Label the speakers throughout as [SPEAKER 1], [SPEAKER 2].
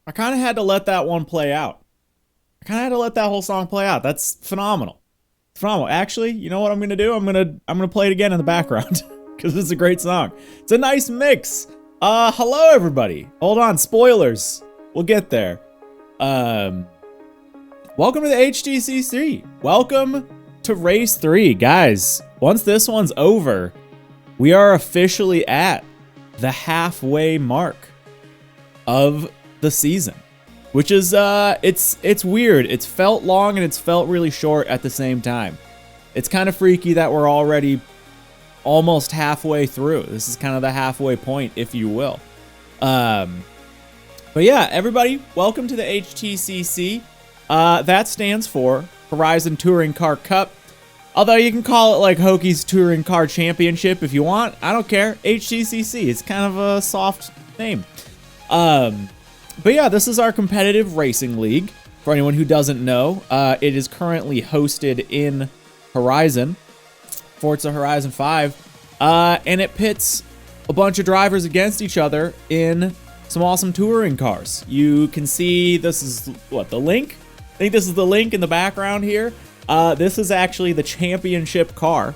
[SPEAKER 1] I kind of had to let that one play out. I kind of had to let that whole song play out. That's phenomenal. Phenomenal. Actually, you know what I'm gonna do? I'm gonna play it again in the background because it's a great song. It's a nice mix. Hello everybody. Hold on, spoilers. We'll get there. Welcome to the HTCC. Welcome to Race 3, guys. Once this one's over, we are officially at the halfway mark of the season, which is it's weird. It's felt long and it's felt really short at the same time. It's kind of freaky that we're already almost halfway through. This is kind of the halfway point, if you will. But yeah, everybody, welcome to the HTCC. That stands for Horizon Touring Car Cup. Although you can call it like Hokies Touring Car Championship if you want. I don't care. HTCC. It's kind of a soft name. But yeah, this is our competitive racing league. For anyone who doesn't know, it is currently hosted in Horizon, Forza Horizon 5, and it pits a bunch of drivers against each other in some awesome touring cars. You can see this is, what, the link? I think this is the link in the background here. This is actually the championship car.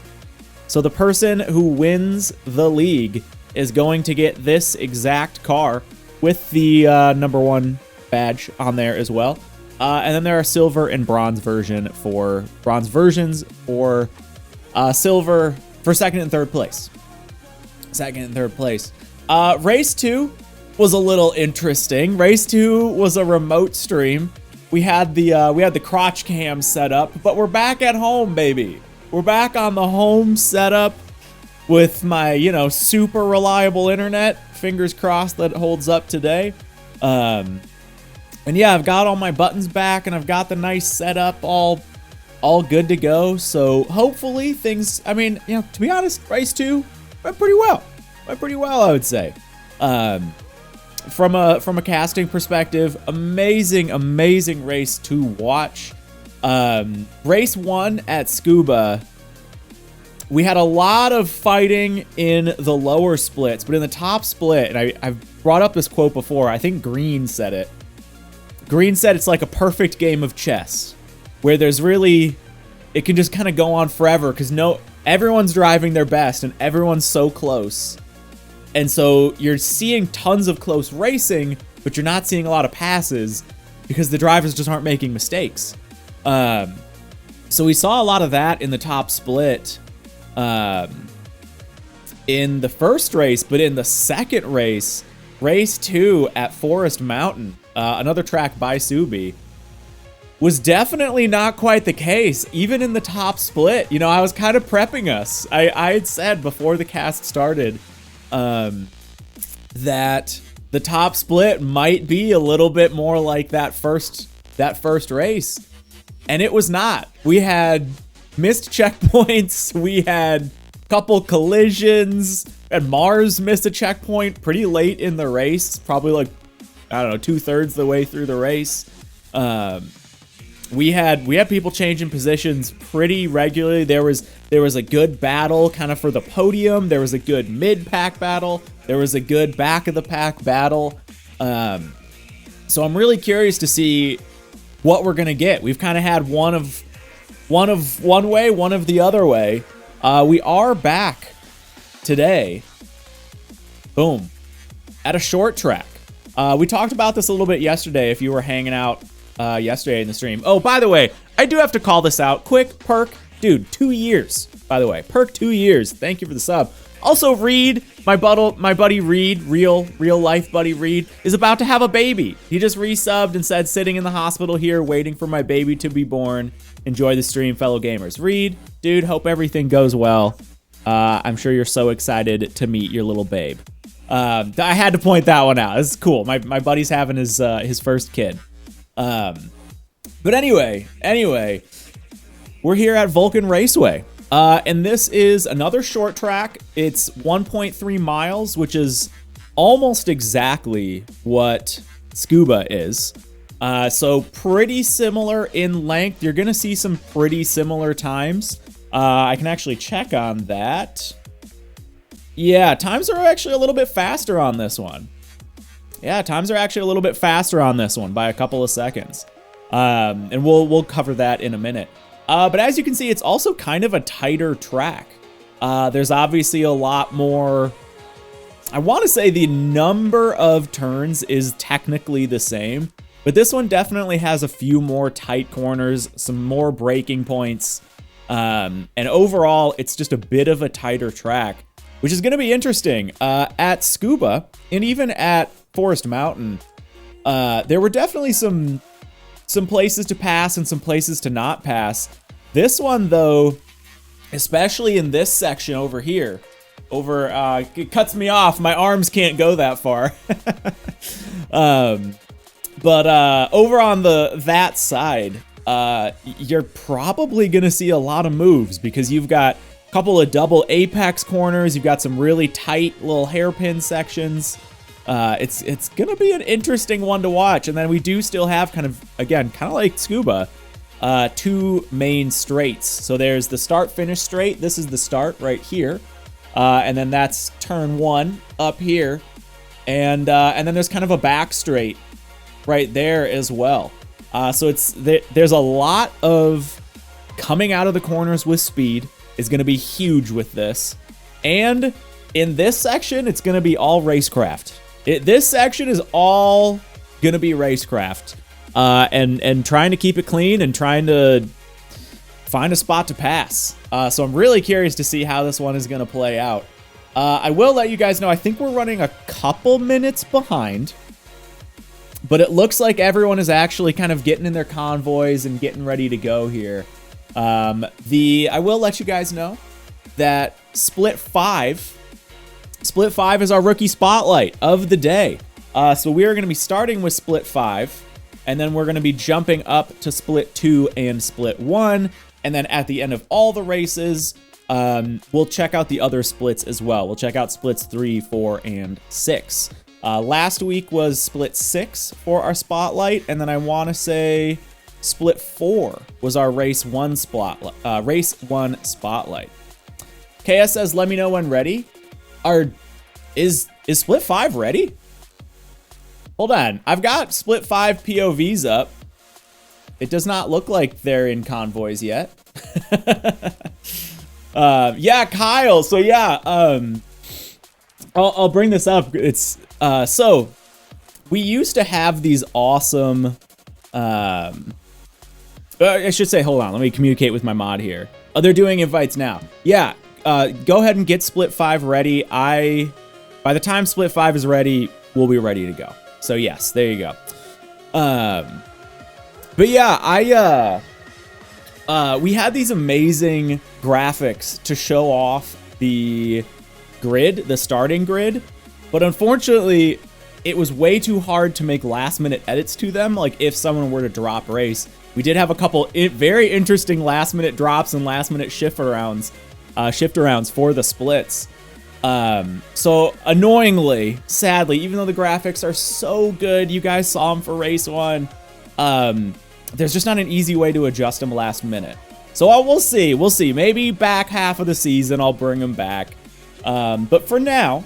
[SPEAKER 1] So the person who wins the league is going to get this exact car with the number 1 badge on there as well. And then there are silver and bronze versions for silver for second and third place. Race 2 was a little interesting. Race 2 was a remote stream. We had the crotch cam set up, but we're back at home, baby. We're back on the home setup with my, super reliable internet. Fingers crossed that it holds up today. And yeah, I've got all my buttons back and I've got the nice setup all good to go. So hopefully things, to be honest, race 2 went pretty well. I would say. From a casting perspective, amazing race to watch. Race 1 at Scuba, we had a lot of fighting in the lower splits, but in the top split, and I've brought up this quote before, I think Green said it. Green said it's like a perfect game of chess, where there's really, it can just kind of go on forever, because everyone's driving their best, and everyone's so close. And so you're seeing tons of close racing, but you're not seeing a lot of passes, because the drivers just aren't making mistakes. So we saw a lot of that in the top split. In the first race, but in the second race, race 2 at Forest Mountain, another track by Subi, was definitely not quite the case. Even in the top split, I was kind of prepping us. I had said before the cast started that the top split might be a little bit more like that first race, and it was not. We had missed checkpoints. We had a couple collisions, and Mars missed a checkpoint pretty late in the race, probably like, I don't know, 2/3 the way through the race. We had people changing positions pretty regularly. There was a good battle kind of for the podium. There was a good mid-pack battle. There was a good back-of-the-pack battle. So I'm really curious to see what we're gonna get. We've kind of had one of one way, one of the other way. We are back today. Boom. At a short track. We talked about this a little bit yesterday if you were hanging out yesterday in the stream. Oh, by the way, I do have to call this out. Quick, Perk. Dude, 2 years, by the way. Perk, 2 years. Thank you for the sub. Also, Reed, my buddy Reed, real life buddy Reed, is about to have a baby. He just resubbed and said, sitting in the hospital here, waiting for my baby to be born. Enjoy the stream, fellow gamers. Reed, dude, hope everything goes well. I'm sure you're so excited to meet your little babe. I had to point that one out. This is cool. My buddy's having his first kid. But anyway, we're here at Vulkan Raceway. And this is another short track. It's 1.3 miles, which is almost exactly what Scuba is. So pretty similar in length. You're going to see some pretty similar times. I can actually check on that. Yeah, times are actually a little bit faster on this one. Yeah, times are actually a little bit faster on this one by a couple of seconds. And we'll cover that in a minute. But as you can see, it's also kind of a tighter track. There's obviously a lot more. I want to say the number of turns is technically the same, but this one definitely has a few more tight corners, some more braking points, and overall, it's just a bit of a tighter track, which is going to be interesting. At Scuba, and even at Forest Mountain, there were definitely some places to pass and some places to not pass. This one, though, especially in this section over here, it cuts me off. My arms can't go that far. But over on that side, you're probably gonna see a lot of moves because you've got a couple of double apex corners. You've got some really tight little hairpin sections. It's gonna be an interesting one to watch. And then we do still have kind of like Scuba, 2 main straights. So there's the start-finish straight. This is the start right here. And then that's turn 1 up here. And then there's kind of a back straight right there as well. So there's a lot of coming out of the corners with speed is going to be huge with this. And in this section, it's going to be all racecraft. This section is all going to be racecraft. And trying to keep it clean and trying to find a spot to pass. So I'm really curious to see how this one is going to play out. I will let you guys know, I think we're running a couple minutes behind, but it looks like everyone is actually kind of getting in their convoys and getting ready to go here. I will let you guys know that Split 5 is our rookie spotlight of the day. So we are going to be starting with Split 5, and then we're going to be jumping up to Split 2 and Split 1. And then at the end of all the races, we'll check out the other splits as well. We'll check out splits 3, 4, and 6. Last week was Split 6 for our spotlight, and then I want to say Split 4 was our Race 1 spotlight. KS says, let me know when ready. Is Split 5 ready? Hold on. I've got Split 5 POVs up. It does not look like they're in convoys yet. Yeah, Kyle. So yeah, I'll bring this up. It's so we used to have these awesome. I should say, hold on. Let me communicate with my mod here. Oh, they're doing invites now. Yeah. Go ahead and get Split 5 ready. By the time Split 5 is ready, we'll be ready to go. So yes, there you go. But yeah, we had these amazing graphics to show off the grid, the starting grid, but unfortunately, it was way too hard to make last-minute edits to them. Like if someone were to drop race, we did have a couple very interesting last-minute drops and last-minute shift arounds for the splits. So annoyingly, sadly, even though the graphics are so good, you guys saw them for race 1. There's just not an easy way to adjust them last minute. So we'll see. Maybe back half of the season, I'll bring them back. But for now,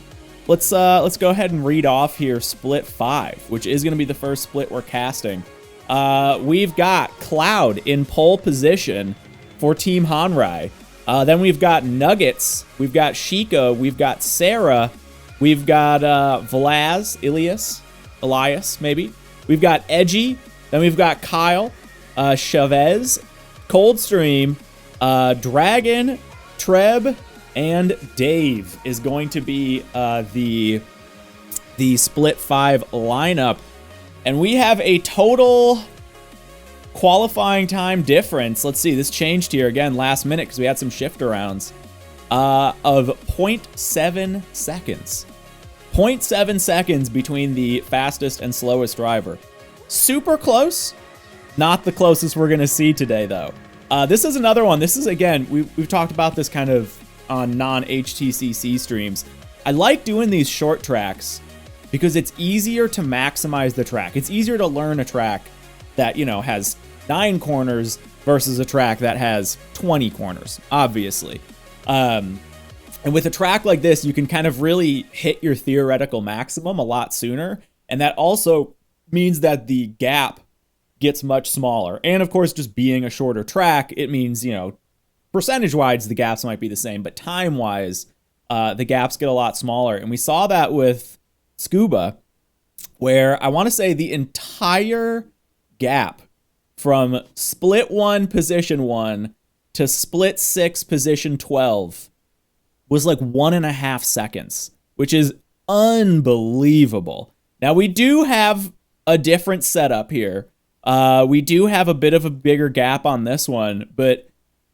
[SPEAKER 1] let's go ahead and read off here Split 5, which is going to be the first split we're casting. We've got Cloud in pole position for Team Hanrai. Then we've got Nuggets, we've got Shika, we've got Sarah, we've got Elias, maybe. We've got Edgy, then we've got Kyle, Chavez, Coldstream, Dragon, Treb, and Dave is going to be the Split 5 lineup. And we have a total qualifying time difference. Let's see, this changed here again last minute because we had some shift arounds of 0.7 seconds. 0.7 seconds between the fastest and slowest driver. Super close. Not the closest we're going to see today, though. This is another one. This is, again, we've talked about this kind of on non-HTCC streams. I like doing these short tracks because it's easier to maximize the track. It's easier to learn a track that, has 9 corners versus a track that has 20 corners, obviously. And with a track like this, you can kind of really hit your theoretical maximum a lot sooner. And that also means that the gap gets much smaller. And of course, just being a shorter track, it means, you know, percentage-wise, the gaps might be the same, but time-wise, the gaps get a lot smaller. And we saw that with Scuba, where I want to say the entire gap from split 1, position 1 to split 6, position 12 was like 1.5 seconds, which is unbelievable. Now, we do have a different setup here. We do have a bit of a bigger gap on this one, but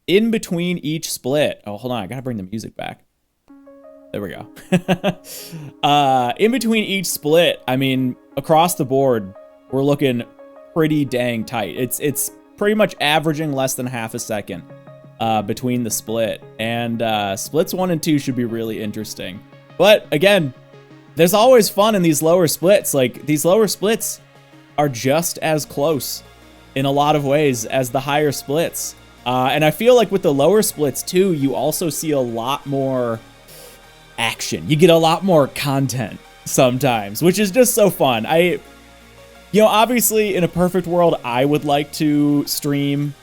[SPEAKER 1] in between each split... Oh, hold on. I got to bring the music back. There we go. In between each split, I mean, across the board, we're looking pretty dang tight. It's pretty much averaging less than half a second between the split. And splits 1 and 2 should be really interesting. But again, there's always fun in these lower splits. Like, these lower splits are just as close in a lot of ways as the higher splits. And I feel like with the lower splits too, you also see a lot more action. You get a lot more content sometimes, which is just so fun. You know, obviously in a perfect world, I would like to stream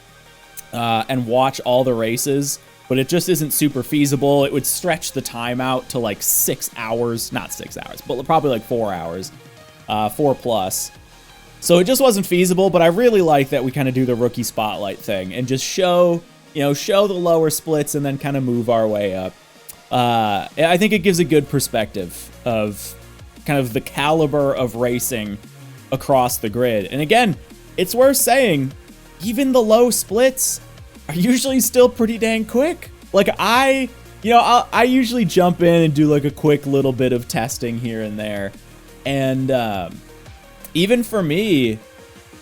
[SPEAKER 1] and watch all the races, but it just isn't super feasible. It would stretch the time out to like 6 hours, not 6 hours, but probably like 4 hours, 4+. So it just wasn't feasible, but I really like that we kind of do the rookie spotlight thing and just show the lower splits and then kind of move our way up. I think it gives a good perspective of kind of the caliber of racing across the grid. And again, it's worth saying, even the low splits are usually still pretty dang quick. Like I usually jump in and do like a quick little bit of testing here and there. And even for me,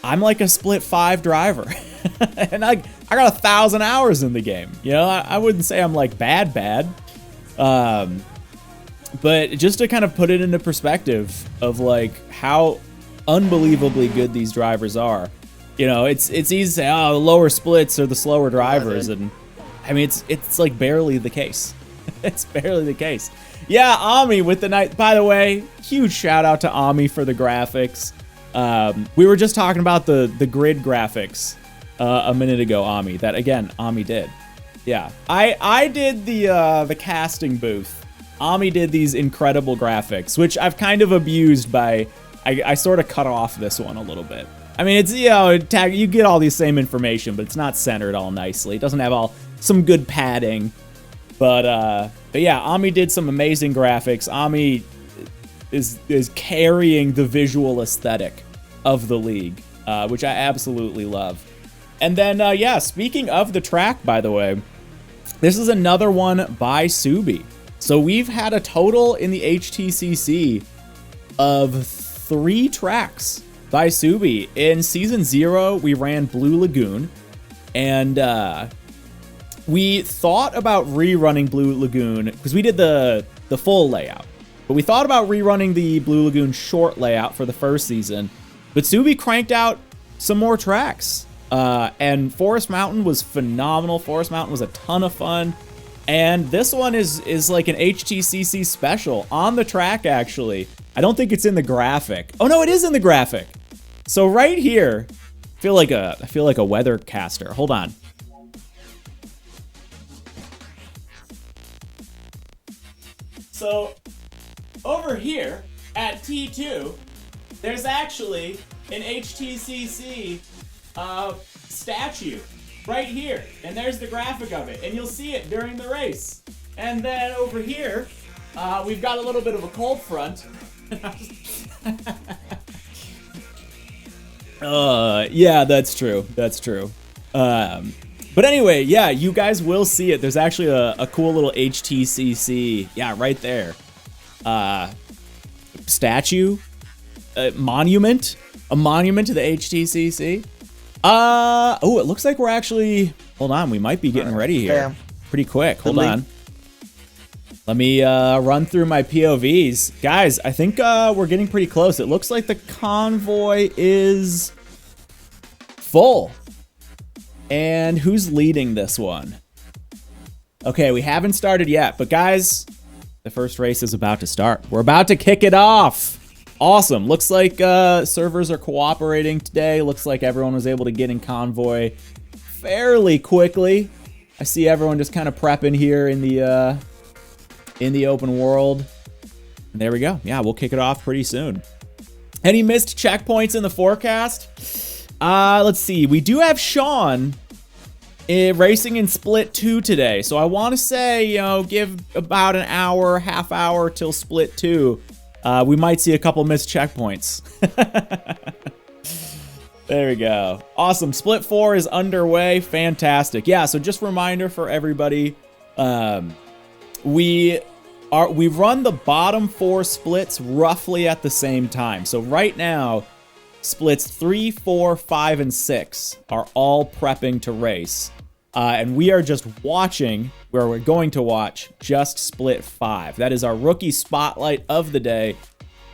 [SPEAKER 1] I'm like a split 5 driver. And I got 1,000 hours in the game. You know, I wouldn't say I'm like bad. But just to kind of put it into perspective of like how unbelievably good these drivers are. You know, it's easy to say, oh, the lower splits are the slower drivers, and I mean it's like barely the case. It's barely the case. Yeah, Ami with the night. By the way, huge shout out to Ami for the graphics. We were just talking about the grid graphics a minute ago, Ami. That again, Ami did. Yeah, I did the casting booth. Ami did these incredible graphics, which I've kind of abused by. I sort of cut off this one a little bit. I mean, it's, you know, you get all the same information, but it's not centered all nicely. It doesn't have some good padding. But yeah, Ami did some amazing graphics. Ami is carrying the visual aesthetic of the league, which I absolutely love. And then, yeah, speaking of the track, by the way, this is another one by Subi. So we've had a total in the HTCC of 3 tracks by Subi. In Season 0, we ran Blue Lagoon, and we thought about rerunning Blue Lagoon, because we did the full layout, but we thought about rerunning the Blue Lagoon short layout for the first season, but Subi cranked out some more tracks, and Forest Mountain was phenomenal. Forest Mountain was a ton of fun, and this one is like an HTCC special on the track, actually. I don't think it's in the graphic. Oh no, it is in the graphic. So right here, I feel like a weathercaster. Hold on. So over here at T2, there's actually an HTCC statue right here, and there's the graphic of it, and you'll see it during the race. And then over here, we've got a little bit of a cold front. Yeah, that's true. That's true. But anyway, yeah, you guys will see it. There's actually a cool little HTCC, yeah, right there. Statue, a monument to the HTCC. Oh, it looks like we're actually, hold on, we might be getting ready here pretty quick. Hold on. Let me run through my POVs. Guys, I think we're getting pretty close. It looks like the convoy is full. And who's leading this one? Okay, we haven't started yet, but guys, the first race is about to start. We're about to kick it off. Awesome. Looks like servers are cooperating today. Looks like everyone was able to get in convoy fairly quickly. I see everyone just kind of prepping here in the open world. And there we go. Yeah, we'll kick it off pretty soon. Any missed checkpoints in the forecast? Let's see. We do have Sean racing in Split 2 today. So I want to say, you know, give about an hour, half hour till Split 2. We might see a couple missed checkpoints. There we go. Awesome. Split 4 is underway. Fantastic. Yeah, so just a reminder for everybody. We run the bottom 4 splits roughly at the same time. So right now, splits 3, 4, 5, and 6 are all prepping to race. And we are just watching, where we're going to watch just split 5. That is our rookie spotlight of the day.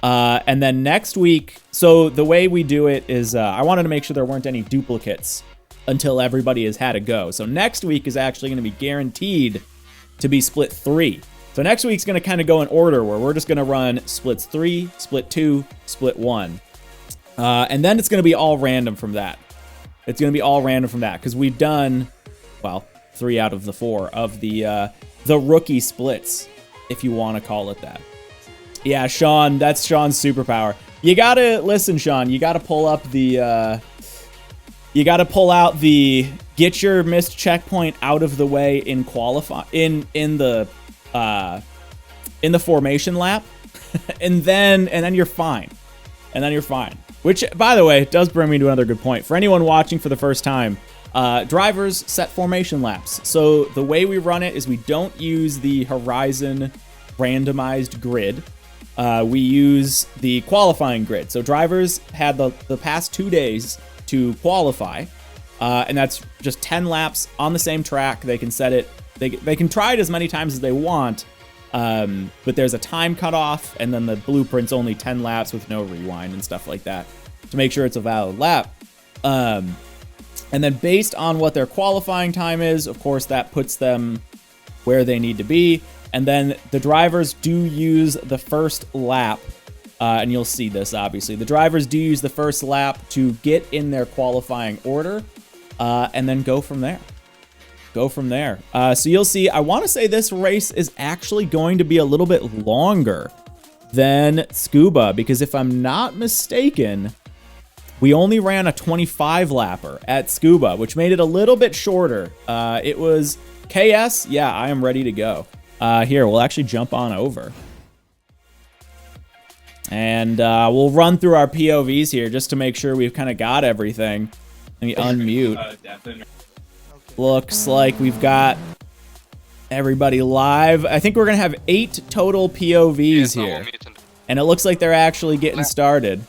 [SPEAKER 1] And then next week, so the way we do it is, I wanted to make sure there weren't any duplicates until everybody has had a go. So next week is actually going to be guaranteed to be split 3. So next week's going to kind of go in order, where we're just going to run splits 3, split 2, split 1. And then it's going to be all random from that. It's going to be all random from that, because we've done, well, 3 out of the 4 of the rookie splits, if you want to call it that. Yeah, Sean, that's Sean's superpower. You gotta listen, Sean. You gotta pull up the. You gotta pull out the get your missed checkpoint out of the way in qualify in the formation lap, and then you're fine. And then you're fine. Which, by the way, does bring me to another good point. For anyone watching for the first time, drivers set formation laps. So the way we run it is we don't use the Horizon randomized grid. We use the qualifying grid. So drivers had the past 2 days to qualify, and that's just 10 laps on the same track. They can set it. They can try it as many times as they want, but there's a time cutoff, and then the blueprint's only 10 laps with no rewind and stuff like that to make sure it's a valid lap. And then based on what their qualifying time is, of course, that puts them where they need to be. And then the drivers do use the first lap, and you'll see this, obviously. The drivers do use the first lap to get in their qualifying order, and then go from there. So you'll see, I want to say this race is actually going to be a little bit longer than Scuba, because if I'm not mistaken, we only ran a 25 lapper at Scuba, which made it a little bit shorter. It was KS. Yeah, I am ready to go. Here, we'll actually jump on over. And we'll run through our POVs here just to make sure we've kind of got everything. Let me unmute. Looks like we've got everybody live. I think we're going to have 8 total POVs here. And it looks like they're actually getting started.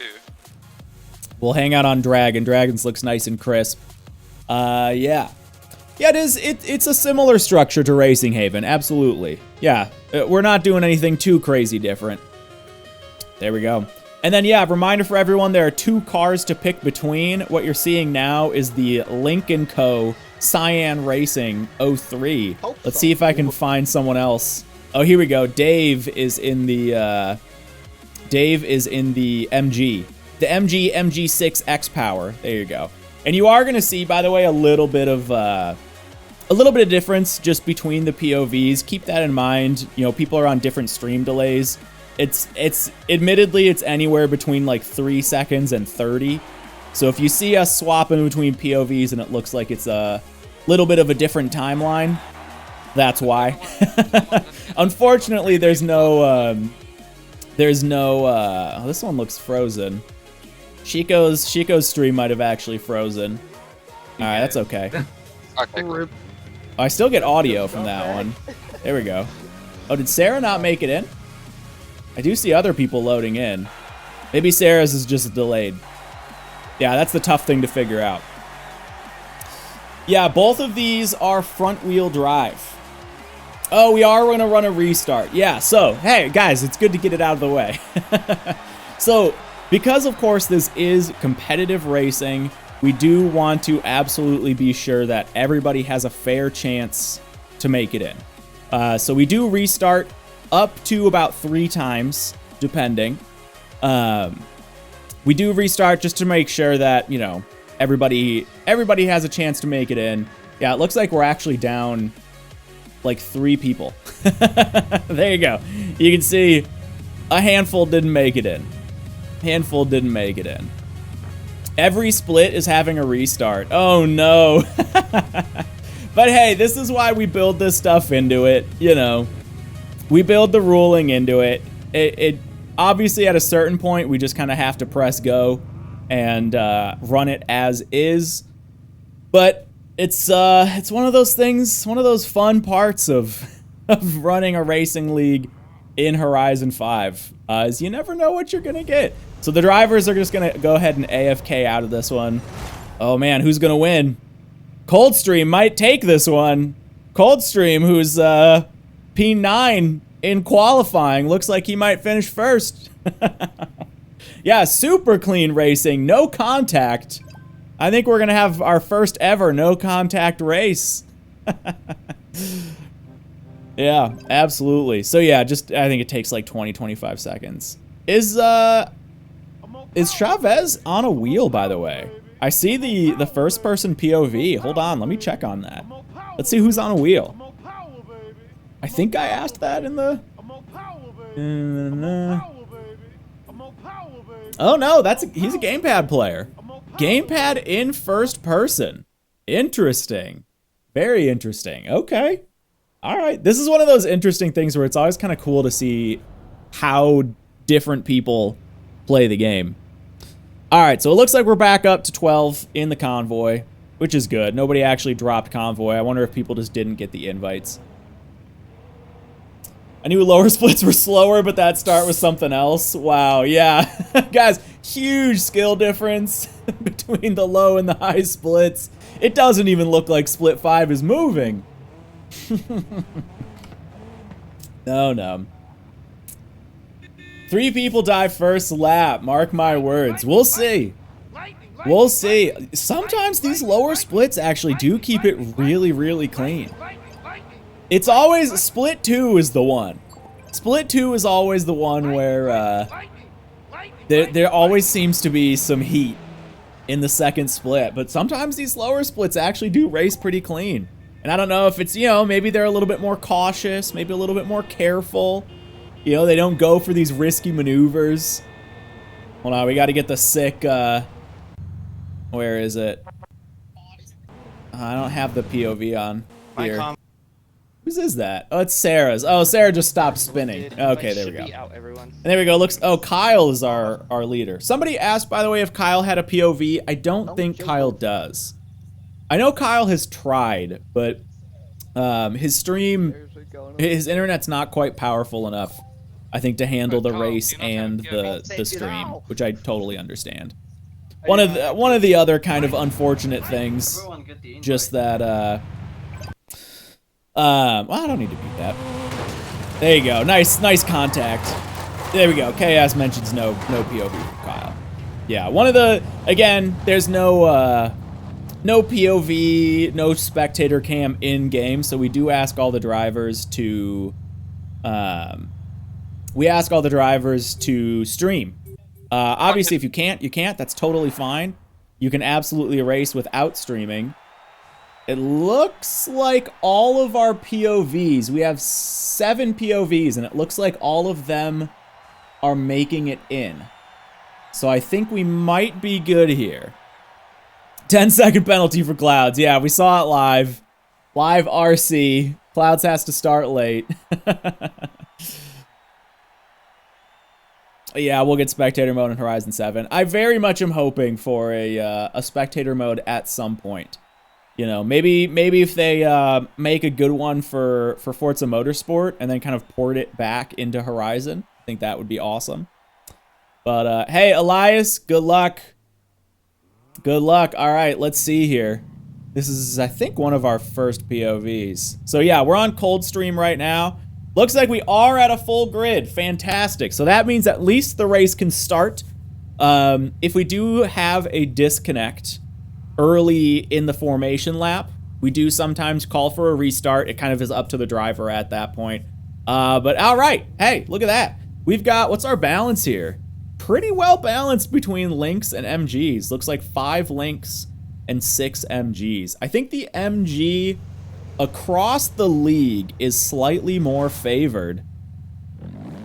[SPEAKER 1] We'll hang out on Dragon. Dragons looks nice and crisp. Yeah. Yeah, it is. It's a similar structure to Racing Haven, absolutely. Yeah, we're not doing anything too crazy different. There we go. And then, yeah, reminder for everyone, there are 2 cars to pick between. What you're seeing now is the Link & Co. Cyan Racing 03. Let's see if I can find someone else. Oh, here we go. Dave is in the MG. The MG MG6 X Power. There you go. And you are going to see, by the way, a little bit of difference just between the POVs. Keep that in mind. You know, people are on different stream delays. It's admittedly, it's anywhere between like 3 seconds and 30. So if you see us swapping between POVs and it looks like it's a little bit of a different timeline, that's why. Unfortunately, there's no, oh, this one looks frozen. Chico's stream might have actually frozen. All right, that's okay. Oh, I still get audio from that one. There we go. Oh, did Sarah not make it in? I do see other people loading in. Maybe Sarah's is just delayed. Yeah, that's the tough thing to figure out. Yeah, both of these are front-wheel drive. Oh, we are going to run a restart. Yeah, so, hey, guys, it's good to get it out of the way. So, because, of course, this is competitive racing, we do want to absolutely be sure that everybody has a fair chance to make it in. So we do restart up to about 3 times, depending. We do restart just to make sure that, you know, everybody has a chance to make it in. Yeah, it looks like we're actually down like 3 people. There you go. You can see a handful didn't make it in. Handful didn't make it in. Every split is having a restart. Oh no. But hey, this is why we build this stuff into it, you know. We build the ruling into it. It obviously at a certain point we just kind of have to press go and run it as is. But it's one of those things, one of those fun parts of running a racing league in Horizon 5, is you never know what you're gonna get. So the drivers are just gonna go ahead and AFK out of this one. Oh man, who's gonna win? Coldstream might take this one. Coldstream, who's P9 in qualifying, looks like he might finish first. Yeah, super clean racing, no contact. I think we're gonna have our first ever no contact race. Yeah, absolutely. So yeah, just I think it takes like 20-25 seconds. Is Chavez on a wheel, by the way? I see the first person POV. Hold on, let me check on that. Let's see who's on a wheel. I think I asked that in the Oh no, he's a gamepad player. Gamepad in first person. Interesting. Very interesting. Okay. All right. This is one of those interesting things where it's always kind of cool to see how different people play the game. All right. So it looks like we're back up to 12 in the convoy, which is good. Nobody actually dropped convoy. I wonder if people just didn't get the invites. I knew lower splits were slower, but that start was something else. Wow. Yeah. Guys, huge skill difference between the low and the high splits. It doesn't even look like split 5 is moving. No. 3 people die first lap. Mark my words. We'll see. We'll see. Sometimes these lower splits actually do keep it really, really clean. It's always split 2 is the one. Split 2 is always the one where there always seems to be some heat in the second split. But sometimes these lower splits actually do race pretty clean. And I don't know if it's, you know, maybe they're a little bit more cautious, maybe a little bit more careful. You know, they don't go for these risky maneuvers. Hold on, we got to get the sick, where is it? I don't have the POV on here. Whose is that? Oh, it's Sarah's. Oh, Sarah just stopped spinning. Okay, there we go. And there we go. Looks. Oh, Kyle is our leader. Somebody asked, by the way, if Kyle had a POV. I don't think Kyle does. I know Kyle has tried, but his stream, his internet's not quite powerful enough, I think, to handle the race and the stream, which I totally understand. One of the other kind of unfortunate things, just that well, I don't need to beat that. There you go. Nice contact. There we go. KS mentions no POV from Kyle. Yeah, one of the, again, there's no POV, no spectator cam in game, so we do ask all the drivers to stream. Obviously, if you can't, you can't. That's totally fine. You can absolutely race without streaming. It looks like all of our POVs, we have 7 POVs, and it looks like all of them are making it in. So I think we might be good here. 10-second penalty for Clouds. Yeah, we saw it live. Live RC. Clouds has to start late. Yeah, we'll get spectator mode in Horizon 7. I very much am hoping for a spectator mode at some point. You know, maybe if they make a good one for Forza Motorsport and then kind of port it back into Horizon, I think that would be awesome. But hey, Elias, good luck. Good luck. All right, let's see here. This is, I think, one of our first POVs. So yeah, we're on Coldstream right now. Looks like we are at a full grid. Fantastic. So that means at least the race can start. If we do have a disconnect early in the formation lap, we do sometimes call for a restart. It kind of is up to the driver at that point. But all right. Hey, look at that. We've got, what's our balance here? pretty well balanced between Lynx and MGs. Looks like 5 Lynx and 6 MGs. I think the MG across the league is slightly more favored.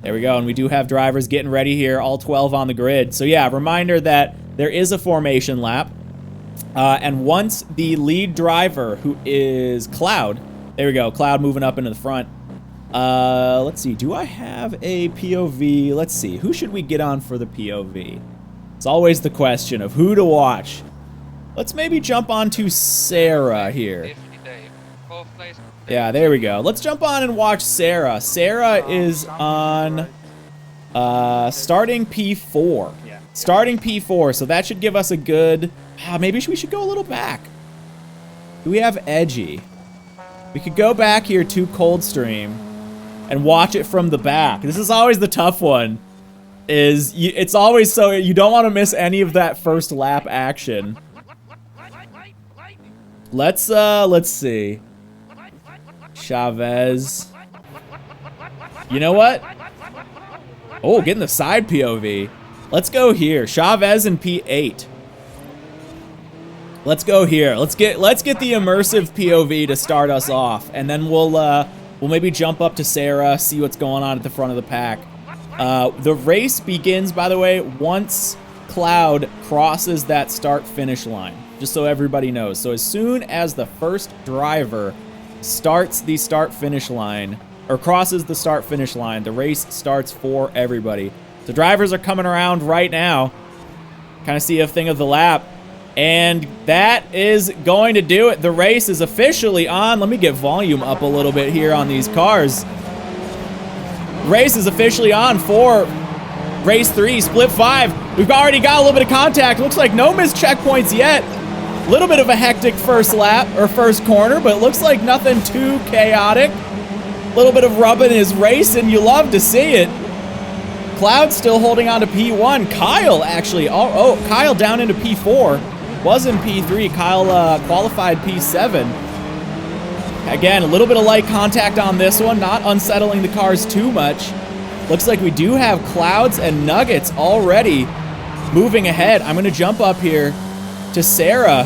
[SPEAKER 1] There we go, and we do have drivers getting ready here, all 12 on the grid. So yeah, reminder that there is a formation lap. And once the lead driver, who is Cloud, there we go, Cloud moving up into the front. Let's see, do I have a POV? Let's see, who should we get on for the POV? It's always the question of who to watch. Let's maybe jump on to Sarah here. Yeah, there we go. Let's jump on and watch Sarah. Sarah is on starting P4. Starting P4, so that should give us a good... maybe we should go a little back. Do we have Edgy? We could go back here to Coldstream and watch it from the back. This is always the tough one. It's always so... You don't want to miss any of that first lap action. Let's see. Chavez. You know what? Oh, getting the side POV. Let's go here. Chavez in P8. Let's go here. Let's get the immersive POV to start us off, and then we'll maybe jump up to Sarah, see what's going on at the front of the pack. The race begins, by the way, once Cloud crosses that start-finish line, just so everybody knows. So as soon as the first driver starts the start-finish line, or crosses the start-finish line, the race starts for everybody. The drivers are coming around right now. Kind of see a thing of the lap. And that is going to do it. The race is officially on. Let me get volume up a little bit here on these cars. Race is officially on for race 3, split 5. We've already got a little bit of contact. Looks like no missed checkpoints yet. A little bit of a hectic first lap, or first corner, but it looks like nothing too chaotic. A little bit of rubbing his race, and you love to see it. Cloud still holding on to P1. Kyle actually, Kyle down into P4. Was in P3. Kyle qualified P7. Again, a little bit of light contact on this one, not unsettling the cars too much. Looks like we do have Clouds and Nuggets already moving ahead. I'm going to jump up here to Sarah,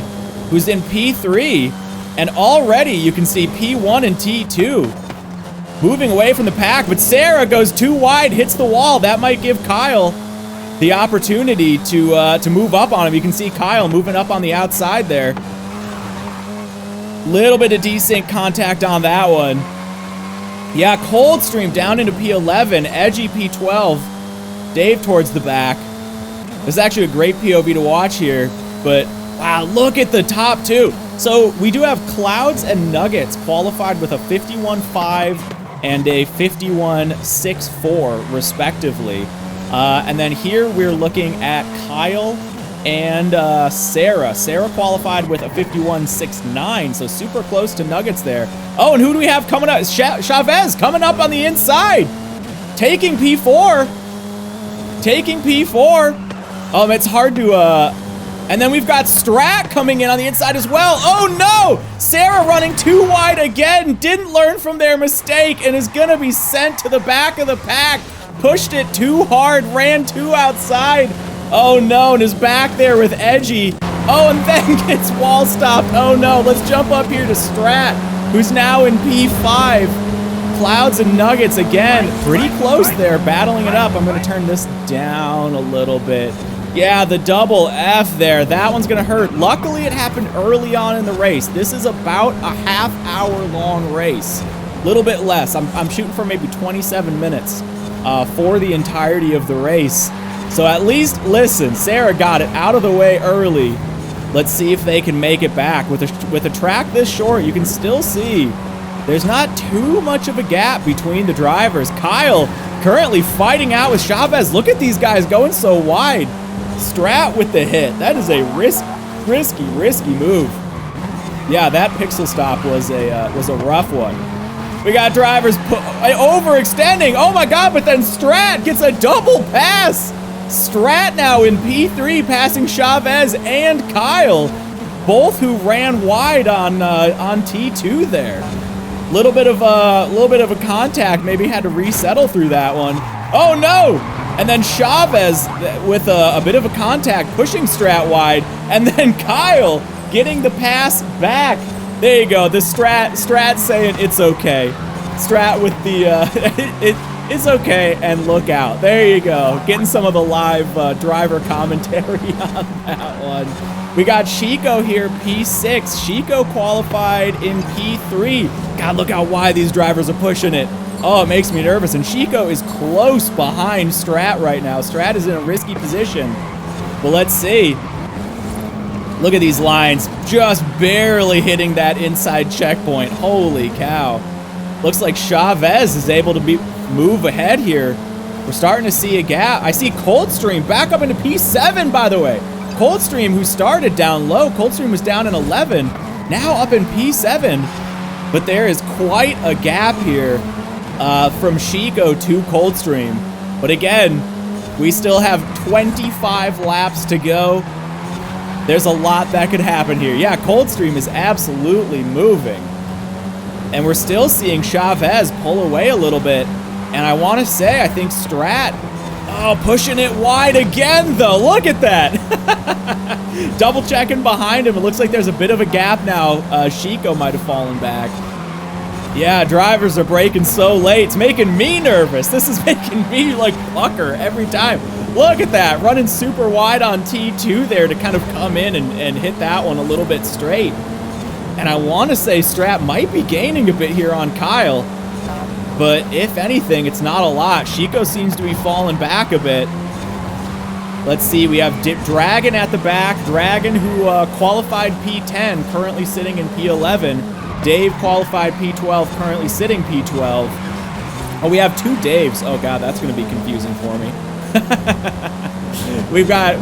[SPEAKER 1] who's in P3, and already you can see P1 and T2 moving away from the pack, but Sarah goes too wide, hits the wall. That might give Kyle the opportunity to move up on him. You can see Kyle moving up on the outside there. Little bit of desync contact on that one. Yeah, Coldstream down into P11, Edgy P12, Dave towards the back. This is actually a great POV to watch here, but wow, look at the top two. So we do have Clouds and Nuggets qualified with a 51.5 and a 51.64 respectively. And then here we're looking at Kyle and Sarah. Sarah qualified with a 51.69, so super close to Nuggets there. Oh, and who do we have coming up? Chavez coming up on the inside, taking P4. Taking P4. It's hard to, and then we've got Strat coming in on the inside as well. Oh no! Sarah running too wide again, didn't learn from their mistake, and is gonna be sent to the back of the pack. Pushed it too hard, ran too outside. Oh no, and is back there with Edgy. Oh, and then gets wall stopped. Oh no, let's jump up here to Strat, who's now in P5. Clouds and Nuggets again, pretty close there, battling it up. I'm gonna turn this down a little bit. Yeah, the double F there, that one's gonna hurt. Luckily, it happened early on in the race. This is about a half-hour long race. A little bit less. I'm shooting for maybe 27 minutes for the entirety of the race. So at least, listen, Sarah got it out of the way early. Let's see if they can make it back. With a track this short, you can still see there's not too much of a gap between the drivers. Kyle currently fighting out with Chavez. Look at these guys going so wide. Strat with the hit. That is a risky move. Yeah, that pixel stop was a rough one. We got drivers overextending. Oh my God, but then Strat gets a double pass. Strat now in P3, passing Chavez and Kyle, both who ran wide on T2 there. Little bit of a contact. Maybe had to resettle through that one. Oh no! And then Chavez with a bit of a contact, pushing Strat wide. And then Kyle getting the pass back. There you go. The Strat saying it's okay. Strat with the, it's okay and look out. There you go. Getting some of the live driver commentary on that one. We got Chico here, P6. Chico qualified in P3. God, look how wide these drivers are pushing it. Oh, it makes me nervous. And Chico is close behind Strat right now. Strat is in a risky position. But let's see. Look at these lines. Just barely hitting that inside checkpoint. Holy cow. Looks like Chavez is able to move ahead here. We're starting to see a gap. I see Coldstream back up into P7, by the way. Coldstream, who started down low. Coldstream was down in 11. Now up in P7. But there is quite a gap here. From Chico to Coldstream. But again, we still have 25 laps to go. There's a lot that could happen here. Yeah, Coldstream is absolutely moving. And we're still seeing Chavez pull away a little bit. And I want to say, I think Strat, oh, pushing it wide again, though. Look at that. Double checking behind him. It looks like there's a bit of a gap now. Chico might have fallen back. Yeah, drivers are braking so late. It's making me nervous. This is making me like pucker every time. Look at that, running super wide on T2 there to kind of come in and hit that one a little bit straight. And I want to say Strat might be gaining a bit here on Kyle. But if anything, it's not a lot. Chico seems to be falling back a bit. Let's see, we have Dragon at the back. Dragon, who qualified P10, currently sitting in P11. Dave qualified P12, currently sitting P12. Oh, we have two Daves. Oh God, that's going to be confusing for me. we've got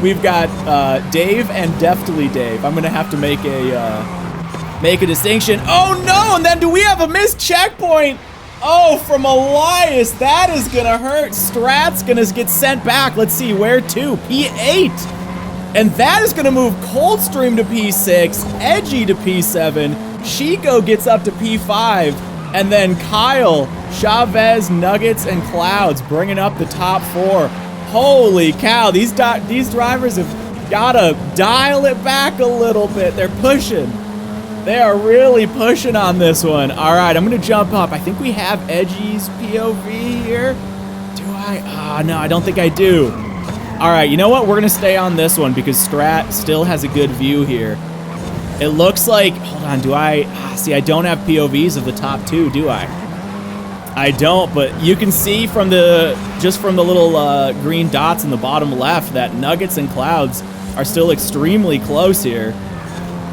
[SPEAKER 1] Dave and Deftly Dave. I'm going to have to make a distinction. Oh no! And then do we have a missed checkpoint? Oh, from Elias, that is going to hurt. Strat's going to get sent back. Let's see, where to? P8. And that is going to move Coldstream to P6, Edgy to P7. Chico gets up to P5, and then Kyle, Chavez, Nuggets, and Clouds bringing up the top four. Holy cow, these drivers have got to dial it back a little bit. They're pushing. They are really pushing on this one. All right, I'm going to jump up. I think we have Edgy's POV here. Do I? No, I don't think I do. All right, you know what? We're going to stay on this one because Strat still has a good view here. It looks like, hold on, do I, see, I don't have POVs of the top two, do I? I don't, but you can see from just from the little green dots in the bottom left that Nuggets and Clouds are still extremely close here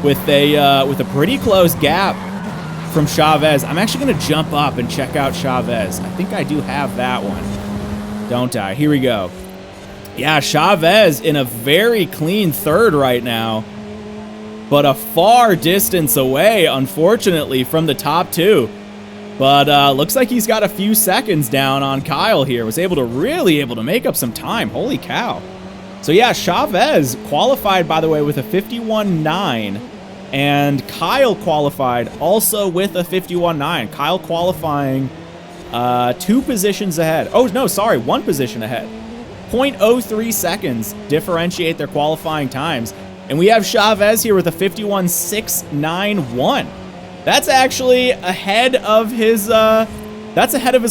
[SPEAKER 1] with a pretty close gap from Chavez. I'm actually going to jump up and check out Chavez. I think I do have that one, don't I? Here we go. Yeah, Chavez in a very clean third right now. But a far distance away, unfortunately, from the top two. But looks like he's got a few seconds down on Kyle here. Was really able to make up some time. Holy cow. So yeah, Chavez qualified, by the way, with a 51.9. And Kyle qualified also with a 51.9. Kyle qualifying 2 positions ahead. Oh, no, sorry, 1 position ahead. 0.03 seconds differentiate their qualifying times. And we have Chavez here with a 51.691. That's actually ahead of his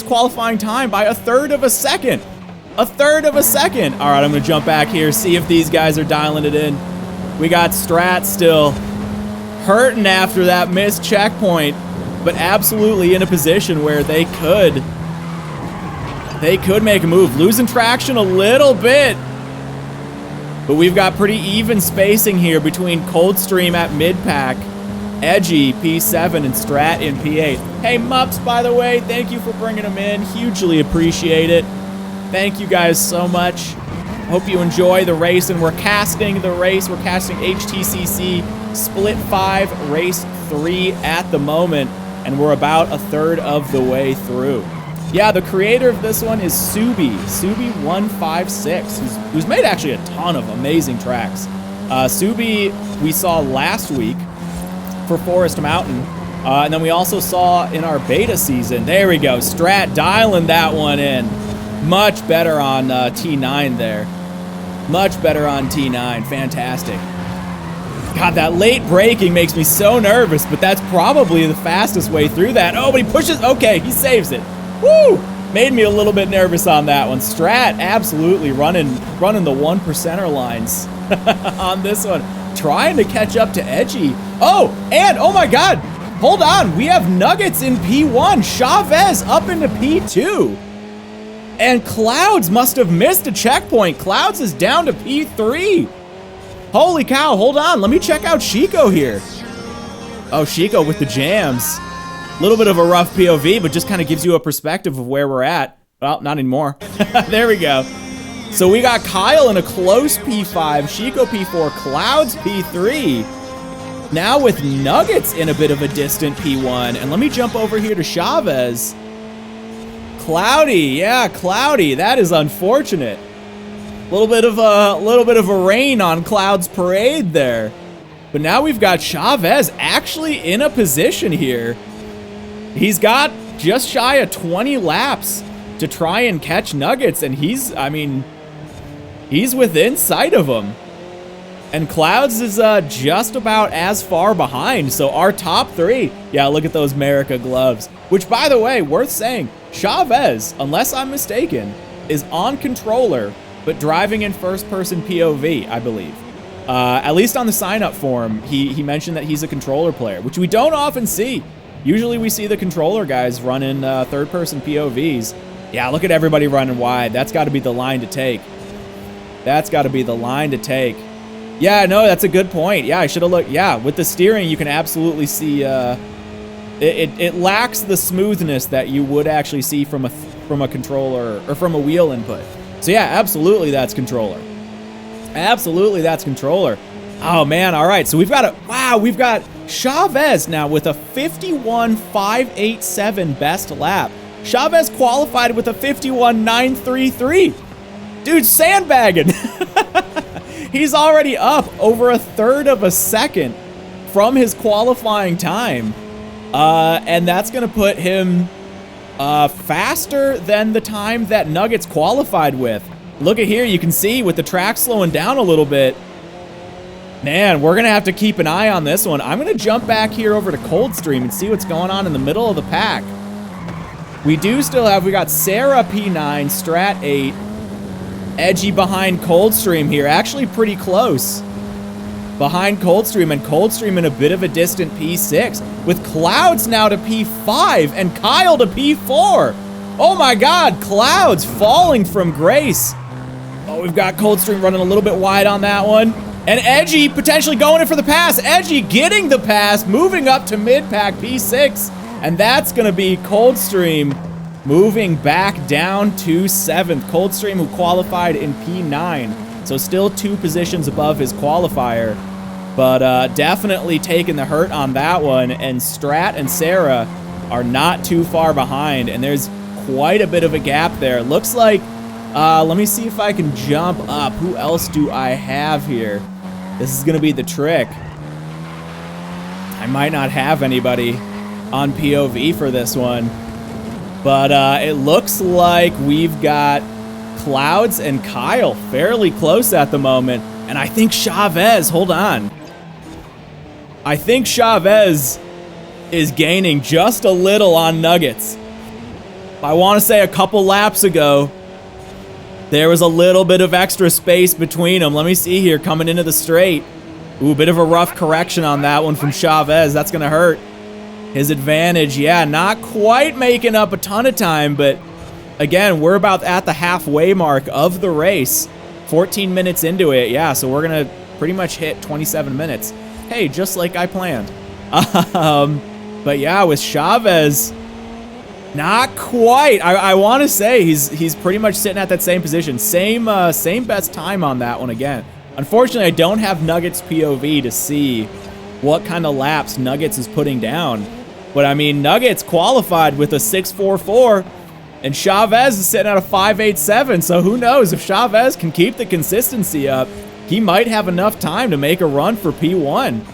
[SPEAKER 1] qualifying time by 1/3 of a second. 1/3 of a second. All right, I'm gonna jump back here, see if these guys are dialing it in. We got Strat still hurting after that missed checkpoint, but absolutely in a position where they could make a move. Losing traction a little bit. But we've got pretty even spacing here between Coldstream at mid-pack, Edgy, P7, and Strat in P8. Hey, Mups, by the way, thank you for bringing them in. Hugely appreciate it. Thank you guys so much. Hope you enjoy the race, and we're casting the race. We're casting HTCC Split 5 Race 3 at the moment, and we're about 1/3 of the way through. Yeah, the creator of this one is Subi156, who's made actually a ton of amazing tracks. Subi we saw last week for Forest Mountain, and then we also saw in our beta season. There we go, Strat dialing that one in. Much better on T9 there. Much better on T9. Fantastic. God, that late braking makes me so nervous, but that's probably the fastest way through that. Oh, but he pushes. Okay, he saves it. Woo! Made me a little bit nervous on that one. Strat absolutely running the 1%er lines on this one. Trying to catch up to Edgy. Oh, and oh my God. Hold on. We have Nuggets in P1. Chavez up into P2. And Clouds must have missed a checkpoint. Clouds is down to P3. Holy cow, hold on. Let me check out Chico here. Oh, Chico with the jams. A little bit of a rough POV, but just kind of gives you a perspective of where we're at. Well, not anymore. There we go. So we got Kyle in a close P5, Chico P4, Clouds P3. Now with Nuggets in a bit of a distant P1. And let me jump over here to Chavez. Cloudy, yeah, Cloudy. That is unfortunate. A little bit of a rain on Cloud's parade there. But now we've got Chavez actually in a position here. He's got just shy of 20 laps to try and catch Nuggets, and he's within sight of him. And Clouds is just about as far behind. So our top three, yeah, look at those America gloves. Which, by the way, worth saying, Chavez, unless I'm mistaken, is on controller, but driving in first-person POV, I believe. At least on the sign-up form, he mentioned that he's a controller player, which we don't often see. Usually we see the controller guys running third-person POVs. Yeah, look at everybody running wide. That's got to be the line to take. That's got to be the line to take. Yeah, no, that's a good point. Yeah, I should have looked. Yeah, with the steering, you can absolutely see it lacks the smoothness that you would actually see from a controller or from a wheel input. So yeah, absolutely that's controller. Absolutely that's controller. Oh man, all right. So we've got we've got Chavez now with a 51.587 best lap. Chavez qualified with a 51.933. Dude, sandbagging. He's already up over a third of a second from his qualifying time. And that's going to put him faster than the time that Nuggets qualified with. Look at here, you can see with the track slowing down a little bit. Man, we're going to have to keep an eye on this one. I'm going to jump back here over to Coldstream and see what's going on in the middle of the pack. We got Sarah P9, Strat 8, Edgy behind Coldstream here. Actually pretty close behind Coldstream, and Coldstream in a bit of a distant P6 with Clouds now to P5 and Kyle to P4. Oh my God, Clouds falling from grace. Oh, we've got Coldstream running a little bit wide on that one. And Edgy potentially going in for the pass. Edgy getting the pass, moving up to mid-pack P6. And that's going to be Coldstream moving back down to 7th. Coldstream, who qualified in P9. So still 2 positions above his qualifier. But definitely taking the hurt on that one. And Strat and Sarah are not too far behind. And there's quite a bit of a gap there. Looks like, let me see if I can jump up. Who else do I have here? This is going to be the trick. I might not have anybody on POV for this one. But it looks like we've got Clouds and Kyle fairly close at the moment. And I think Chavez, hold on. I think Chavez is gaining just a little on Nuggets. I want to say a couple laps ago, there was a little bit of extra space between them. Let me see here, coming into the straight. Ooh, bit of a rough correction on that one from Chavez. That's going to hurt. His advantage, yeah, not quite making up a ton of time, but again, we're about at the halfway mark of the race. 14 minutes into it, yeah, so we're going to pretty much hit 27 minutes. Hey, just like I planned. But yeah, with Chavez, not quite. I want to say he's pretty much sitting at that same position. Same best time on that one again. Unfortunately, I don't have Nuggets POV to see what kind of laps Nuggets is putting down. But I mean, Nuggets qualified with a 6.44, and Chavez is sitting at a 5.87. So who knows, if Chavez can keep the consistency up, he might have enough time to make a run for P1.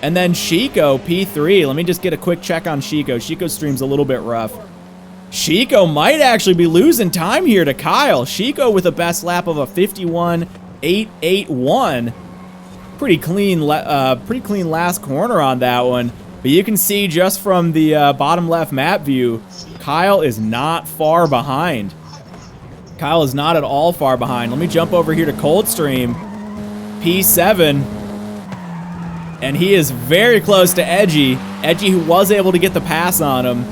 [SPEAKER 1] And then Chico, P3. Let me just get a quick check on Chico. Chico's stream's a little bit rough. Chico might actually be losing time here to Kyle. Chico with a best lap of a 51.881. Pretty clean last corner on that one. But you can see just from the bottom left map view, Kyle is not far behind. Kyle is not at all far behind. Let me jump over here to Coldstream. P7. And he is very close to Edgy. Edgy, who was able to get the pass on him.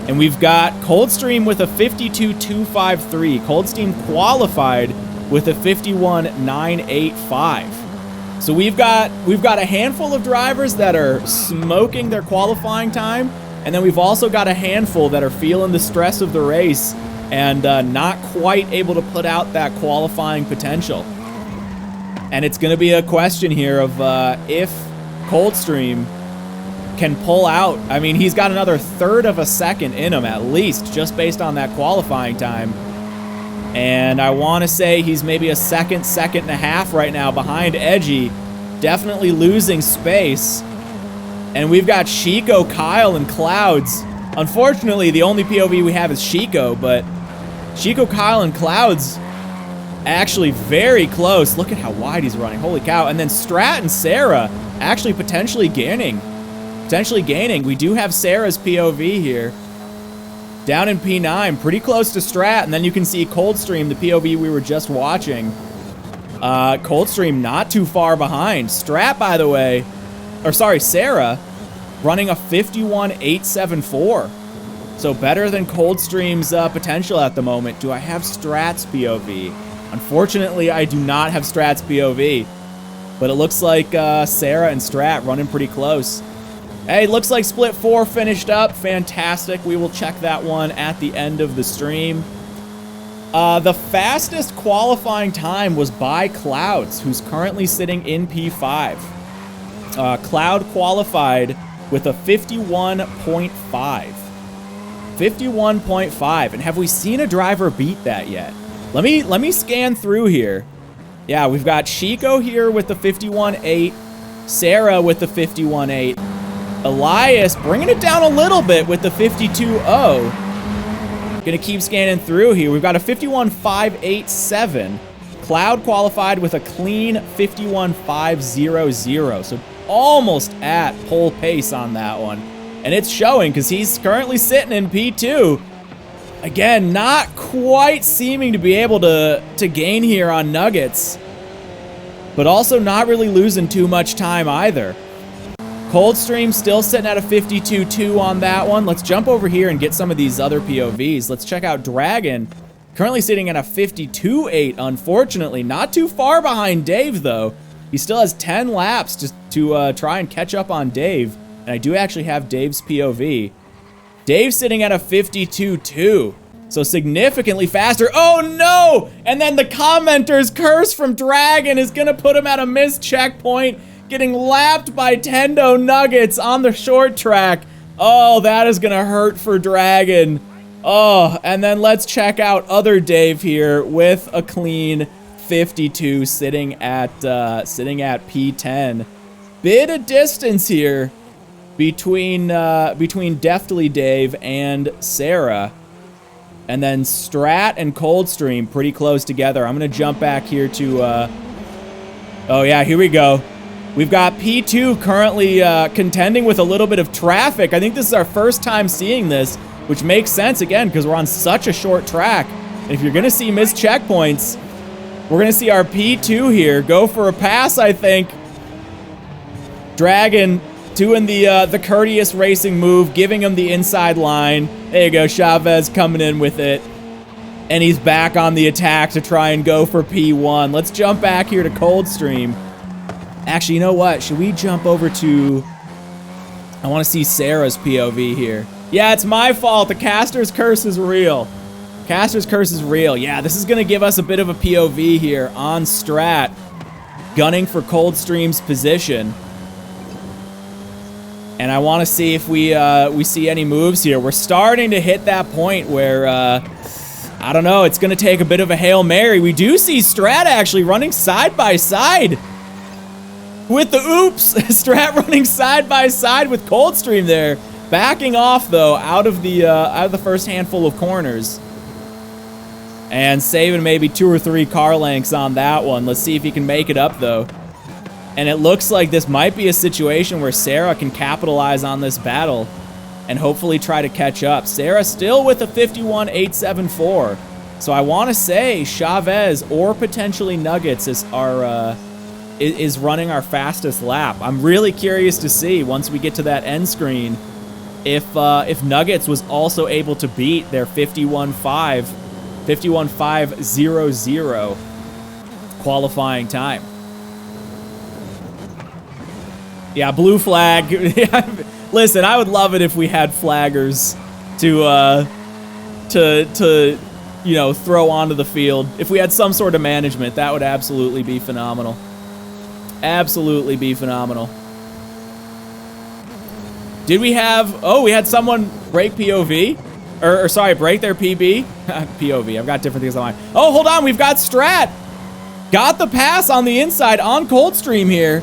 [SPEAKER 1] And we've got Coldstream with a 52.253. Coldstream qualified with a 51.985. So we've got a handful of drivers that are smoking their qualifying time, and then we've also got a handful that are feeling the stress of the race and not quite able to put out that qualifying potential. And it's going to be a question here of if Coldstream can pull out. I mean, he's got another third of a second in him at least, just based on that qualifying time. And I want to say he's maybe a second and a half right now behind Edgy. Definitely losing space. And we've got Chico, Kyle, and Clouds. Unfortunately, the only POV we have is Chico, but Chico, Kyle, and Clouds actually very close. Look at how wide he's running. Holy cow. And then Strat and Sarah actually potentially gaining. We do have Sarah's POV here. Down in P9, pretty close to Strat, and then you can see Coldstream, the POV we were just watching. Coldstream not too far behind. Strat, by the way, or sorry, Sarah, running a 51.874. So better than Coldstream's potential at the moment. Do I have Strat's POV? Unfortunately, I do not have Strat's POV, but it looks like Sarah and Strat running pretty close. Hey, looks like Split 4 finished up. Fantastic. We will check that one at the end of the stream. The fastest qualifying time was by Clouds, who's currently sitting in P5. Cloud qualified with a 51.5. 51.5. And have we seen a driver beat that yet? Let me scan through here. Yeah, we've got Chico here with the 51.8. Sarah with the 51.8. Elias bringing it down a little bit with the 52.0. Gonna keep scanning through here. We've got a 51.587. Cloud qualified with a clean 51.500. So almost at pole pace on that one. And it's showing because he's currently sitting in P2. Again, not quite seeming to be able to gain here on Nuggets. But also not really losing too much time either. Coldstream still sitting at a 52.2 on that one. Let's jump over here and get some of these other POVs. Let's check out Dragon. Currently sitting at a 52.8, unfortunately. Not too far behind Dave, though. He still has 10 laps to try and catch up on Dave. And I do actually have Dave's POV. Dave's sitting at a 52.2. So significantly faster. Oh, no! And then the commenter's curse from Dragon is going to put him at a missed checkpoint. Getting lapped by Tendo Nuggets on the short track. Oh, that is gonna hurt for Dragon. Oh, and then let's check out other Dave here with a clean 52 sitting at P10. Bit of distance here between Deftly Dave and Sarah. And then Strat and Coldstream pretty close together. I'm gonna jump back here to oh yeah, here we go. We've got P2 currently contending with a little bit of traffic. I think this is our first time seeing this, which makes sense, again, because we're on such a short track. And if you're going to see missed checkpoints, we're going to see our P2 here go for a pass, I think. Dragon doing the courteous racing move, giving him the inside line. There you go, Chavez coming in with it. And he's back on the attack to try and go for P1. Let's jump back here to Coldstream. Actually, you know what? Should we jump over to... I want to see Sarah's POV here. Yeah, it's my fault. The caster's curse is real. Caster's curse is real. Yeah, this is going to give us a bit of a POV here on Strat. Gunning for Coldstream's position. And I want to see if we see any moves here. We're starting to hit that point where... I don't know. It's going to take a bit of a Hail Mary. We do see Strat actually running side by side. With the oops, Strat running side by side with Coldstream there. backing off though out of the first handful of corners. And saving maybe 2 or 3 car lengths on that one. Let's see if he can make it up, though. And it looks like this might be a situation where Sarah can capitalize on this battle and hopefully try to catch up. Sarah still with a 51.874. So I want to say Chavez or potentially Nuggets is running our fastest lap. I'm really curious to see once we get to that end screen if Nuggets was also able to beat their 51.500 qualifying time. Yeah, blue flag. Listen, I would love it if we had flaggers to you know, throw onto the field. If we had some sort of management, that would absolutely be phenomenal. Absolutely be phenomenal. Did we have... Oh, we had someone break POV? Or sorry, break their PB? POV, I've got different things on mine. Oh, hold on, we've got Strat. Got the pass on the inside on Coldstream here.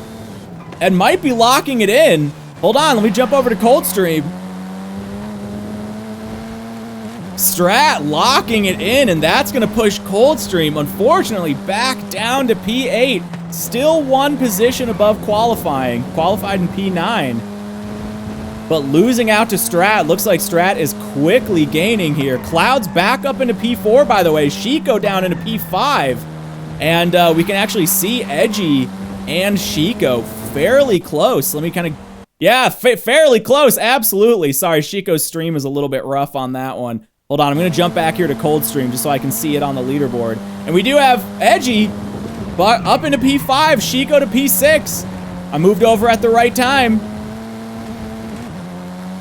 [SPEAKER 1] And might be locking it in. Hold on, let me jump over to Coldstream. Strat locking it in, and that's gonna push Coldstream, unfortunately, back down to P8. Still 1 position above qualifying. Qualified in P9. But losing out to Strat. Looks like Strat is quickly gaining here. Cloud's back up into P4, by the way. Chico down into P5. And we can actually see Edgy and Chico fairly close. Let me kind of... Yeah, fairly close. Absolutely. Sorry, Chico's stream is a little bit rough on that one. Hold on, I'm going to jump back here to Coldstream just so I can see it on the leaderboard. And we do have Edgy up into P5, Chico to P6. I moved over at the right time.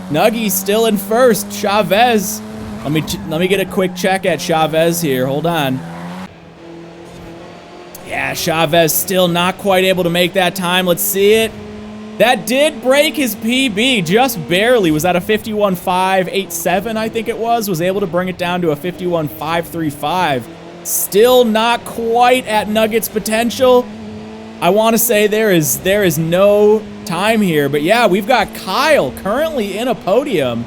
[SPEAKER 1] Nuggy still in first. Chavez. Let me get a quick check at Chavez here. Hold on. Yeah, Chavez still not quite able to make that time. Let's see it. That did break his PB just barely. Was that a 51.587, I think it was? Was able to bring it down to a 51.535. Still not quite at Nuggets potential. I want to say there is no time here, but yeah, we've got Kyle currently in a podium.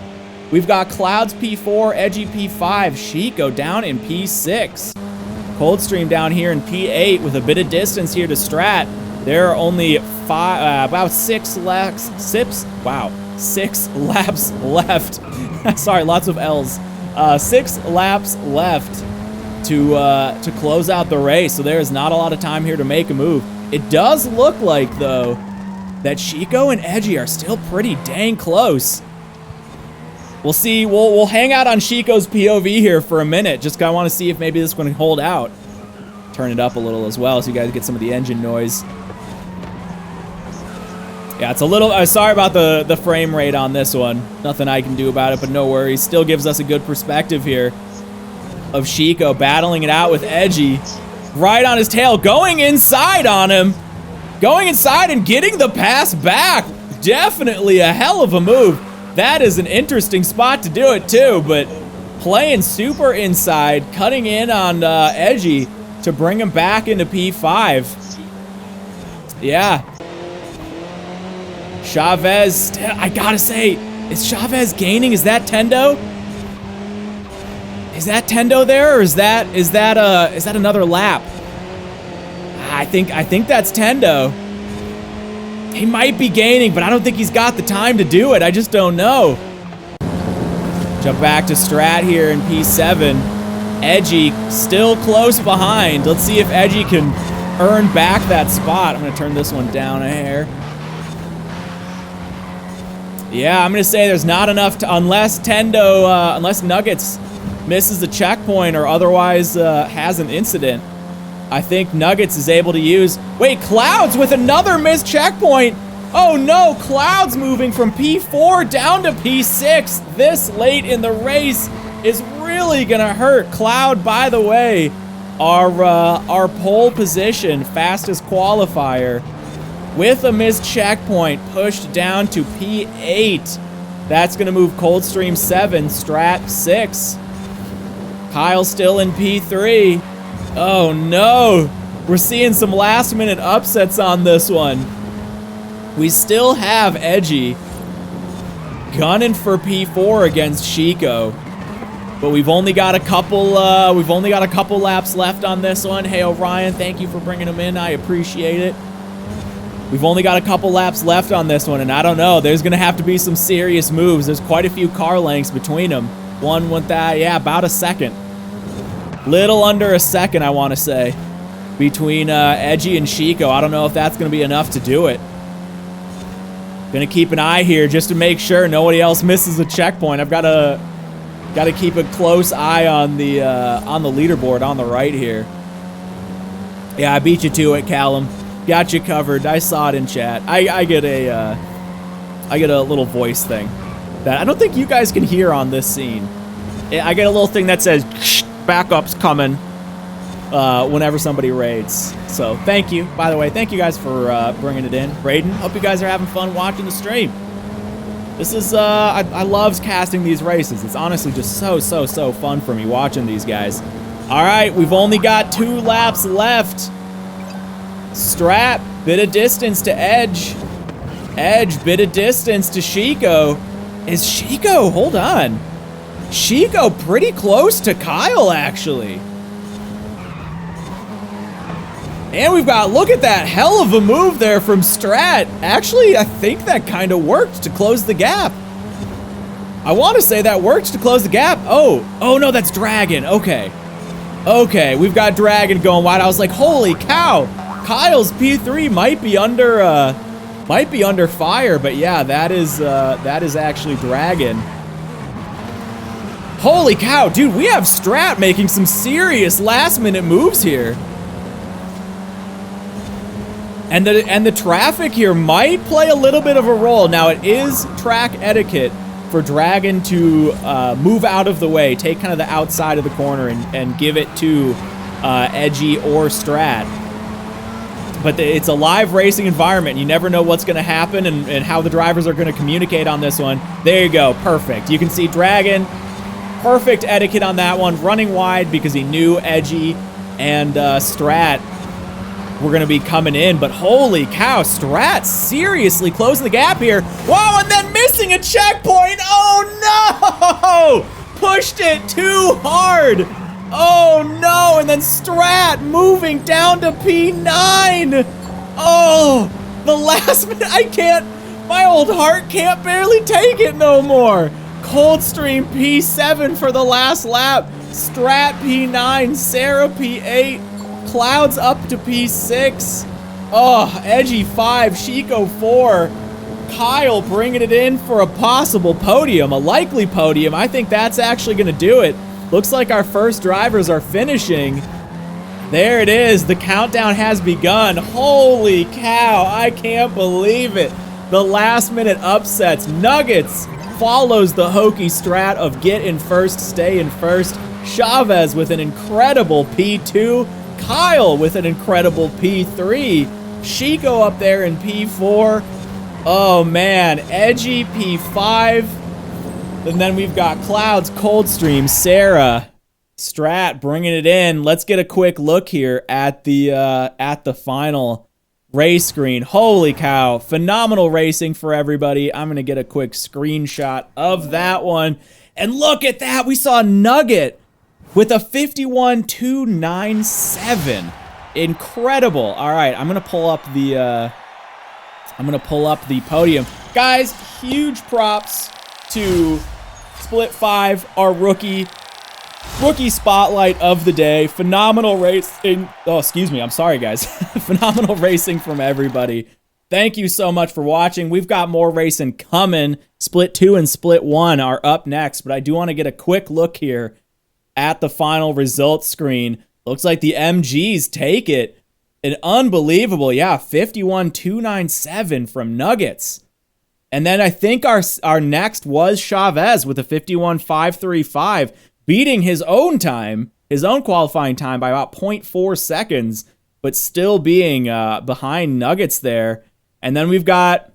[SPEAKER 1] We've got Clouds P4, Edgy P5, Chico down in P6. Coldstream down here in P8 with a bit of distance here to Strat. There are only about 6 laps. 6 laps left. Sorry, lots of L's. 6 laps left to close out the race. So there is not a lot of time here to make a move. It does look like though that Chico and Edgy are still pretty dang close. We'll see. We'll hang out on Chico's POV here for a minute. Just kind of want to see if maybe this one can hold out. Turn it up a little as well so you guys get some of the engine noise. Yeah, it's a little... sorry about the frame rate on this one. Nothing I can do about it, but no worries. Still gives us a good perspective here of Chico battling it out with Edgy. Right on his tail, going inside on him. Going inside and getting the pass back. Definitely a hell of a move. That is an interesting spot to do it too, but playing super inside, cutting in on Edgy to bring him back into P5. Yeah. Chavez, I gotta say, is Chavez gaining? Is that Tendo? Is that Tendo there, or is that another lap? I think that's Tendo. He might be gaining, but I don't think he's got the time to do it. I just don't know. Jump back to Strat here in P7. Edgy still close behind. Let's see if Edgy can earn back that spot. I'm gonna turn this one down a hair. Yeah, I'm gonna say there's not enough to, unless Nuggets misses a checkpoint or otherwise has an incident. I think Nuggets is able to use... Wait, Clouds with another missed checkpoint! Oh no, Clouds moving from P4 down to P6 this late in the race is really gonna hurt. Cloud, by the way, our pole position, fastest qualifier, with a missed checkpoint, pushed down to P8. That's gonna move Coldstream 7, Strat 6. Kyle still in P3. Oh no, we're seeing some last minute upsets on this one. We still have Edgy gunning for P4 against Chico. But we've only got a couple laps left on this one. Hey, Orion, thank you for bringing them in. I appreciate it. We've only got a couple laps left on this one, and I don't know. There's going to have to be some serious moves. There's quite a few car lengths between them. One with that, yeah, about a second. Little under a second, I want to say, between Edgy and Chico. I don't know if that's going to be enough to do it. Going to keep an eye here just to make sure nobody else misses a checkpoint. I've got to keep a close eye on the leaderboard on the right here. Yeah, I beat you to it, Callum. Got you covered. I saw it in chat. I get a little voice thing that I don't think you guys can hear on this scene. I get a little thing that says backup's coming whenever somebody raids. So thank you. By the way, thank you guys for bringing it in. Raiden, hope you guys are having fun watching the stream. This is I love casting these races. It's honestly just so fun for me watching these guys. All right, we've only got 2 laps left. Strat, bit of distance to Edge. Edge, bit of distance to Chico. Is Chico, hold on. Chico pretty close to Kyle, actually. And we've got, look at that, hell of a move there from Strat. Actually, I think that kind of worked to close the gap. I want to say that worked to close the gap. Oh no, that's Dragon, okay. Okay, we've got Dragon going wide. I was like, holy cow. Kyle's P3 might be under fire, but yeah, that is actually Dragon. Holy cow, dude, we have Strat making some serious last-minute moves here. And the traffic here might play a little bit of a role. Now, it is track etiquette for Dragon to move out of the way, take kind of the outside of the corner and give it to Edgy or Strat. But it's a live racing environment. You never know what's going to happen and how the drivers are going to communicate on this one. There you go. Perfect. You can see Dragon. Perfect etiquette on that one. Running wide because he knew Edgy and Strat were going to be coming in. But holy cow, Strat seriously closing the gap here. Whoa, and then missing a checkpoint. Oh, no! Pushed it too hard. Oh no, and then Strat moving down to P9. Oh, the last minute, my old heart can't barely take it no more. Coldstream P7 for the last lap. Strat P9, Sarah P8, Clouds up to P6. Oh, Edgy 5, Chico 4. Kyle bringing it in for a possible podium, a likely podium. I think that's actually gonna do it. Looks like our first drivers are finishing. There it is. The countdown has begun. Holy cow. I can't believe it. The last minute upsets. Nuggets follows the hokey strat of get in first, stay in first. Chavez with an incredible P2. Kyle with an incredible P3. Chico up there in P4. Oh man. Edgy P5. And then we've got Clouds, Coldstream, Sarah, Strat bringing it in. Let's get a quick look here at the final race screen. Holy cow. Phenomenal racing for everybody. I'm going to get a quick screenshot of that one. And look at that. We saw Nugget with a 51.297. Incredible. All right, I'm going to pull up the podium. Guys, huge props to Split 5, our rookie spotlight of the day. Phenomenal racing. Oh, excuse me. I'm sorry, guys. Phenomenal racing from everybody. Thank you so much for watching. We've got more racing coming. Split 2 and Split 1 are up next, but I do want to get a quick look here at the final results screen. Looks like the MGs take it. An unbelievable, yeah, 51.297 from Nuggets. And then I think our next was Chavez with a 51.535, beating his own time, his own qualifying time by about 0.4 seconds, but still being behind Nuggets there. And then we've got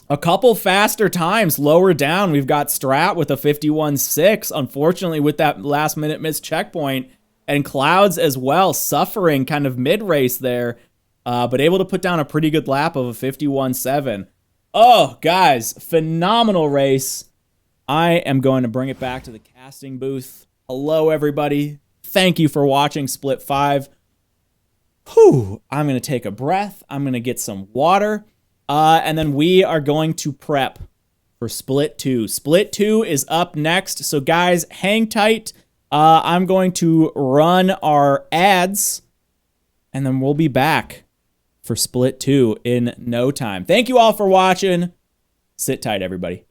[SPEAKER 1] a couple faster times lower down. We've got Strat with a 51.6, unfortunately with that last minute missed checkpoint, and Clouds as well, suffering kind of mid-race there, but able to put down a pretty good lap of a 51.7. Oh, guys, phenomenal race. I am going to bring it back to the casting booth. Hello, everybody. Thank you for watching Split 5. Whew, I'm going to take a breath. I'm going to get some water. And then we are going to prep for Split 2. Split 2 is up next. So, guys, hang tight. I'm going to run our ads, and then we'll be back for Split 2 in no time. Thank you all for watching. Sit tight, everybody.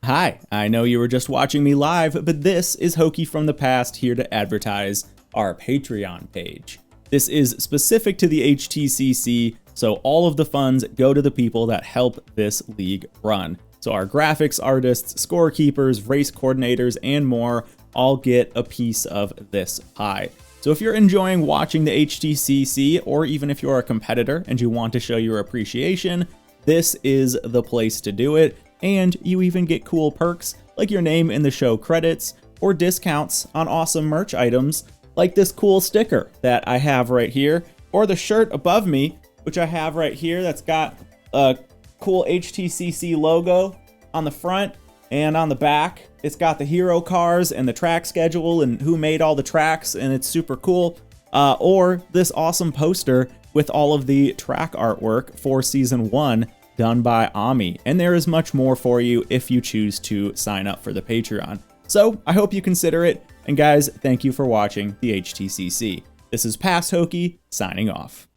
[SPEAKER 1] Hi, I know you were just watching me live, but this is Hokey from the Past here to advertise our Patreon page. This is specific to the HTCC, so all of the funds go to the people that help this league run. So our graphics artists, scorekeepers, race coordinators, and more all get a piece of this pie. So if you're enjoying watching the HTCC, or even if you're a competitor and you want to show your appreciation, this is the place to do it. And you even get cool perks like your name in the show credits or discounts on awesome merch items like this cool sticker that I have right here, or the shirt above me, which I have right here that's got a cool HTCC logo on the front and on the back. It's got the hero cars and the track schedule and who made all the tracks, and it's super cool. Or this awesome poster with all of the track artwork for Season 1 done by Ami, and there is much more for you if you choose to sign up for the Patreon. So I hope you consider it, and guys, thank you for watching the HTCC. This is Past Hokey, signing off.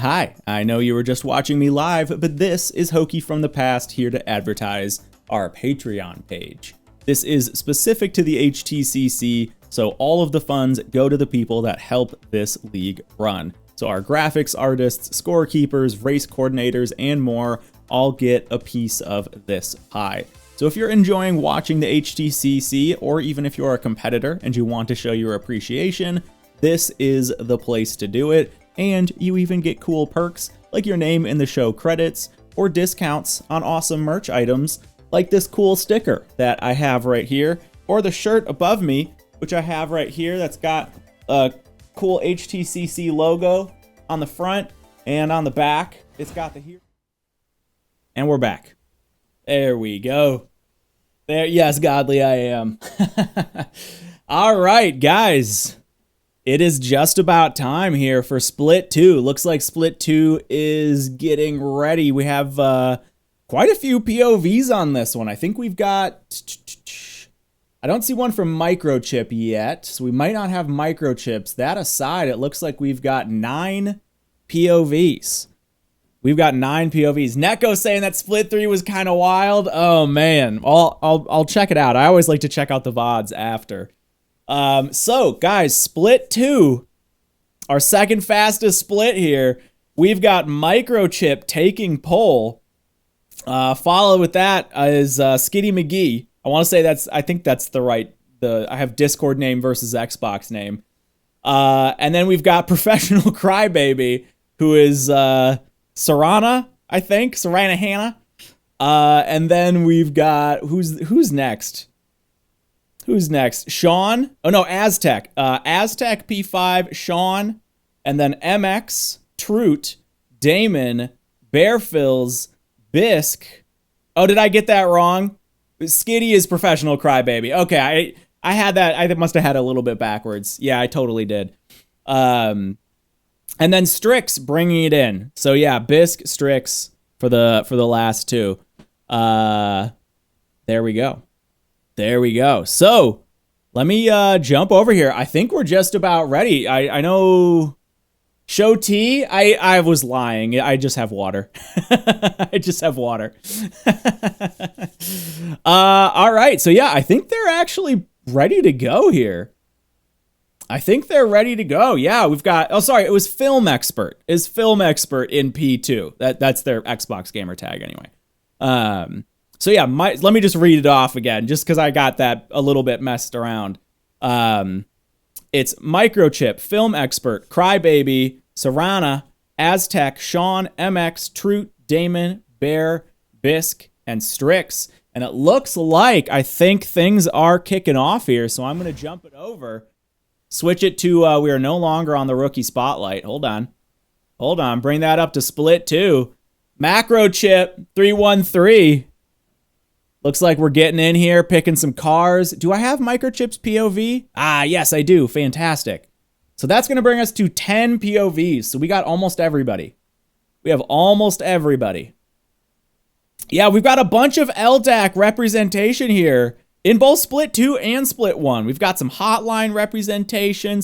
[SPEAKER 1] Hi, I know you were just watching me live, but this is Hokey from the Past here to advertise our Patreon page. This is specific to the HTCC, so all of the funds go to the people that help this league run. So our graphics artists, scorekeepers, race coordinators, and more all get a piece of this pie. So if you're enjoying watching the HTCC, or even if you're a competitor and you want to show your appreciation, this is the place to do it. And you even get cool perks like your name in the show credits or discounts on awesome merch items like this cool sticker that I have right here, or the shirt above me, which I have right here that's got a cool HTCC logo on the front and on the back. It's got the here. And we're back. There we go. There, yes, godly I am. All right, guys. It is just about time here for Split 2. Looks like Split 2 is getting ready. We have quite a few POVs on this one. I think we've got... I don't see one from Microchip yet, so we might not have Microchips. That aside, it looks like we've got 9 POVs. We've got 9 POVs. Neko saying that Split 3 was kind of wild. Oh, man. I'll check it out. I always like to check out the VODs after. So guys, Split 2, our second fastest split here. We've got Microchip taking pole. Followed with that is Skitty McGee. I think that's I have Discord name versus Xbox name. And then we've got Professional Crybaby, who is Sarana, I think, Sarana Hannah. And then we've got who's next? Who's next? Sean. Oh, no, Aztec. Aztec P5, Sean, and then MX, Troot, Damon, Bearfills, Bisque. Oh, did I get that wrong? Skitty is professional crybaby. Okay, I had that. I must have had a little bit backwards. Yeah, I totally did. And then Strix bringing it in. So yeah, Bisque, Strix for the last two. There we go. There we go. So let me jump over here. I think we're just about ready. I know Show T. I was lying. I just have water. I just have water. All right. So yeah, I think they're actually ready to go here. I think they're ready to go. Yeah, we've got. Oh, sorry. It was Film Expert. Is Film Expert in P2? That's their Xbox gamer tag anyway. So yeah, let me just read it off again, just because I got that a little bit messed around. It's Microchip, Film Expert, Crybaby, Serana, Aztec, Sean, MX, Troot, Damon, Bear, Bisque, and Strix. And it looks like I think things are kicking off here, so I'm going to jump it over. Switch it to we are no longer on the rookie spotlight. Hold on. Bring that up to split 2. Macrochip 313. Looks like we're getting in here, picking some cars. Do I have Microchip's POV? Ah, yes, I do. Fantastic. So that's going to bring us to 10 POVs. So we got almost everybody. We have almost everybody. Yeah, we've got a bunch of LDAC representation here in both split 2 and split 1. We've got some hotline representation.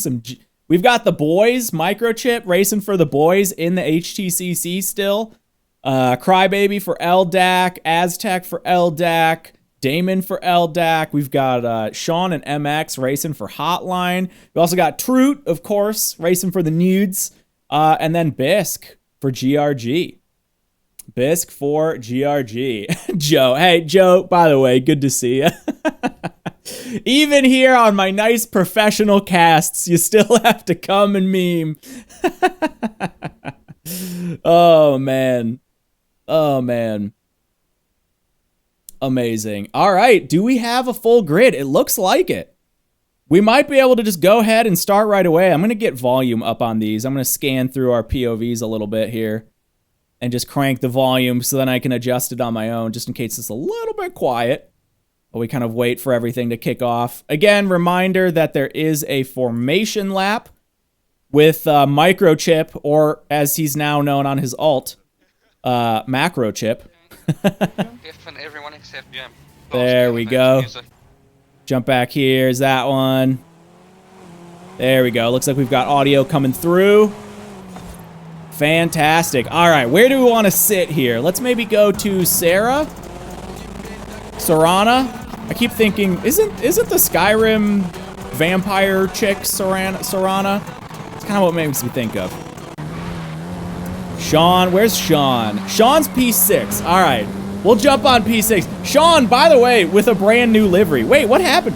[SPEAKER 1] We've got the boys, Microchip racing for the boys in the HTCC still. Crybaby for LDAC, Aztec for LDAC, Damon for LDAC. We've got Sean and MX racing for Hotline. We also got Troot, of course, racing for the nudes. And then Bisque for GRG. Bisque for GRG. Joe. Hey, Joe, by the way, good to see you. Even here on my nice professional casts, you still have to come and meme. Oh, man. Oh, man. Amazing. All right. Do we have a full grid? It looks like it. We might be able to just go ahead and start right away. I'm going to get volume up on these. I'm going to scan through our POVs a little bit here and just crank the volume so then I can adjust it on my own just in case it's a little bit quiet. But we kind of wait for everything to kick off. Again, reminder that there is a formation lap with Microchip, or as he's now known on his alt, Macrochip.
[SPEAKER 2] Everyone except
[SPEAKER 1] there we go. Jump back here. Is that one? There we go. Looks like we've got audio coming through. Fantastic. All right, where do we want to sit here? Let's maybe go to Sarah. Serana. I keep thinking, isn't the Skyrim vampire chick Serana? It's kind of what makes me think of. Sean, where's Sean? Sean's P6. All right, we'll jump on P6. Sean, by the way, with a brand new livery. Wait, what happened?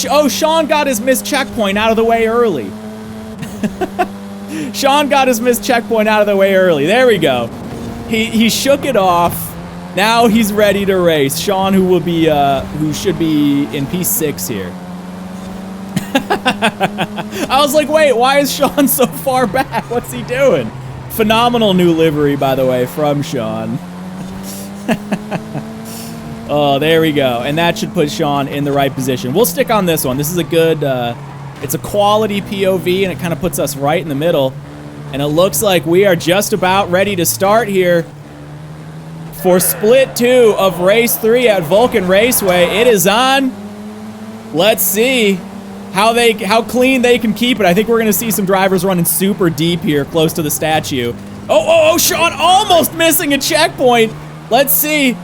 [SPEAKER 1] Oh, Sean got his missed checkpoint out of the way early. Sean got his missed checkpoint out of the way early. There we go. He shook it off. Now he's ready to race. Sean, who should be in P6 here. I was like, wait, why is Sean so far back? What's he doing? Phenomenal new livery, by the way, from Sean. Oh, there we go. And that should put Sean in the right position. We'll stick on this one. This is a good, it's a quality POV, and it kind of puts us right in the middle. And it looks like we are just about ready to start here for split 2 of race 3 at Vulkan Raceway. It is on. Let's see how clean they can keep it. I think we're going to see some drivers running super deep here close to the statue. Oh, Sean almost missing a checkpoint. Let's see.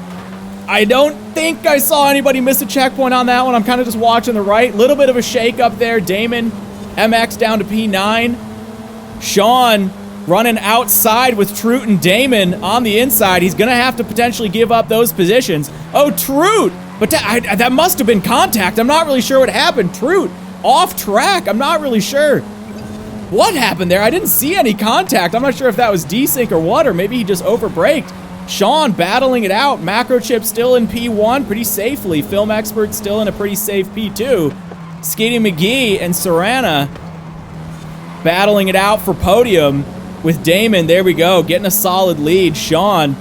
[SPEAKER 1] I don't think I saw anybody miss a checkpoint on that one. I'm kind of just watching the right. Little bit of a shake up there. Damon, MX down to P9. Sean running outside with Troot and Damon on the inside. He's going to have to potentially give up those positions. Oh, Troot! But that must have been contact. I'm not really sure what happened. Troot, off track. I'm not really sure what happened there. I didn't see any contact. I'm not sure if that was desync or what, or maybe he just overbraked. Sean battling it out. Macrochip still in P1 pretty safely. Film Expert still in a pretty safe P2. Skitty McGee and Serrana battling it out for podium with Damon. There we go, getting a solid lead. Sean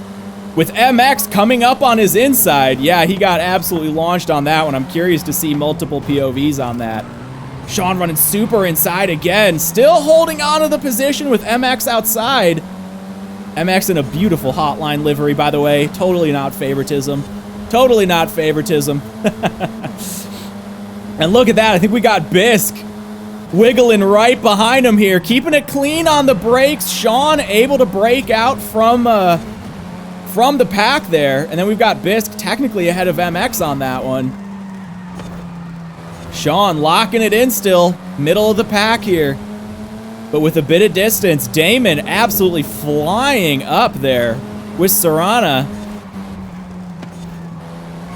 [SPEAKER 1] with MX coming up on his inside. Yeah, he got absolutely launched on that one. I'm curious to see multiple POVs on that. Sean running super inside again. Still holding on to the position with MX outside. MX in a beautiful Hotline livery, by the way. Totally not favoritism. Totally not favoritism. And look at that. I think we got Bisk wiggling right behind him here. Keeping it clean on the brakes. Sean able to break out from the pack there. And then we've got Bisk technically ahead of MX on that one. Sean locking it in still. Middle of the pack here. But with a bit of distance, Damon absolutely flying up there with Serrana.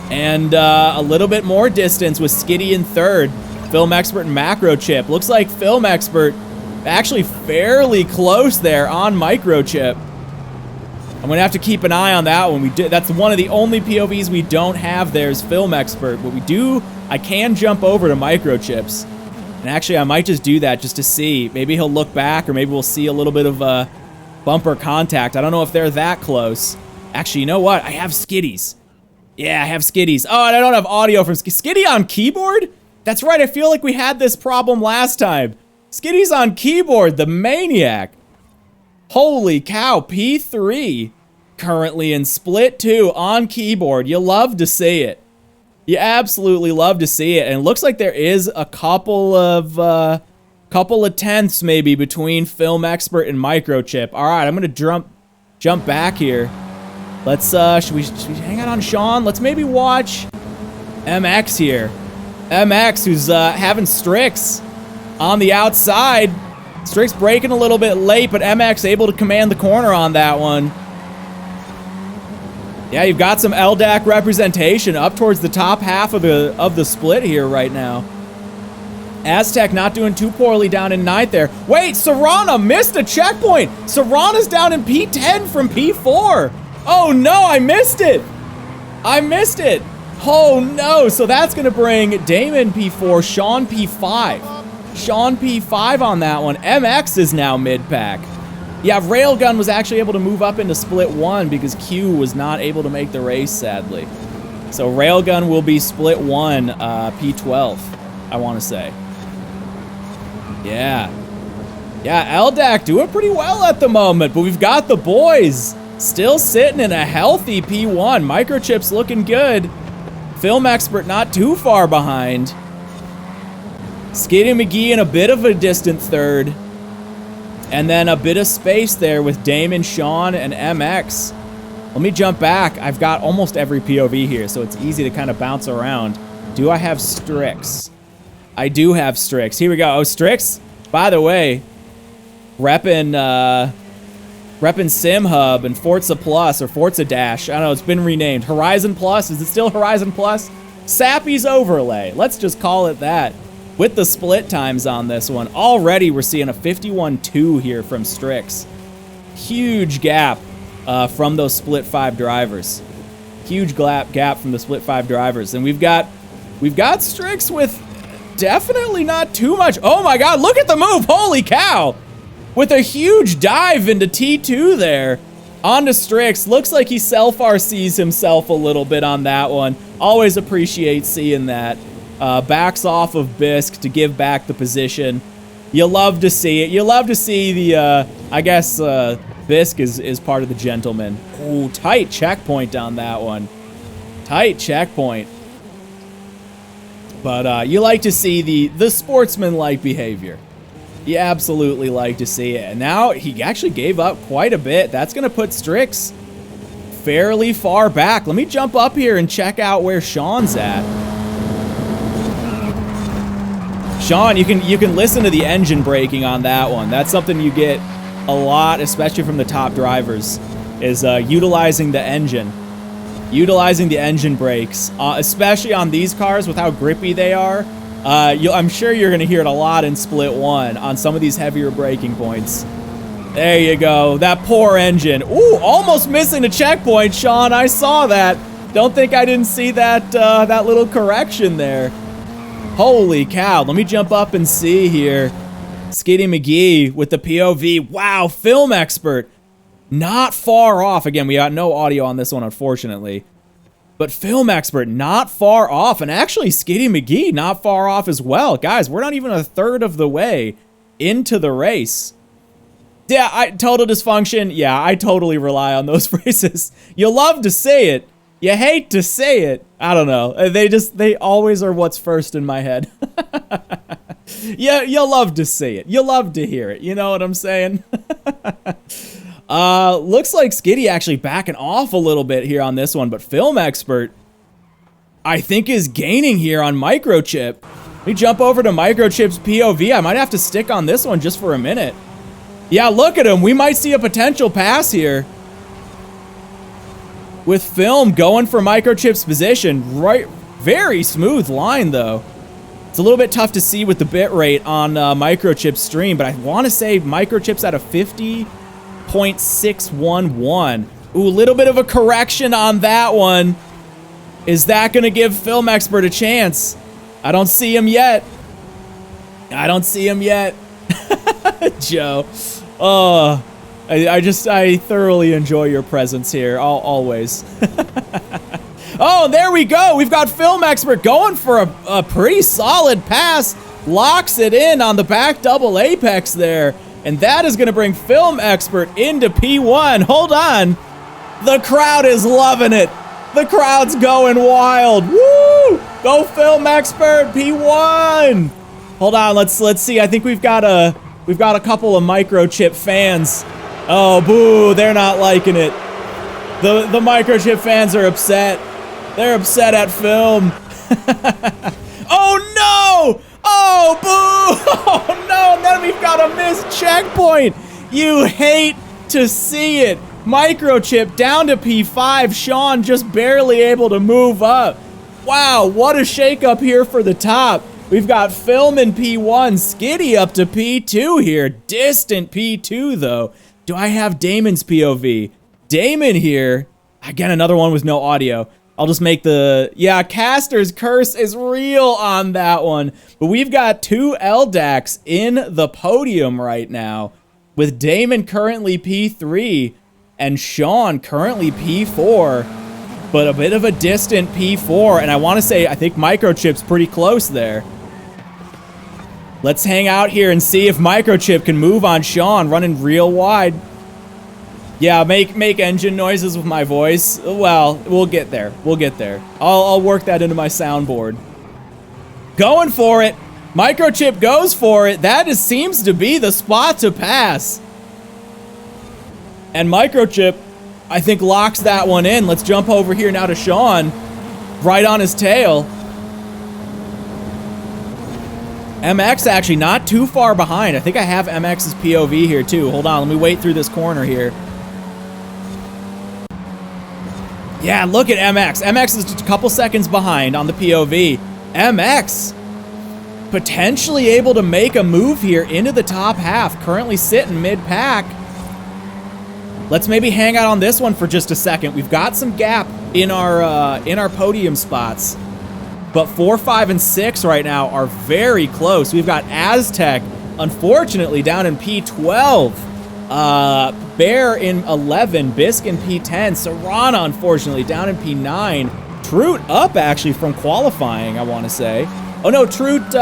[SPEAKER 1] And a little bit more distance with Skitty in third. Film Expert and Macrochip. Looks like Film Expert actually fairly close there on Microchip. I'm going to have to keep an eye on that one. That's one of the only POVs we don't have there is Film Expert. But I can jump over to Microchips. And actually, I might just do that just to see. Maybe he'll look back, or maybe we'll see a little bit of bumper contact. I don't know if they're that close. Actually, you know what? I have Skitties. Yeah, I have Skitties. Oh, and I don't have audio from Skitty on keyboard? That's right, I feel like we had this problem last time. Skitty's on keyboard, the maniac. Holy cow, P3 currently in split 2 on keyboard. You love to see it. You absolutely love to see it. And it looks like there is a couple of tenths maybe between Film Expert and Microchip. All right, I'm gonna jump back here. Let's should we hang out on Sean? Let's maybe watch MX here. MX, who's having Strix on the outside. Strix braking a little bit late, but MX able to command the corner on that one. Yeah, you've got some LDAC representation up towards the top half of the split here right now. Aztec not doing too poorly down in 9th there. Wait, Serrana missed a checkpoint. Serrana's down in P10 from P4. Oh no, I missed it. I missed it. Oh no, so that's gonna bring Damon P4, Sean P5. Sean P5 on that one. MX is now mid-pack. Yeah, Railgun was actually able to move up into split 1 because Q was not able to make the race, sadly. So Railgun will be split 1, P12, I want to say. Yeah. Yeah, LDAC doing pretty well at the moment, but we've got the boys still sitting in a healthy P1. Microchip's looking good. Film Expert not too far behind. Skitty McGee in a bit of a distant third. And then a bit of space there with Damon, Sean, and MX. Let me jump back. I've got almost every POV here, so it's easy to kind of bounce around. Do I have Strix? I do have Strix. Here we go. Oh, Strix, by the way, repping Sim Hub and Forza Plus, or Forza Dash. I don't know, it's been renamed. Horizon Plus, is it still Horizon Plus? Sappy's Overlay, let's just call it that. With the split times on this one, already we're seeing a 51.2 here from Strix. Huge gap from those split 5 drivers. Huge gap from the split 5 drivers. And we've got Strix with definitely not too much. Oh my god, look at the move, holy cow! With a huge dive into T2 there. Onto Strix, looks like he self-RCs himself a little bit on that one. Always appreciate seeing that. Backs off of Bisk to give back the position. You love to see it. You love to see the, I guess, Bisk is part of the gentleman. Ooh, tight checkpoint on that one. Tight checkpoint. But you like to see the sportsman-like behavior. You absolutely like to see it. And now he actually gave up quite a bit. That's going to put Strix fairly far back. Let me jump up here and check out where Sean's at. Sean, you can listen to the engine braking on that one. That's something you get a lot, especially from the top drivers, is utilizing the engine. Utilizing the engine brakes, especially on these cars with how grippy they are. I'm sure you're going to hear it a lot in Split 1 on some of these heavier braking points. There you go. That poor engine. Ooh, almost missing a checkpoint, Sean. I saw that. Don't think I didn't see that that little correction there. Holy cow. Let me jump up and see here. Skitty McGee with the POV. Wow, film expert. Not far off. Again, we got no audio on this one, unfortunately. But film expert, not far off. And actually, Skitty McGee, not far off as well. Guys, we're not even a third of the way into the race. Yeah, total dysfunction. Yeah, I totally rely on those phrases. You love to say it. You hate to say it. I don't know. They always are what's first in my head. Yeah, you love to say it. You love to hear it. You know what I'm saying? Looks like Skitty actually backing off a little bit here on this one, but film expert, I think, is gaining here on Microchip. Let me jump over to Microchip's POV. I might have to stick on this one just for a minute. Yeah, look at him. We might see a potential pass here. With film going for Microchip's position. Right, very smooth line, though. It's a little bit tough to see with the bit rate on Microchip's stream, but I want to say Microchip's at a 50.611. Ooh, a little bit of a correction on that one. Is that going to give film expert a chance? I don't see him yet. I don't see him yet. Joe. Oh, I thoroughly enjoy your presence here, always. Oh, there we go. We've got film expert going for a pretty solid pass. Locks it in on the back double apex there. And that is going to bring film expert into P1. Hold on. The crowd is loving it. The crowd's going wild. Woo! Go film expert, P1. Hold on, let's see. I think we've got a couple of Microchip fans. Oh, boo, they're not liking it. The Microchip fans are upset. They're upset at film. Oh no! Oh, boo! Oh no, and then we've got a missed checkpoint. You hate to see it. Microchip down to P5. Sean just barely able to move up. Wow, what a shakeup here for the top. We've got film in P1, Skitty up to P2 here. Distant P2 though. Do I have Damon's POV? Damon here. Again, another one with no audio. I'll just make the... Yeah, Caster's curse is real on that one. But we've got two LDACs in the podium right now, with Damon currently P3 and Sean currently P4, but a bit of a distant P4. And I want to say, I think Microchip's pretty close there. Let's hang out here and see if Microchip can move on Sean, running real wide. Yeah, make engine noises with my voice. Well, we'll get there. We'll get there. I'll work that into my soundboard. Going for it. Microchip goes for it. That seems to be the spot to pass. And Microchip, I think, locks that one in. Let's jump over here now to Sean. Right on his tail. MX actually not too far behind. I think I have MX's POV here too. Hold on, let me wait through this corner here. Yeah, look at MX. MX is just a couple seconds behind on the POV. MX potentially able to make a move here into the top half. Currently sitting mid-pack. Let's maybe hang out on this one for just a second. We've got some gap in our podium spots. But 4, 5, and 6 right now are very close. We've got Aztec, unfortunately, down in P12. Bear in 11, Bisk in P10, Serrana, unfortunately, down in P9. Troot up, actually, from qualifying, I want to say. Oh, no, Troot's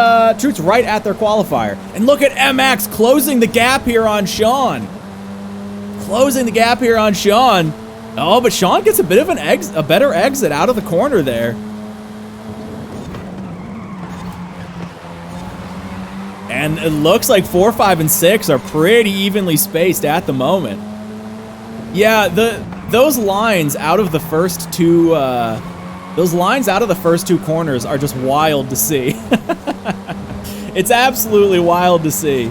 [SPEAKER 1] right at their qualifier. And look at MX closing the gap here on Sean. Closing the gap here on Sean. Oh, but Sean gets a bit of a better exit out of the corner there. And it looks like 4, 5, and 6 are pretty evenly spaced at the moment. Yeah, those lines out of the first two corners are just wild to see. It's absolutely wild to see.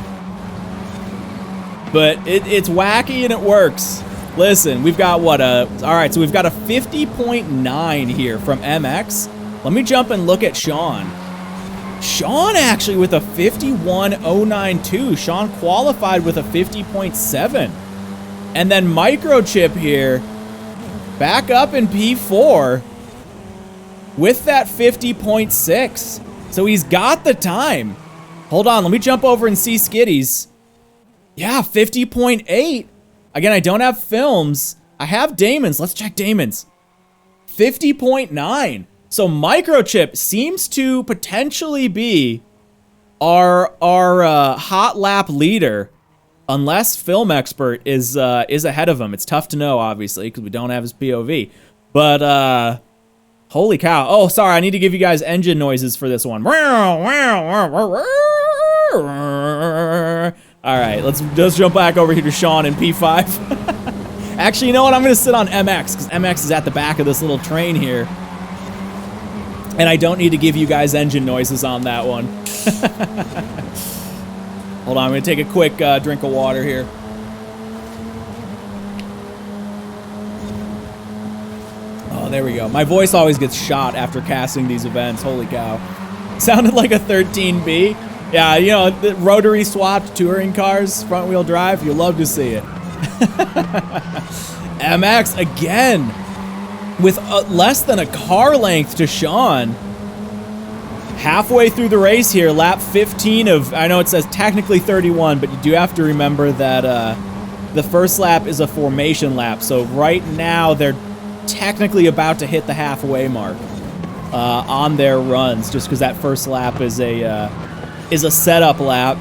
[SPEAKER 1] But it's wacky and it works. Listen, we've got what all right, so we've got a 50.9 here from MX. Let me jump and look at Sean. Sean actually with a 51.092. Sean qualified with a 50.7. And then Microchip here, back up in P4 with that 50.6. So he's got the time. Hold on, let me jump over and see Skitty's. Yeah, 50.8. Again, I don't have films. I have Damon's. Let's check Damon's. 50.9. So Microchip seems to potentially be our hot lap leader, unless Film Expert is ahead of him. It's tough to know, obviously, because we don't have his POV. But holy cow! Oh, sorry, I need to give you guys engine noises for this one. All right, let's jump back over here to Sean in P5. Actually, you know what? I'm gonna sit on MX because MX is at the back of this little train here. And I don't need to give you guys engine noises on that one. Hold on, I'm gonna take a quick drink of water here. Oh, there we go. My voice always gets shot after casting these events. Holy cow. Sounded like a 13B. Yeah, you know, the rotary swapped touring cars, front wheel drive, you'll love to see it. MX again. With less than a car length to Sean. Halfway through the race here, lap 15 of, I know it says technically 31, but you do have to remember that the first lap is a formation lap. So right now they're technically about to hit the halfway mark on their runs, just because that first lap is a setup lap.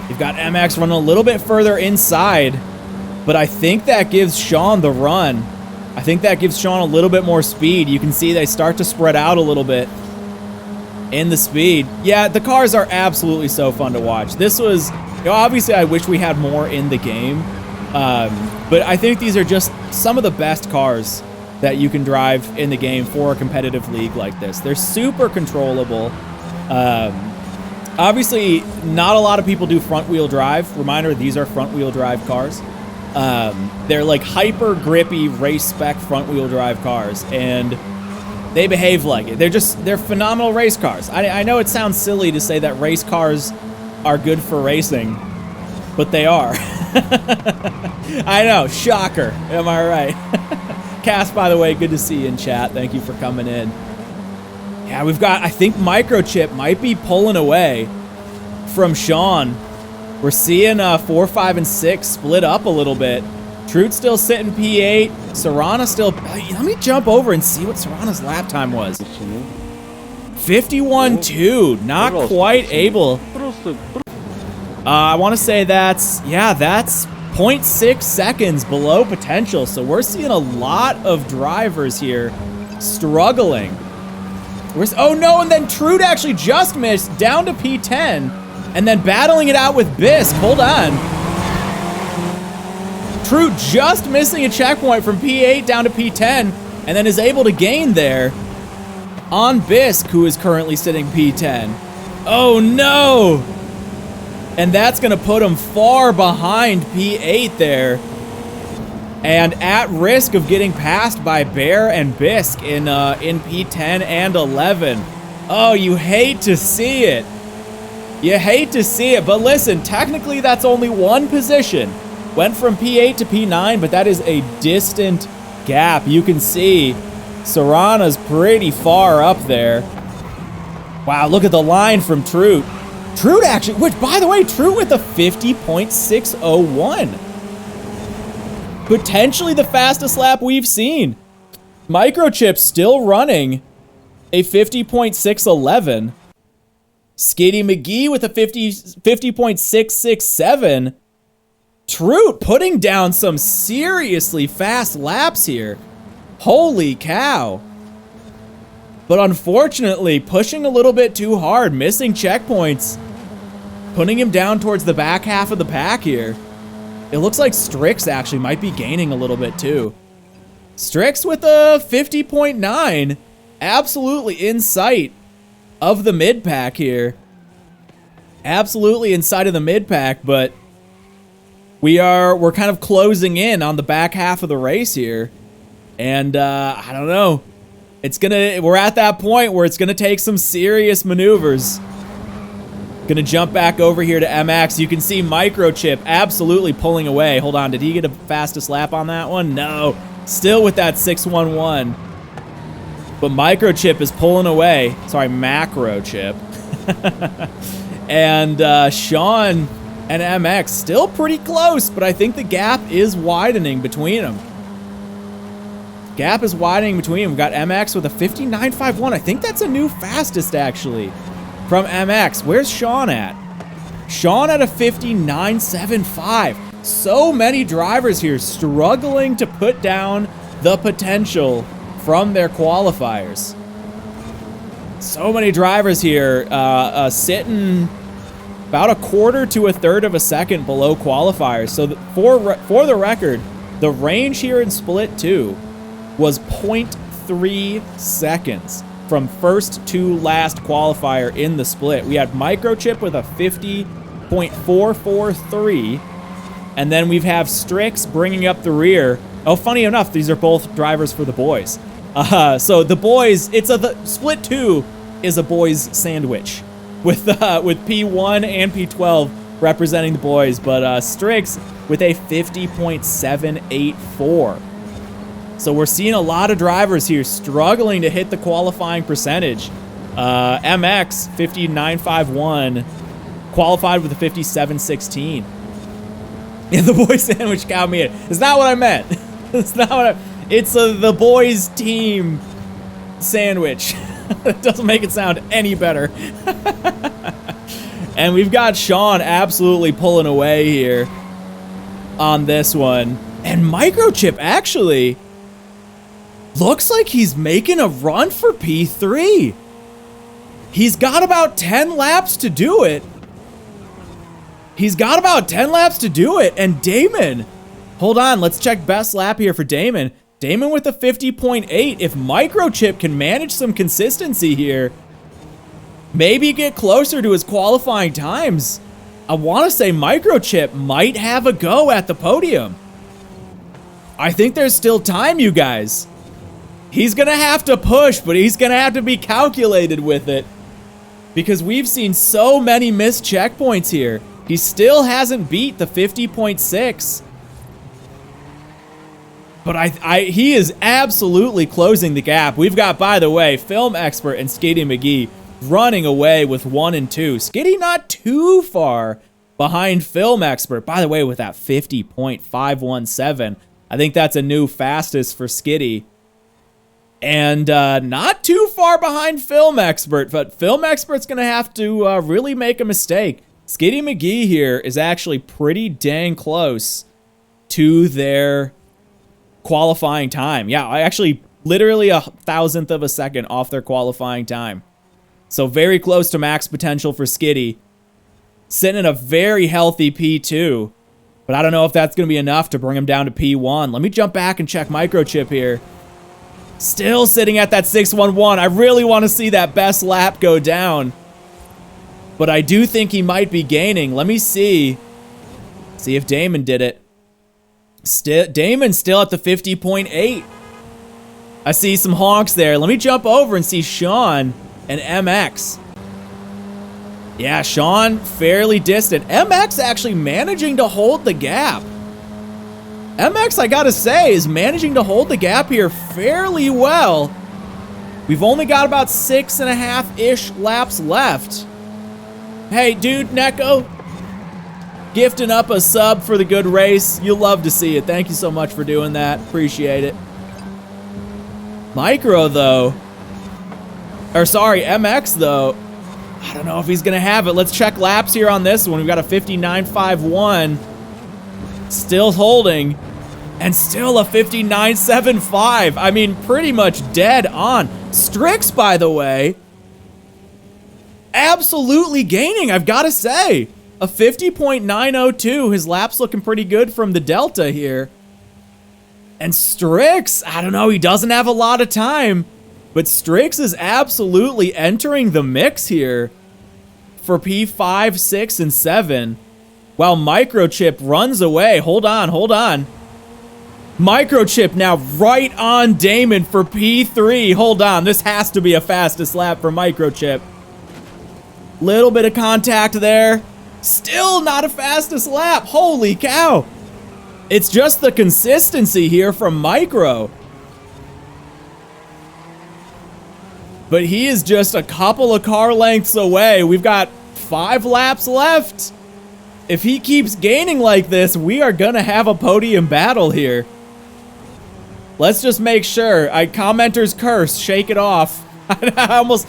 [SPEAKER 1] You've got MX running a little bit further inside, but I think that gives Sean the run. I think that gives Sean a little bit more speed. You can see they start to spread out a little bit in the speed. Yeah, the cars are absolutely so fun to watch. This was, you know, obviously I wish we had more in the game, but I think these are just some of the best cars that you can drive in the game for a competitive league like this. They're super controllable. Obviously, not a lot of people do front wheel drive. Reminder, these are front wheel drive cars. They're like hyper grippy race spec front wheel drive cars, and they behave like it. They're phenomenal race cars. I know it sounds silly to say that race cars are good for racing, but they are. I know, shocker. Am I right? Cass, by the way, good to see you in chat. Thank you for coming in. Yeah, we've got, I think Microchip might be pulling away from Sean. We're seeing 4, 5, and 6 split up a little bit. Trude's still sitting P8. Serrana still... Let me jump over and see what Serrana's lap time was. 51.2. Not quite able. I want to say that's 0.6 seconds below potential. So we're seeing a lot of drivers here struggling. Oh no, and then Trude actually just missed down to P10. And then battling it out with Bisk. Hold on. Trude just missing a checkpoint from P8 down to P10, and then is able to gain there on Bisk, who is currently sitting P10. Oh no! And that's going to put him far behind P8 there. And at risk of getting passed by Bear and Bisk in P10 and 11. Oh, you hate to see it. You hate to see it, but listen, technically that's only one position. Went from P8 to P9, but that is a distant gap. You can see Serrana's pretty far up there. Wow, look at the line from Trude. Trude actually, which by the way, Trude with a 50.601. Potentially the fastest lap we've seen. Microchip still running a 50.611. Skitty McGee with a 50.667. Trude putting down some seriously fast laps here. Holy cow. But unfortunately, pushing a little bit too hard, missing checkpoints, putting him down towards the back half of the pack here. It looks like Strix actually might be gaining a little bit too. Strix with a 50.9, absolutely in sight of the mid pack here. Absolutely inside of the mid pack, but we're kind of closing in on the back half of the race here. And I don't know. We're at that point where it's gonna take some serious maneuvers Gonna jump back over here to MX. You can see Microchip absolutely pulling away. Hold on, did he get a fastest lap on that one? No, still with that 611. But Microchip is pulling away. Sorry, Macrochip. And Sean and MX still pretty close, but I think the gap is widening between them. Gap is widening between them. We've got MX with a 59.51. I think that's a new fastest, actually, from MX. Where's Sean at? Sean at a 59.75. So many drivers here struggling to put down the potential from their qualifiers. So many drivers here sitting about a quarter to a third of a second below qualifiers. So for the record, the range here in Split 2 was 0.3 seconds from first to last qualifier in the split. We had Microchip with a 50.443, and then we have Strix bringing up the rear. Oh, funny enough, these are both drivers for the boys. So the boys, the Split 2 is a boys sandwich with P1 and P12 representing the boys, but Strix with a 50.784. So we're seeing a lot of drivers here struggling to hit the qualifying percentage. MX 59.51 qualified with a 57.16. And the boys sandwich got me in. It's not what I meant. It's not what it's the boys team sandwich. It doesn't make it sound any better. And we've got Sean absolutely pulling away here on this one. And Microchip actually looks like he's making a run for P3. He's got about 10 laps to do it. And Damon, hold on, let's check best lap here for Damon. Damon with a 50.8. If Microchip can manage some consistency here, maybe get closer to his qualifying times, I want to say Microchip might have a go at the podium. I think there's still time, you guys. He's going to have to push, but he's going to have to be calculated with it, because we've seen so many missed checkpoints here. He still hasn't beat the 50.6. But he is absolutely closing the gap. We've got, by the way, Film Expert and Skitty McGee running away with 1 and 2. Skitty not too far behind Film Expert, by the way, with that 50.517. I think that's a new fastest for Skitty. And not too far behind Film Expert, but Film Expert's going to have to really make a mistake. Skitty McGee here is actually pretty dang close to their qualifying time. Yeah, I actually literally 1,000th of a second off their qualifying time. So very close to max potential for Skitty. Sitting in a very healthy P2. But I don't know if that's going to be enough to bring him down to P1. Let me jump back and check Microchip here. Still sitting at that 611. I really want to see that best lap go down. But I do think he might be gaining. Let me see. See if Damon did it. Damon's still at the 50.8. I see some honks there. Let me jump over and see Sean and MX. Yeah, Sean fairly distant. MX actually managing to hold the gap. MX, I gotta say, is managing to hold the gap here fairly well. We've only got about 6.5-ish laps left. Hey, dude, Neko, gifting up a sub for the good race. You'll love to see it. Thank you so much for doing that. Appreciate it. Micro, though. Or, sorry, MX, though. I don't know if he's going to have it. Let's check laps here on this one. We've got a 59.51. Still holding. And still a 59.75. I mean, pretty much dead on. Strix, by the way, absolutely gaining, I've got to say. A 50.902. His lap's looking pretty good from the Delta here. And Strix, I don't know, he doesn't have a lot of time. But Strix is absolutely entering the mix here for P5, 6, and 7. While Microchip runs away. Hold on, hold on. Microchip now right on Damon for P3. Hold on, this has to be a fastest lap for Microchip. Little bit of contact there. Still not a fastest lap. Holy cow. It's just the consistency here from Micro. But he is just a couple of car lengths away. We've got 5 laps left. If he keeps gaining like this, we are gonna have a podium battle here. Let's just make sure. Commenter's curse, shake it off. I almost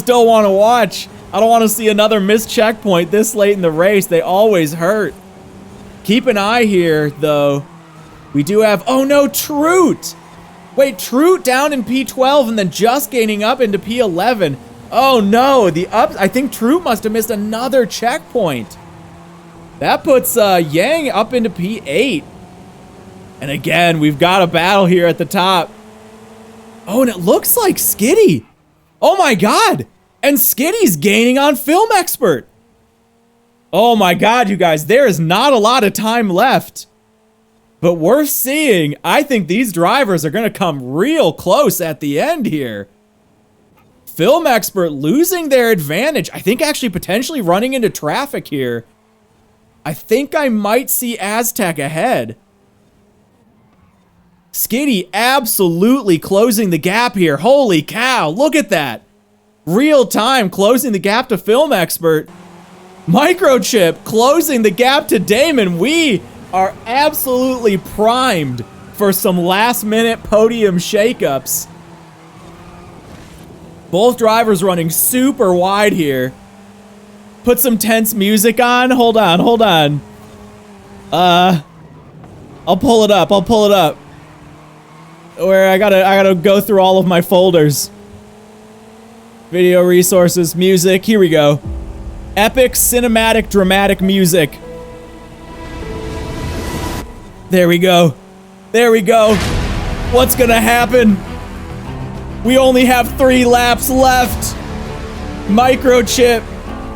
[SPEAKER 1] don't want to watch. I don't want to see another missed checkpoint this late in the race. They always hurt. Keep an eye here, though. We do have, oh no, Troot. Wait, Troot down in P12 and then just gaining up into P11. Oh no, I think Troot must have missed another checkpoint. That puts Yang up into P8. And again, we've got a battle here at the top. Oh, and it looks like Skitty. Oh my God. And Skitty's gaining on Film Expert. Oh my God, you guys, there is not a lot of time left. But worth seeing. I think these drivers are going to come real close at the end here. Film Expert losing their advantage. I think actually potentially running into traffic here. I think I might see Aztec ahead. Skitty absolutely closing the gap here. Holy cow, look at that. Real time closing the gap to Film Expert. Microchip closing the gap to Damon. We are absolutely primed for some last minute podium shakeups. Both drivers running super wide here. Put some tense music on. Hold on. I'll pull it up. Where I gotta go through all of my folders. Video resources, music, here we go. Epic, cinematic, dramatic music. There we go. What's gonna happen? We only have 3 laps left. Microchip,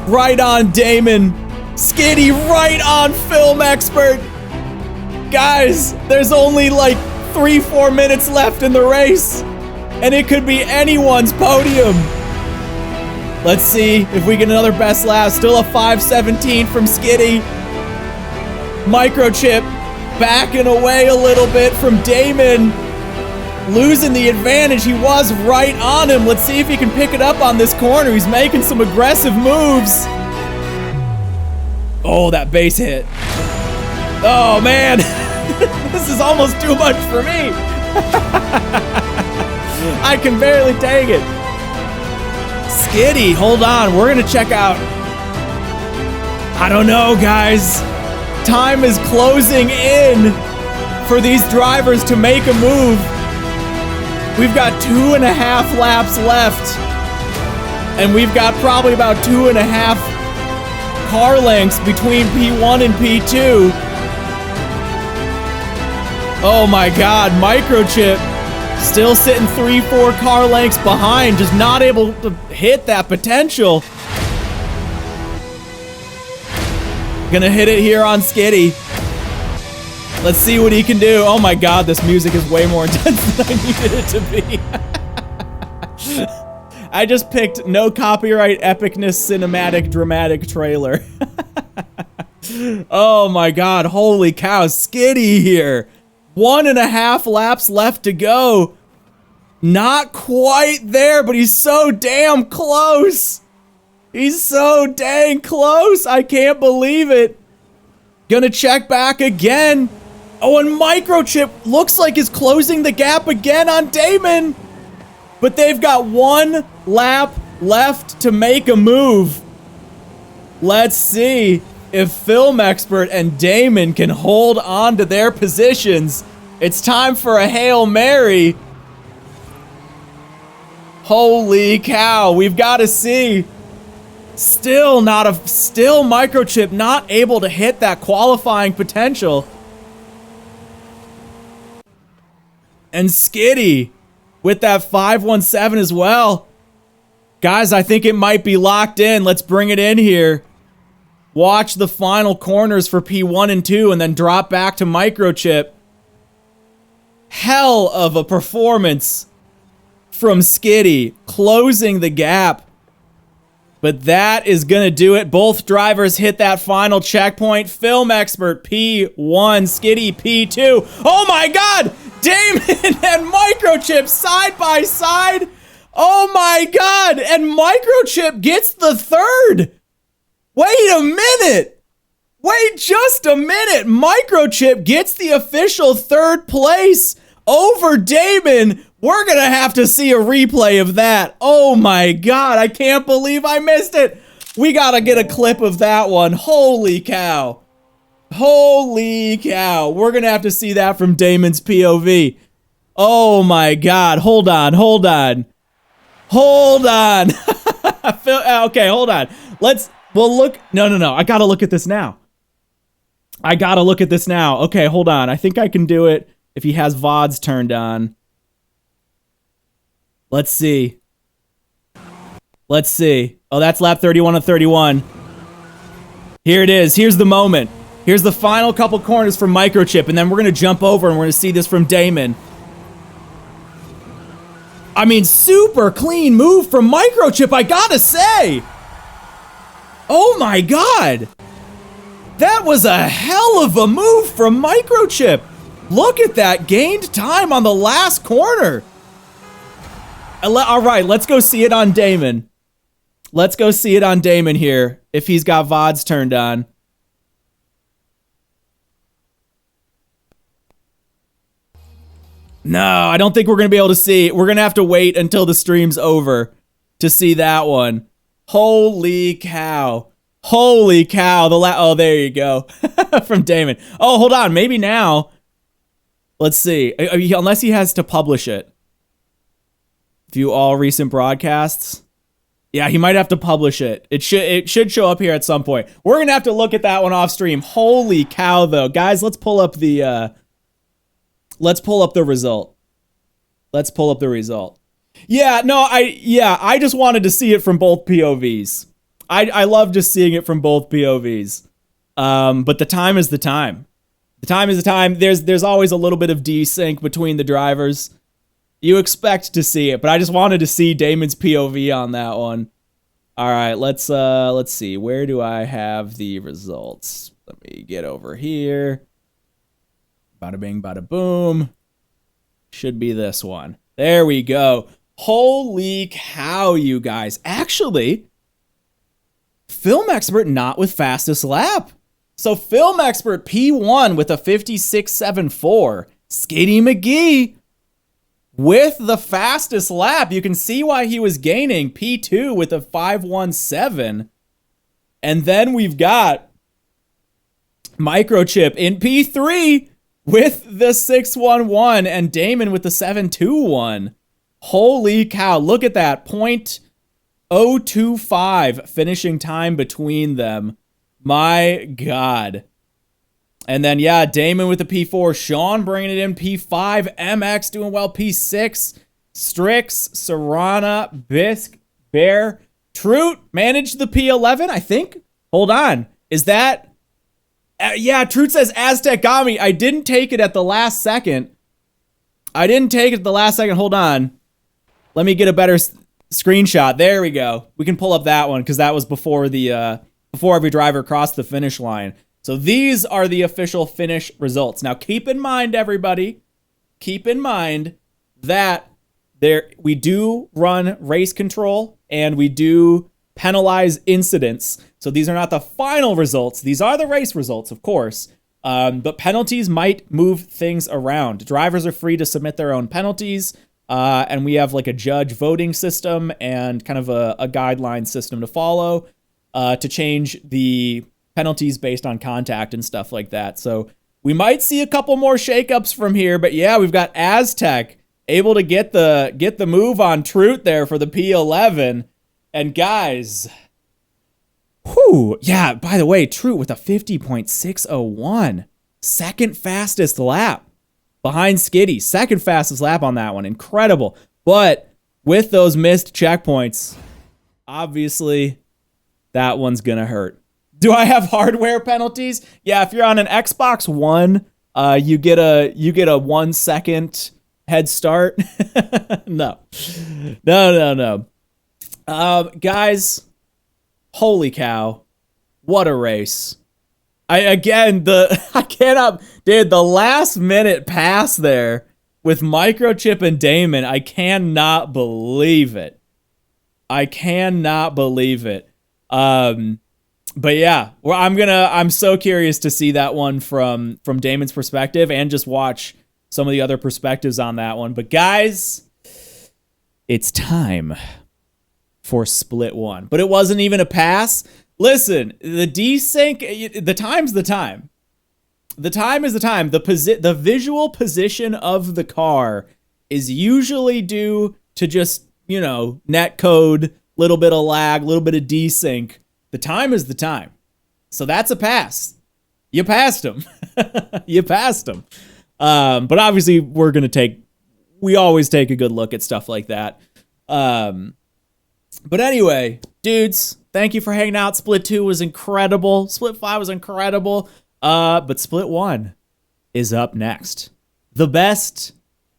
[SPEAKER 1] right on Damon. Skitty, right on Film Expert. Guys, there's only like 3-4 minutes left in the race, and it could be anyone's podium. Let's see if we get another best lap. Still a 5:17 from Skitty. Microchip backing away a little bit from Damon. Losing the advantage. He was right on him. Let's see if he can pick it up on this corner. He's making some aggressive moves. Oh, that base hit. Oh, man. This is almost too much for me. I can barely take it. Skitty, hold on. We're going to check out. I don't know, guys. Time is closing in for these drivers to make a move. We've got 2.5 laps left. And we've got probably about 2.5 car lengths between P1 and P2. Oh my God, Microchip still sitting 3-4 car lengths behind, just not able to hit that potential. Gonna hit it here on Skitty. Let's see what he can do. Oh my God, this music is way more intense than I needed it to be. I just picked no copyright epicness cinematic dramatic trailer. Oh my God, holy cow, Skitty here. 1.5 laps left to go. Not quite there, but he's so damn close. He's so dang close. I can't believe it. Gonna check back again. Oh, and Microchip looks like is closing the gap again on Damon. But they've got 1 lap left to make a move. Let's see if Film Expert and Damon can hold on to their positions. It's time for a Hail Mary. Holy cow, we've got to see. Still Microchip not able to hit that qualifying potential. And Skitty with that 517 as well. Guys, I think it might be locked in. Let's bring it in here. Watch the final corners for P1 and 2 and then drop back to Microchip. Hell of a performance from Skitty, closing the gap. But that is going to do it. Both drivers hit that final checkpoint. Film expert P1, Skitty P2. Oh my God! Damon and Microchip side by side. Oh my God! And Microchip gets the third. Wait a minute. Wait just a minute. Microchip gets the official third place over Damon. We're going to have to see a replay of that. Oh my God, I can't believe I missed it. We got to get a clip of that one. Holy cow. Holy cow. We're going to have to see that from Damon's POV. Oh my God. Hold on. Okay, hold on. We'll look. No. I got to look at this now. Okay, hold on. I think I can do it if he has VODs turned on. Let's see. Oh, that's lap 31 of 31. Here it is. Here's the moment. Here's the final couple corners from Microchip, and then we're going to jump over and we're going to see this from Damon. I mean, super clean move from Microchip, I gotta say. Oh my God. That was a hell of a move from Microchip. Look at that gained time on the last corner. All right, let's go see it on Damon. Here, if he's got VODs turned on. No, I don't think we're going to be able to see. We're going to have to wait until the stream's over to see that one. Holy cow. Oh, there you go. From Damon. Oh, hold on. Maybe now. Let's see. Unless he has to publish it. View all recent broadcasts. Yeah, he might have to publish it. It should show up here at some point. We're going to have to look at that one off stream. Holy cow, though. Guys, let's pull up the result. Yeah, no, I just wanted to see it from both POVs. I love just seeing it from both POVs. But the time is the time. There's always a little bit of desync between the drivers. You expect to see it, but I just wanted to see Damon's POV on that one. All right, let's see. Where do I have the results? Let me get over here. Bada bing, bada boom. Should be this one. There we go. Holy cow, you guys. Actually, Film Expert not with fastest lap. So Film Expert P1 with a 56.74. Skitty McGee with the fastest lap. You can see why he was gaining. P2 with a 5.17. And then we've got Microchip in P3 with the 6.11 and Damon with the 7.21. Holy cow, look at that. 0.025 finishing time between them. My God. And then, yeah, Damon with the P4. Sean bringing it in. P5. MX doing well. P6. Strix. Serrana. Bisk. Bear. Troot managed the P11, I think. Hold on. Is that... yeah, Troot says Aztec got me. I didn't take it at the last second. Hold on. Let me get a better screenshot. There we go. We can pull up that one because that was before the before every driver crossed the finish line. So these are the official finish results. Now keep in mind, everybody, that we do run race control and we do penalize incidents. So these are not the final results. These are the race results, of course. But penalties might move things around. Drivers are free to submit their own penalties. And we have like a judge voting system and kind of a guideline system to follow to change the penalties based on contact and stuff like that. So we might see a couple more shakeups from here, but yeah, we've got Aztec able to get the move on Troot there for the P11. And guys, whew, yeah, by the way, Troot with a 50.601, second fastest lap behind Skitty, second fastest lap on that one. Incredible. But with those missed checkpoints, obviously that one's gonna hurt. Do I have hardware penalties? Yeah, if you're on an Xbox One, you get a 1 second head start. No. Guys, Holy cow. What a race. I cannot, dude, the last minute pass there with Microchip and Damon, I cannot believe it. I cannot believe it. But yeah, well, I'm so curious to see that one from Damon's perspective and just watch some of the other perspectives on that one. But guys, it's time for split one. But it wasn't even a pass. Listen, the desync, the time's the time. The time is the time. The visual position of the car is usually due to just, net code, little bit of lag, little bit of desync. The time is the time. So that's a pass. You passed him. You passed him. But obviously we always take a good look at stuff like that. But anyway, dudes, thank you for hanging out. Split 2 was incredible. Split 5 was incredible. But Split 1 is up next. The best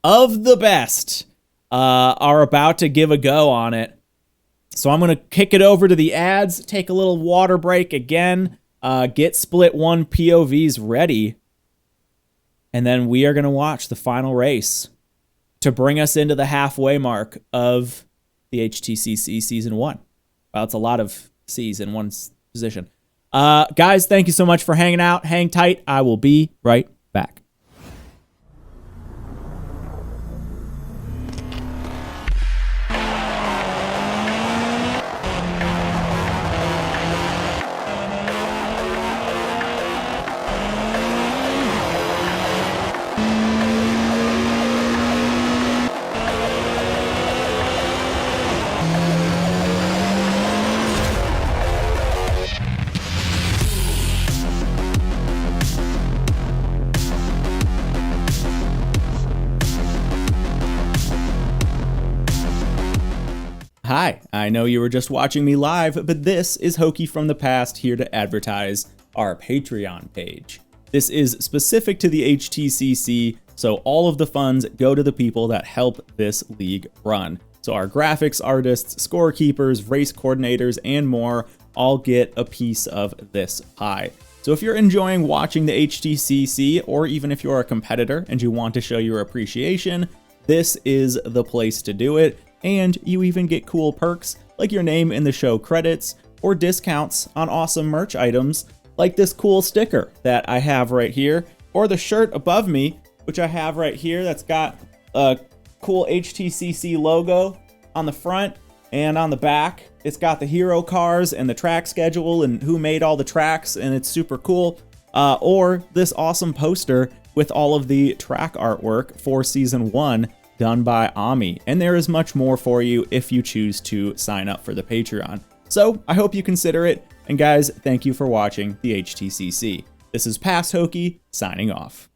[SPEAKER 1] of the best are about to give a go on it. So I'm going to kick it over to the ads, take a little water break again, get Split 1 POVs ready, and then we are going to watch the final race to bring us into the halfway mark of the HTCC Season 1. Well, it's a lot of C's in one position. Guys, thank you so much for hanging out. Hang tight. I will be right back. Hi, I know you were just watching me live, but this is Hokey from the Past here to advertise our Patreon page. This is specific to the HTCC, so all of the funds go to the people that help this league run. So our graphics artists, scorekeepers, race coordinators, and more all get a piece of this pie. So if you're enjoying watching the HTCC, or even if you're a competitor and you want to show your appreciation, this is the place to do it. And you even get cool perks like your name in the show credits or discounts on awesome merch items like this cool sticker that I have right here, or the shirt above me, which I have right here that's got a cool HTCC logo on the front and on the back. It's got the hero cars and the track schedule and who made all the tracks, and it's super cool. Or this awesome poster with all of the track artwork for Season 1 done by Ami, and there is much more for you if you choose to sign up for the Patreon. So I hope you consider it, and guys, thank you for watching the HTCC. This is Past Hokey, signing off.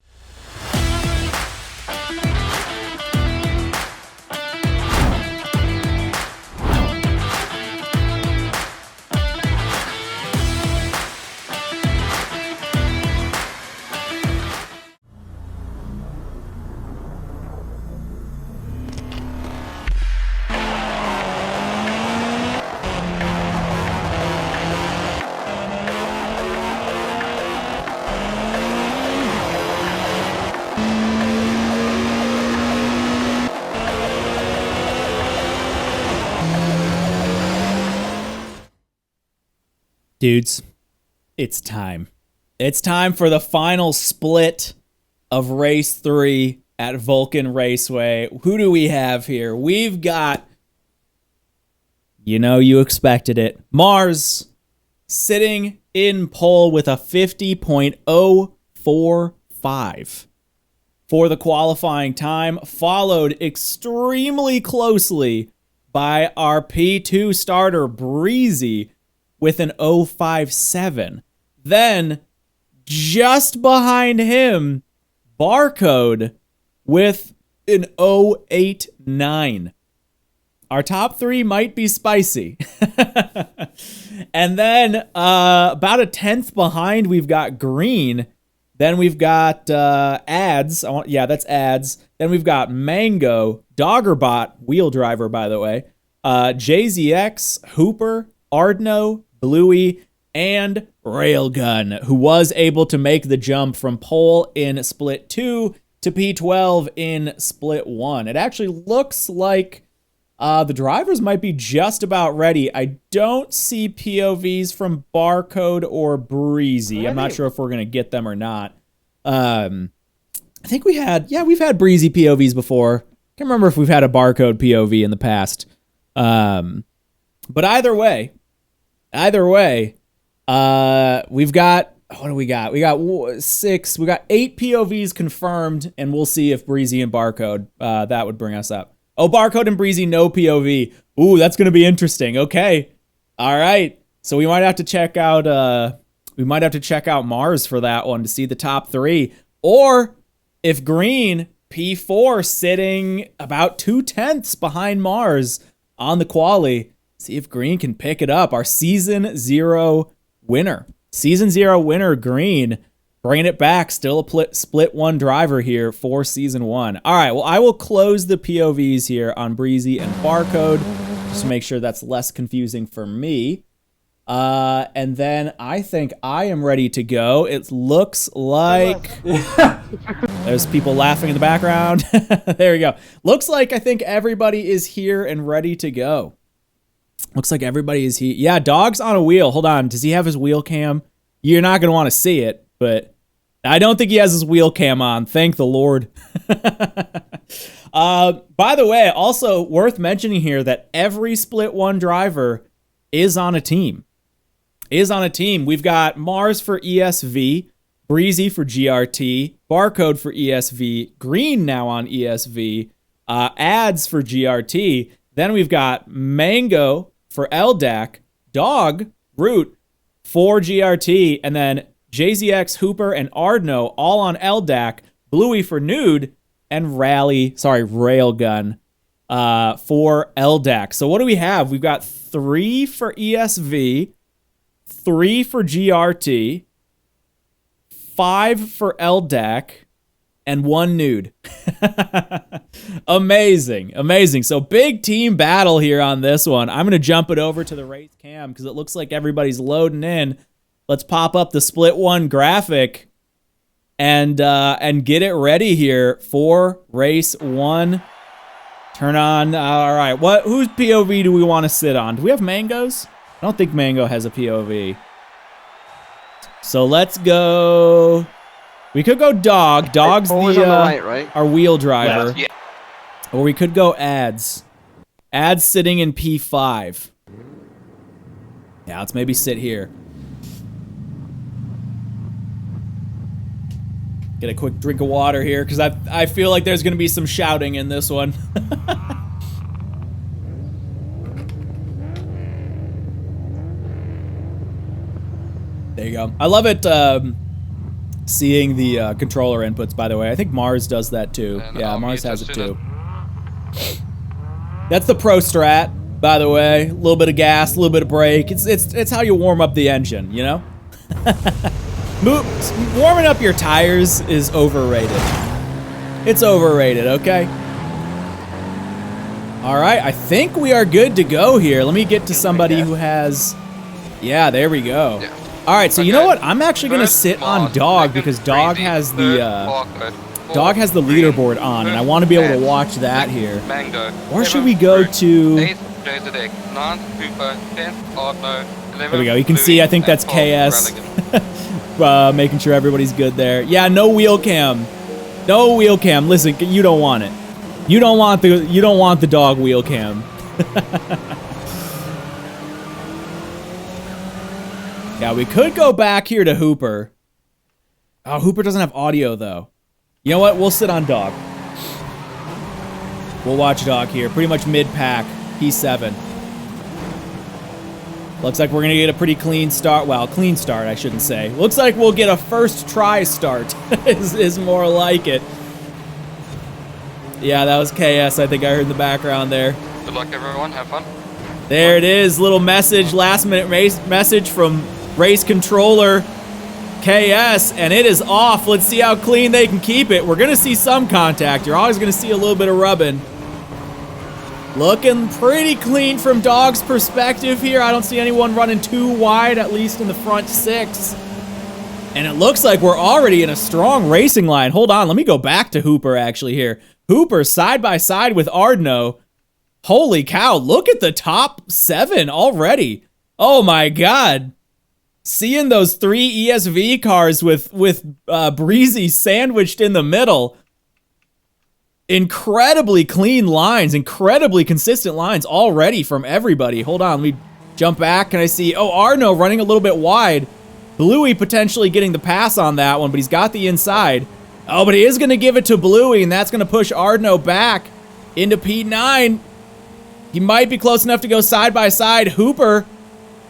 [SPEAKER 1] Dudes, it's time. It's time for the final split of Race 3 at Vulkan Raceway. Who do we have here? We've got, you expected it, Mars sitting in pole with a 50.045 for the qualifying time, followed extremely closely by our P2 starter, Breezy, with an 057. Then, just behind him, Barcode with an 089. Our top three might be spicy. And then, about a 10th behind, we've got Green. Then we've got Ads. That's Ads. Then we've got Mango, Doggerbot, wheel driver, by the way, JZX, Hooper, Ardno, Bluey, and Railgun, who was able to make the jump from pole in split 2 to P12 in split 1. It actually looks like the drivers might be just about ready. I don't see POVs from Barcode or Breezy. I'm not sure if we're going to get them or not. I think we've had Breezy POVs before. Can't remember if we've had a Barcode POV in the past. But either way, we've got, what do we got? We got 8 POVs confirmed, and we'll see if Breezy and Barcode, that would bring us up. Oh, Barcode and Breezy, no POV. Ooh, that's going to be interesting. Okay. All right. So we might have to check out, Mars for that one to see the top 3. Or if Green, P4, sitting about 2/10 behind Mars on the quali, see if Green can pick it up. Our Season 0 winner. Season 0 winner, Green, bringing it back. Still a split 1 driver here for Season 1. All right, well, I will close the POVs here on Breezy and Barcode just to make sure that's less confusing for me. And then I think I am ready to go. It looks like... There's people laughing in the background. There we go. Looks like I think everybody is here and ready to go. Looks like everybody is here. Yeah, Dog's on a wheel. Hold on. Does he have his wheel cam? You're not going to want to see it, but I don't think he has his wheel cam on. Thank the Lord. By the way, also worth mentioning here that every split 1 driver is on a team. We've got Mars for ESV, Breezy for GRT, Barcode for ESV, Green now on ESV, Ads for GRT. Then we've got Mango for LDAC, Dog, Root for GRT, and then JZX, Hooper, and Ardno all on LDAC, Bluey for Nude, and Railgun for LDAC. So what do we have? We've got 3 for ESV, 3 for GRT, 5 for LDAC, and 1 Nude. Amazing. So big team battle here on this one. I'm going to jump it over to the race cam because it looks like everybody's loading in. Let's pop up the split 1 graphic and get it ready here for race 1. Turn on. All right. Whose POV do we want to sit on? Do we have Mango's? I don't think Mango has a POV. So let's go. We could go Dog. Dog's
[SPEAKER 3] on the right?
[SPEAKER 1] Our wheel driver.
[SPEAKER 2] Yeah.
[SPEAKER 1] Or we could go Ads. Ads sitting in P5. Yeah, let's maybe sit here. Get a quick drink of water here, because I feel like there's going to be some shouting in this one. There you go. I love it seeing the controller inputs, by the way. I think Mars does that too. Yeah, Mars has it too. That's the Pro Strat, by the way. A little bit of gas, a little bit of brake. It's how you warm up the engine, you know? Warming up your tires is overrated. It's overrated, okay? All right, I think we are good to go here. Let me get to somebody who has... Yeah, there we go.
[SPEAKER 2] Yeah.
[SPEAKER 1] All right, so you know what? I'm actually going to sit on Dog because Dog has the leaderboard on, and I want to be able to watch that here. Or should we go to... There we go. You can see, I think that's KS. Making sure everybody's good there. Yeah, no wheel cam. No wheel cam. Listen, you don't want it. You don't want the Dog wheel cam. Yeah, we could go back here to Hooper. Oh, Hooper doesn't have audio though. You know what? We'll sit on Dog. We'll watch Dog here. Pretty much mid-pack. P7. Looks like we're going to get a pretty clean start. Well, clean start, I shouldn't say. Looks like we'll get a first try start is more like it. Yeah, that was KS. I think I heard in the background there.
[SPEAKER 2] Good luck, everyone. Have fun.
[SPEAKER 1] There it is. Little message, last-minute message from race controller KS, and it is off. Let's see how clean they can keep it. We're going to see some contact. You're always going to see a little bit of rubbing. Looking pretty clean from Dog's perspective here. I don't see anyone running too wide, at least in the front 6. And it looks like we're already in a strong racing line. Hold on, let me go back to Hooper actually here. Hooper side by side with Ardno. Holy cow, look at the top 7 already. Oh my God. Seeing those 3 ESV cars with Breezy sandwiched in the middle. Incredibly clean lines, incredibly consistent lines already from everybody. Hold on, let me jump back. Can I see, oh, Ardno running a little bit wide. Bluey potentially getting the pass on that one, but he's got the inside. Oh, but he is going to give it to Bluey, and that's going to push Ardno back into P9. He might be close enough to go side by side. Hooper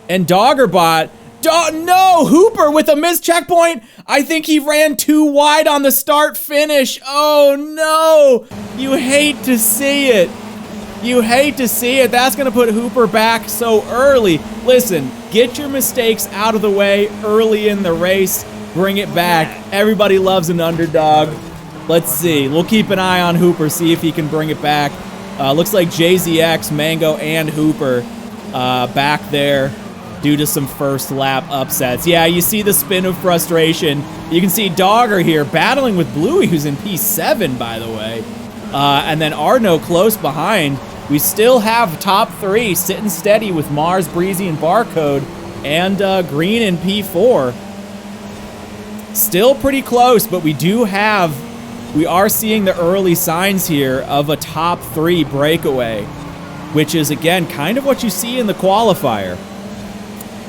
[SPEAKER 1] and Doggerbot. No, Hooper with a missed checkpoint. I think he ran too wide on the start finish. Oh no, you hate to see it. You hate to see it. That's going to put Hooper back so early. Listen, get your mistakes out of the way early in the race. Bring it back. Everybody loves an underdog. Let's see. We'll keep an eye on Hooper, see if he can bring it back. Looks like JZX, Mango, and Hooper back there due to some first lap upsets. Yeah, you see the spin of frustration. You can see Dogger here battling with Bluey, who's in P7, by the way. And then Ardno close behind. We still have top 3 sitting steady with Mars, Breezy, and Barcode, and Green in P4. Still pretty close, but we are seeing the early signs here of a top 3 breakaway, which is, again, kind of what you see in the qualifier.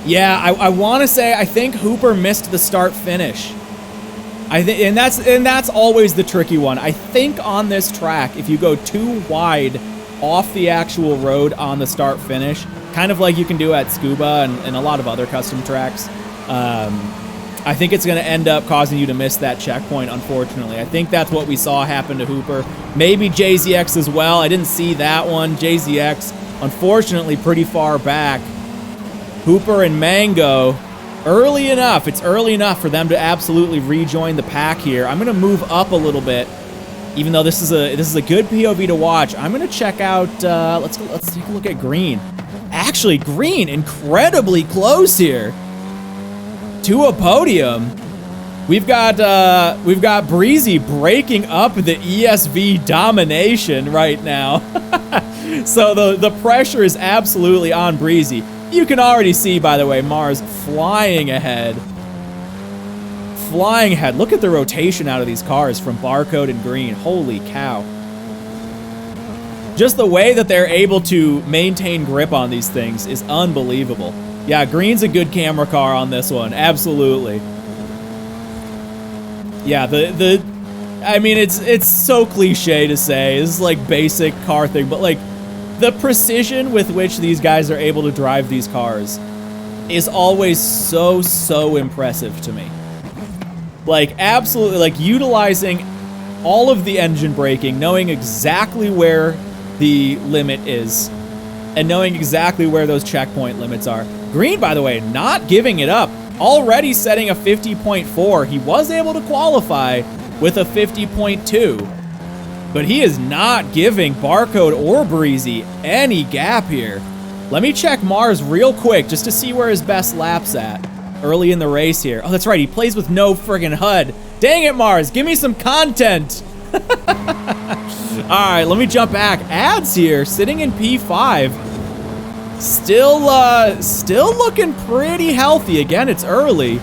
[SPEAKER 1] Yeah, I want to say I think Hooper missed the start finish. And that's always the tricky one. I think on this track, if you go too wide off the actual road on the start finish, kind of like you can do at Scuba and a lot of other custom tracks, I think it's going to end up causing you to miss that checkpoint, unfortunately. I think that's what we saw happen to Hooper. Maybe JZX as well. I didn't see that one. JZX, unfortunately, pretty far back. Hooper and Mango, early enough. It's early enough for them to absolutely rejoin the pack here. I'm going to move up a little bit, even though this is a good POV to watch. I'm going to check out, let's take a look at Green. Actually, Green, incredibly close here to a podium. We've got Breezy breaking up the ESV domination right now. So the pressure is absolutely on Breezy. You can already see, by the way, Mars flying ahead. Flying ahead. Look at the rotation out of these cars from Barcode and Green. Holy cow. Just the way that they're able to maintain grip on these things is unbelievable. Yeah, Green's a good camera car on this one. Absolutely. Yeah, I mean, it's so cliche to say. This is like basic car thing, but like the precision with which these guys are able to drive these cars is always so impressive to me. Like, absolutely, like utilizing all of the engine braking, knowing exactly where the limit is, and knowing exactly where those checkpoint limits are. Green, by the way, not giving it up. Already setting a 50.4. He was able to qualify with a 50.2. But he is not giving Barcode or Breezy any gap here. Let me check Mars real quick just to see where his best lap's at early in the race here. Oh, that's right. He plays with no friggin' HUD. Dang it, Mars. Give me some content. All right, let me jump back. Ads here, sitting in P5. Still looking pretty healthy. Again, it's early.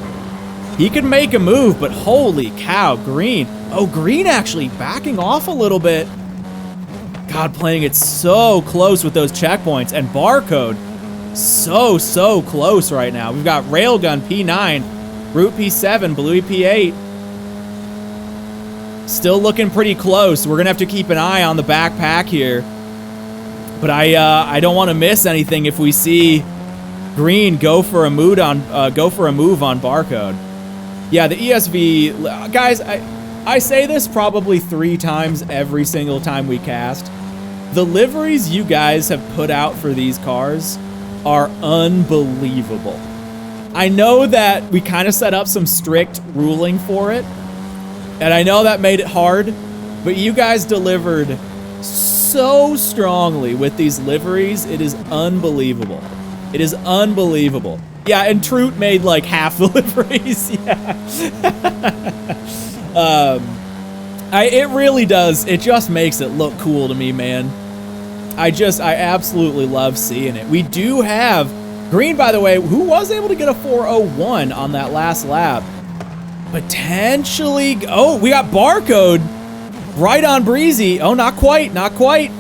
[SPEAKER 1] He could make a move, but holy cow, Green. Oh, Green actually backing off a little bit. God, playing it so close with those checkpoints. And Barcode, so close right now. We've got Railgun P9, Root P7, Bluey P8. Still looking pretty close. We're gonna have to keep an eye on the backpack here. But I don't want to miss anything if we see Green go for a move on Barcode. Yeah, the ESV guys. I say this probably 3 times every single time we cast. The liveries you guys have put out for these cars are unbelievable. I know that we kind of set up some strict ruling for it, and I know that made it hard, but you guys delivered so strongly with these liveries. It is unbelievable. It is unbelievable. Yeah, and Troot made like half the liveries. Yeah. It really does. It just makes it look cool to me, man. I absolutely love seeing it. We do have Green, by the way, who was able to get a 4:01 on that last lap. Potentially, oh, we got Barcode right on Breezy. Oh, not quite, not quite.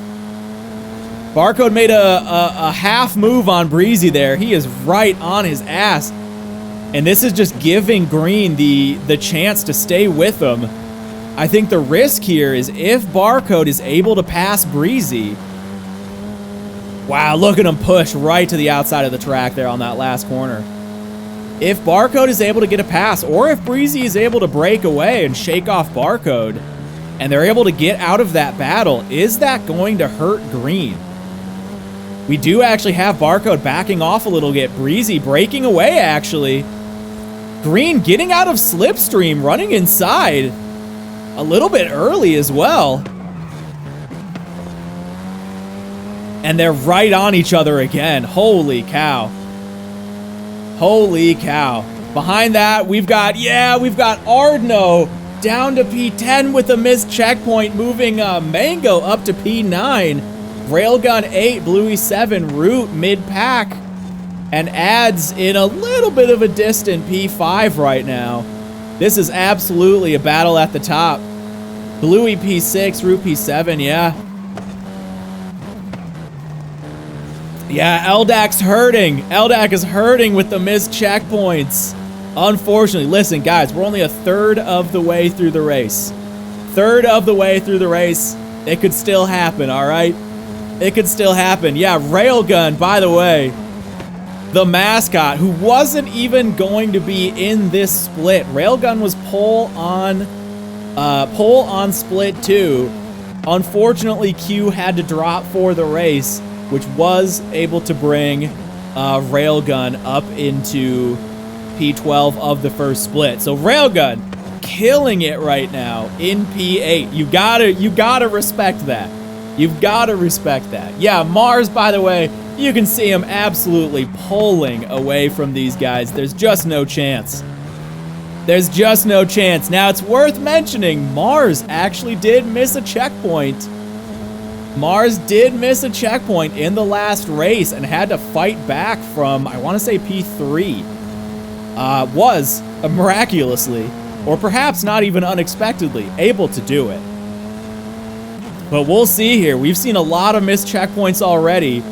[SPEAKER 1] Barcode made a half move on Breezy there. He is right on his ass. And this is just giving Green the chance to stay with him. I think the risk here is if Barcode is able to pass Breezy. Wow, look at him push right to the outside of the track there on that last corner. If Barcode is able to get a pass, or if Breezy is able to break away and shake off Barcode, and they're able to get out of that battle, is that going to hurt Green? We do actually have Barcode backing off a little bit. Breezy breaking away, actually. Green getting out of Slipstream, running inside a little bit early as well. And they're right on each other again. Holy cow. Holy cow. Behind that, we've got Ardno down to P10 with a missed checkpoint, moving Mango up to P9. Railgun 8, Bluey 7, Root mid-pack, and Ads in a little bit of a distant P5 right now. This is absolutely a battle at the top. Bluey P6, Root P7, yeah. Yeah, Eldak's hurting. Eldak is hurting with the missed checkpoints. Unfortunately, listen, guys, we're only a third of the way through the race. Third of the way through the race. It could still happen, all right? It could still happen. Yeah, Railgun, by the way, the mascot, who wasn't even going to be in this split. Railgun was pole on split 2. Unfortunately, Q had to drop for the race, which was able to bring Railgun up into P12 of the first split. So Railgun killing it right now in P8. You gotta respect that. You've gotta respect that. Yeah, Mars, by the way, you can see him absolutely pulling away from these guys. There's just no chance. There's just no chance. Now, it's worth mentioning, Mars actually did miss a checkpoint. Mars did miss a checkpoint in the last race and had to fight back from, I want to say P3. Was miraculously, or perhaps not even unexpectedly, able to do it. But we'll see here. We've seen a lot of missed checkpoints already.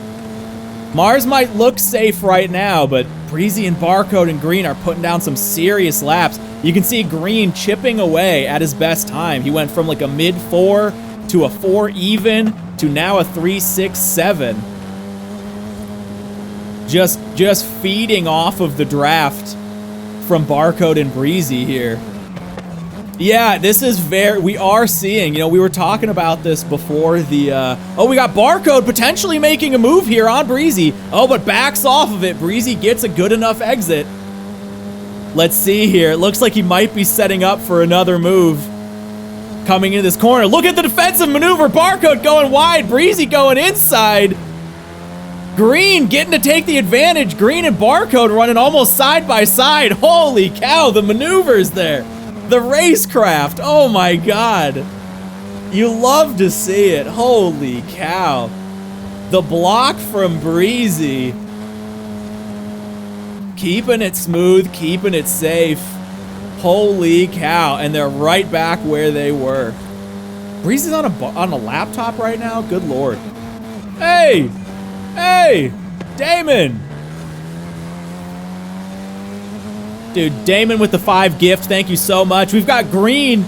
[SPEAKER 1] Mars might look safe right now, but Breezy and Barcode and Green are putting down some serious laps. You can see Green chipping away at his best time. He went from like a mid-4 to a 4 even to now a 3.67. Just feeding off of the draft from Barcode and Breezy here. Yeah, this is we are seeing, we were talking about this before the, oh, we got Barcode potentially making a move here on Breezy. Oh, but backs off of it. Breezy gets a good enough exit. Let's see here. It looks like he might be setting up for another move coming into this corner. Look at the defensive maneuver. Barcode going wide. Breezy going inside. Green getting to take the advantage. Green and Barcode running almost side by side. Holy cow, the maneuvers there. The racecraft. Oh my God. You love to see it. Holy cow. The block from Breezy. Keeping it smooth, keeping it safe. Holy cow. And they're right back where they were. Breezy's on a laptop right now? Good Lord. Hey! Hey! Damon! Dude, Damon with the 5 gift. Thank you so much. We've got Green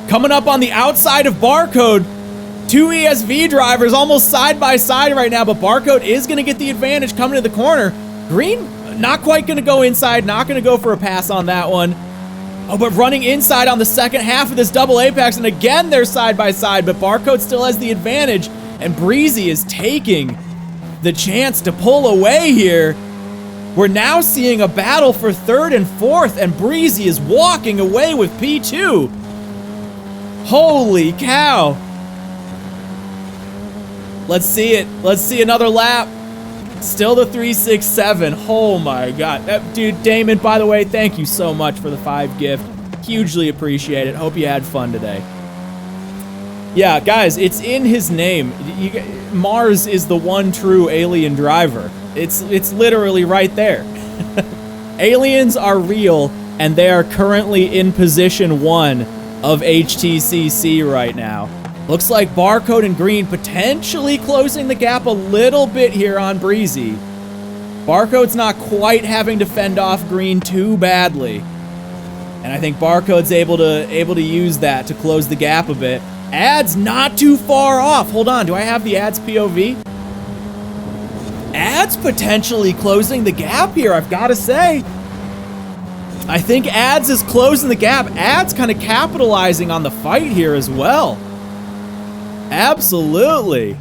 [SPEAKER 1] coming up on the outside of Barcode. 2 ESV drivers almost side by side right now, but Barcode is going to get the advantage coming to the corner. Green not quite going to go inside, not going to go for a pass on that one. Oh, but running inside on the second half of this double apex, and again they're side by side, but Barcode still has the advantage, and Breezy is taking the chance to pull away here. We're now seeing a battle for 3rd and 4th, and Breezy is walking away with P2. Holy cow. Let's see it. Let's see another lap. Still the 367. Oh my God. Dude, Damon, by the way, thank you so much for the 5 gift. Hugely appreciate it. Hope you had fun today. Yeah, guys, it's in his name. Mars is the one true alien driver. It's literally right there. Aliens are real, and they are currently in position 1 of HTCC right now. Looks like Barcode and Green potentially closing the gap a little bit here on Breezy. Barcode's not quite having to fend off Green too badly. And I think Barcode's able to use that to close the gap a bit. Ads not too far off. Hold on, do I have the Ads POV? Ads potentially closing the gap here, I've got to say. I think Ads is closing the gap. Ads kind of capitalizing on the fight here as well. Absolutely.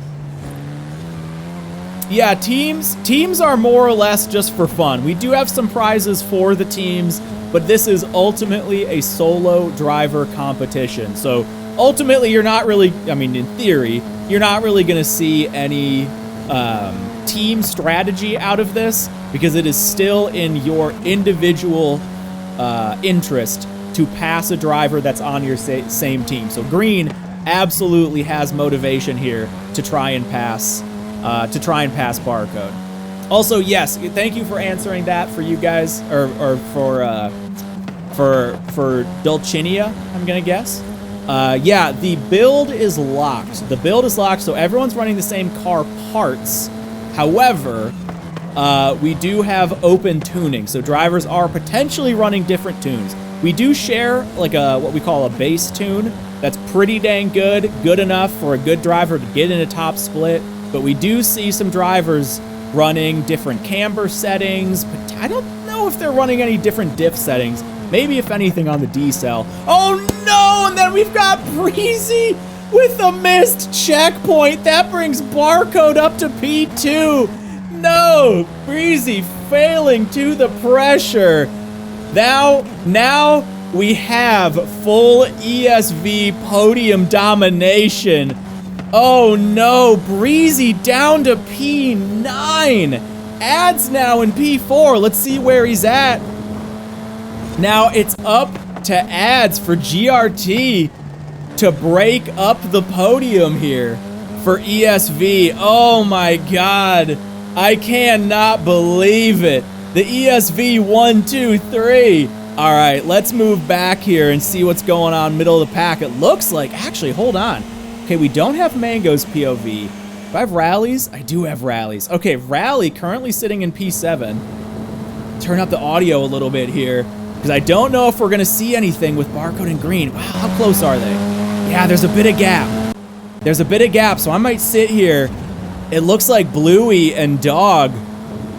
[SPEAKER 1] Yeah, teams are more or less just for fun. We do have some prizes for the teams, but this is ultimately a solo driver competition. So ultimately, you're not really, I mean, in theory, you're not really going to see any team strategy out of this because it is still in your individual interest to pass a driver that's on your same team. So Green absolutely has motivation here to try and pass Barcode. Also, yes, thank you for answering that for you guys, or for Dulcinea, I'm gonna guess. Yeah, the build is locked. The build is locked, so everyone's running the same car parts. However, we do have open tuning, so drivers are potentially running different tunes. We do share like what we call a base tune that's pretty dang good enough for a good driver to get in a top split. But we do see some drivers running different camber settings. But I don't know if they're running any different diff settings. Maybe if anything on the D-cell. Oh no! And then we've got Breezy with a missed checkpoint. That brings Barcode up to P2. No! Breezy failing to the pressure. Now we have full ESV podium domination. Oh no, Breezy down to P9. Ads now in P4. Let's see where he's at. Now it's up to Ads for GRT to break up the podium here for ESV. Oh my God. I cannot believe it. The ESV 1, 2, 3. All right, let's move back here and see what's going on middle of the pack. It looks like, actually, hold on. Okay, we don't have Mango's POV. Do I have Rallies? I do have Rallies. Okay, Rally currently sitting in P7. Turn up the audio a little bit here because I don't know if we're going to see anything with Barcode and Green. Wow, how close are they? Yeah, there's a bit of gap. There's a bit of gap, so I might sit here. It looks like Bluey and Dog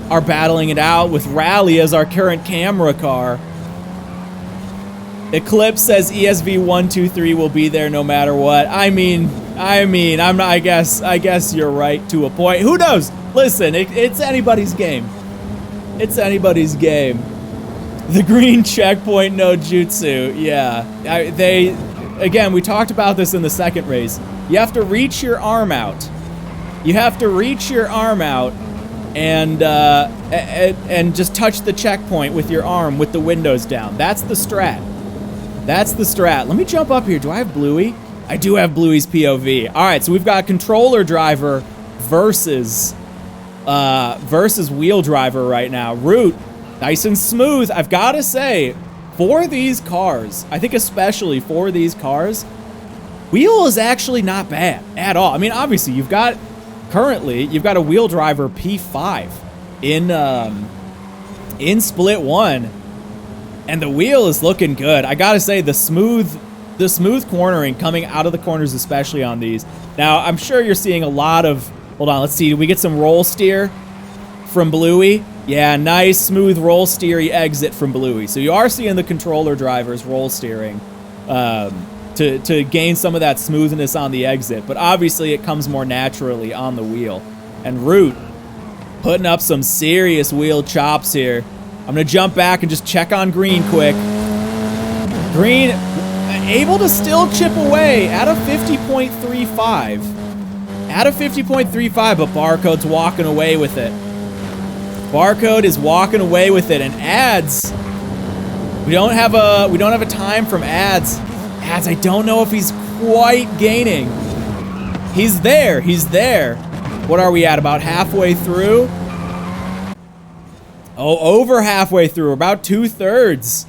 [SPEAKER 1] are battling it out with Rally as our current camera car. Eclipse says ESV 1, 2, 3 will be there no matter what. I mean, I'm not, I guess you're right to a point. Who knows? Listen, it's anybody's game. It's anybody's game. The green checkpoint no jutsu. Yeah. Again, we talked about this in the second race. You have to reach your arm out. You have to reach your arm out and just touch the checkpoint with your arm with the windows down. That's the strat. That's the strat. Let me jump up here. Do I have Bluey? I do have Bluey's POV. All right, so we've got controller driver versus wheel driver right now. Root, nice and smooth. I've got to say, for these cars, I think especially for these cars, wheel is actually not bad at all. I mean, obviously, currently you've got a wheel driver P5 in split 1. And the wheel is looking good. I gotta say, the smooth cornering coming out of the corners, especially on these. Now, I'm sure you're seeing a lot of, hold on, let's see, did we get some roll steer from Bluey? Yeah, nice, smooth roll steery exit from Bluey. So you are seeing the controller drivers roll steering to gain some of that smoothness on the exit. But obviously, it comes more naturally on the wheel. And Root putting up some serious wheel chops here. I'm going to jump back and just check on Green quick. Green able to still chip away at a 50.35. At a 50.35, but Barcode's walking away with it. Barcode is walking away with it, and Ads. We don't have a time from Ads. Ads, I don't know if he's quite gaining. He's there. He's there. What are we at? About halfway through? Oh, over halfway through. About 2/3.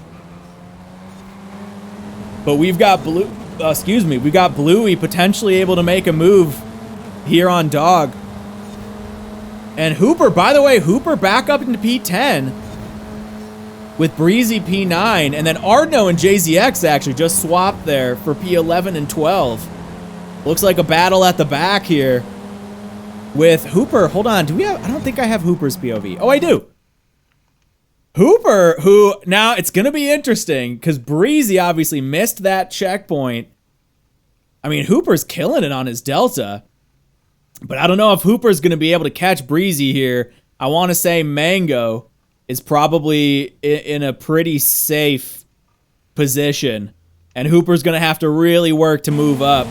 [SPEAKER 1] But we've got we've got Bluey potentially able to make a move here on Dog. And Hooper, by the way, Hooper back up into P10 with Breezy P9, and then Ardno and JZX actually just swapped there for P11 and 12. Looks like a battle at the back here with Hooper. Hold on, I don't think I have Hooper's POV. Oh, I do. Hooper, who, now it's going to be interesting because Breezy obviously missed that checkpoint. I mean, Hooper's killing it on his Delta, but I don't know if Hooper's going to be able to catch Breezy here. I want to say Mango is probably in a pretty safe position, and Hooper's going to have to really work to move up.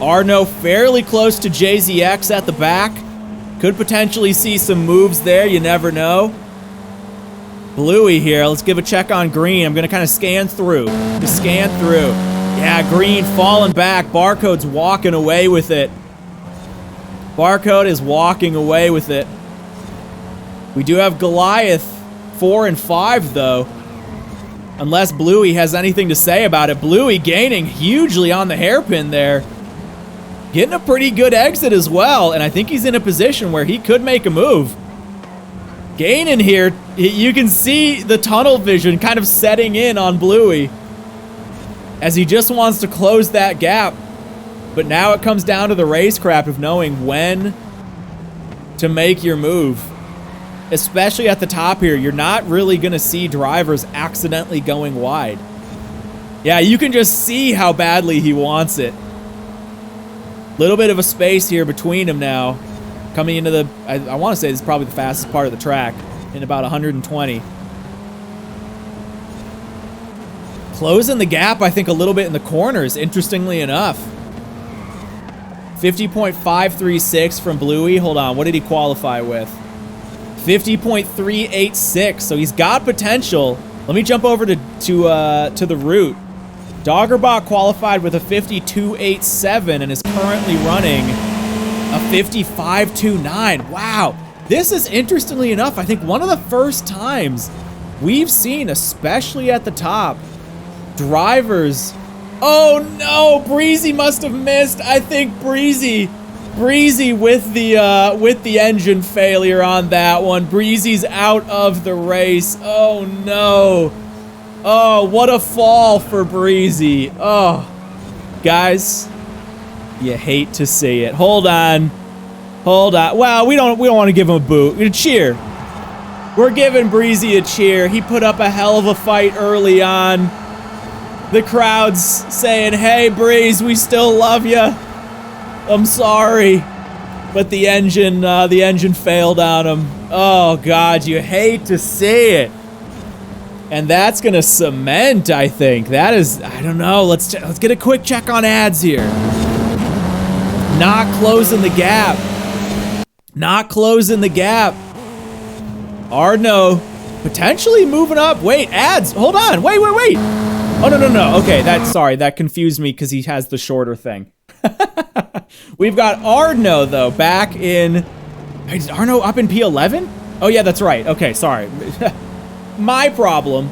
[SPEAKER 1] Arno fairly close to JZX at the back. Could potentially see some moves there, you never know. Bluey here, let's give a check on Green. I'm going to kind of scan through. Just scan through. Yeah, Green falling back. Barcode's walking away with it. Barcode is walking away with it. We do have Goliath 4 and 5 though. Unless Bluey has anything to say about it. Bluey gaining hugely on the hairpin there. Getting a pretty good exit as well, and I think he's in a position where he could make a move. Gaining here, you can see the tunnel vision kind of setting in on Bluey as he just wants to close that gap. But now it comes down to the racecraft of knowing when to make your move. Especially at the top here, you're not really going to see drivers accidentally going wide. Yeah, you can just see how badly he wants it. Little bit of a space here between them now. Coming into the, I want to say this is probably the fastest part of the track in about 120. Closing the gap, I think, a little bit in the corners, interestingly enough. 50.536 from Bluey. Hold on, what did he qualify with? 50.386, so he's got potential. Let me jump over to the route. Doggerbot qualified with a 52.87 and is currently running a 55.29. Wow. This is, interestingly enough, I think one of the first times we've seen, especially at the top, drivers. Oh no, Breezy must have missed. I think Breezy with the engine failure on that one. Breezy's out of the race. Oh no. Oh, what a fall for Breezy. Oh, guys, you hate to see it. Hold on. Well, we don't want to give him a boot. A cheer. We're giving Breezy a cheer. He put up a hell of a fight early on. The crowd's saying, "Hey, Breeze, we still love you. I'm sorry," but the engine failed on him. Oh God, you hate to see it. And that's gonna cement, I think. That is, I don't know. Let's get a quick check on Ads here. Not closing the gap. Not closing the gap. Ardno potentially moving up. Wait, Ads, hold on. Wait. Oh, no. Okay, that confused me because he has the shorter thing. We've got Ardno, though, back in... Is Ardno up in P11? Oh, yeah, that's right. Okay, sorry. My problem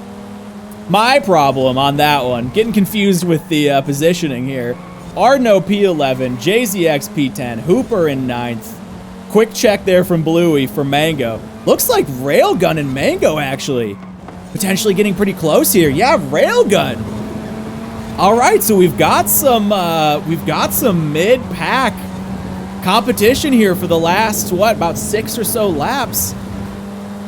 [SPEAKER 1] on that one. Getting confused with the positioning here. Ardno P11, JZX P10, Hooper in 9th. Quick check there from Bluey for Mango. Looks like Railgun and Mango, actually. Potentially getting pretty close here. Yeah, Railgun. All right, so we've got some mid-pack competition here for the last, about 6 or so laps.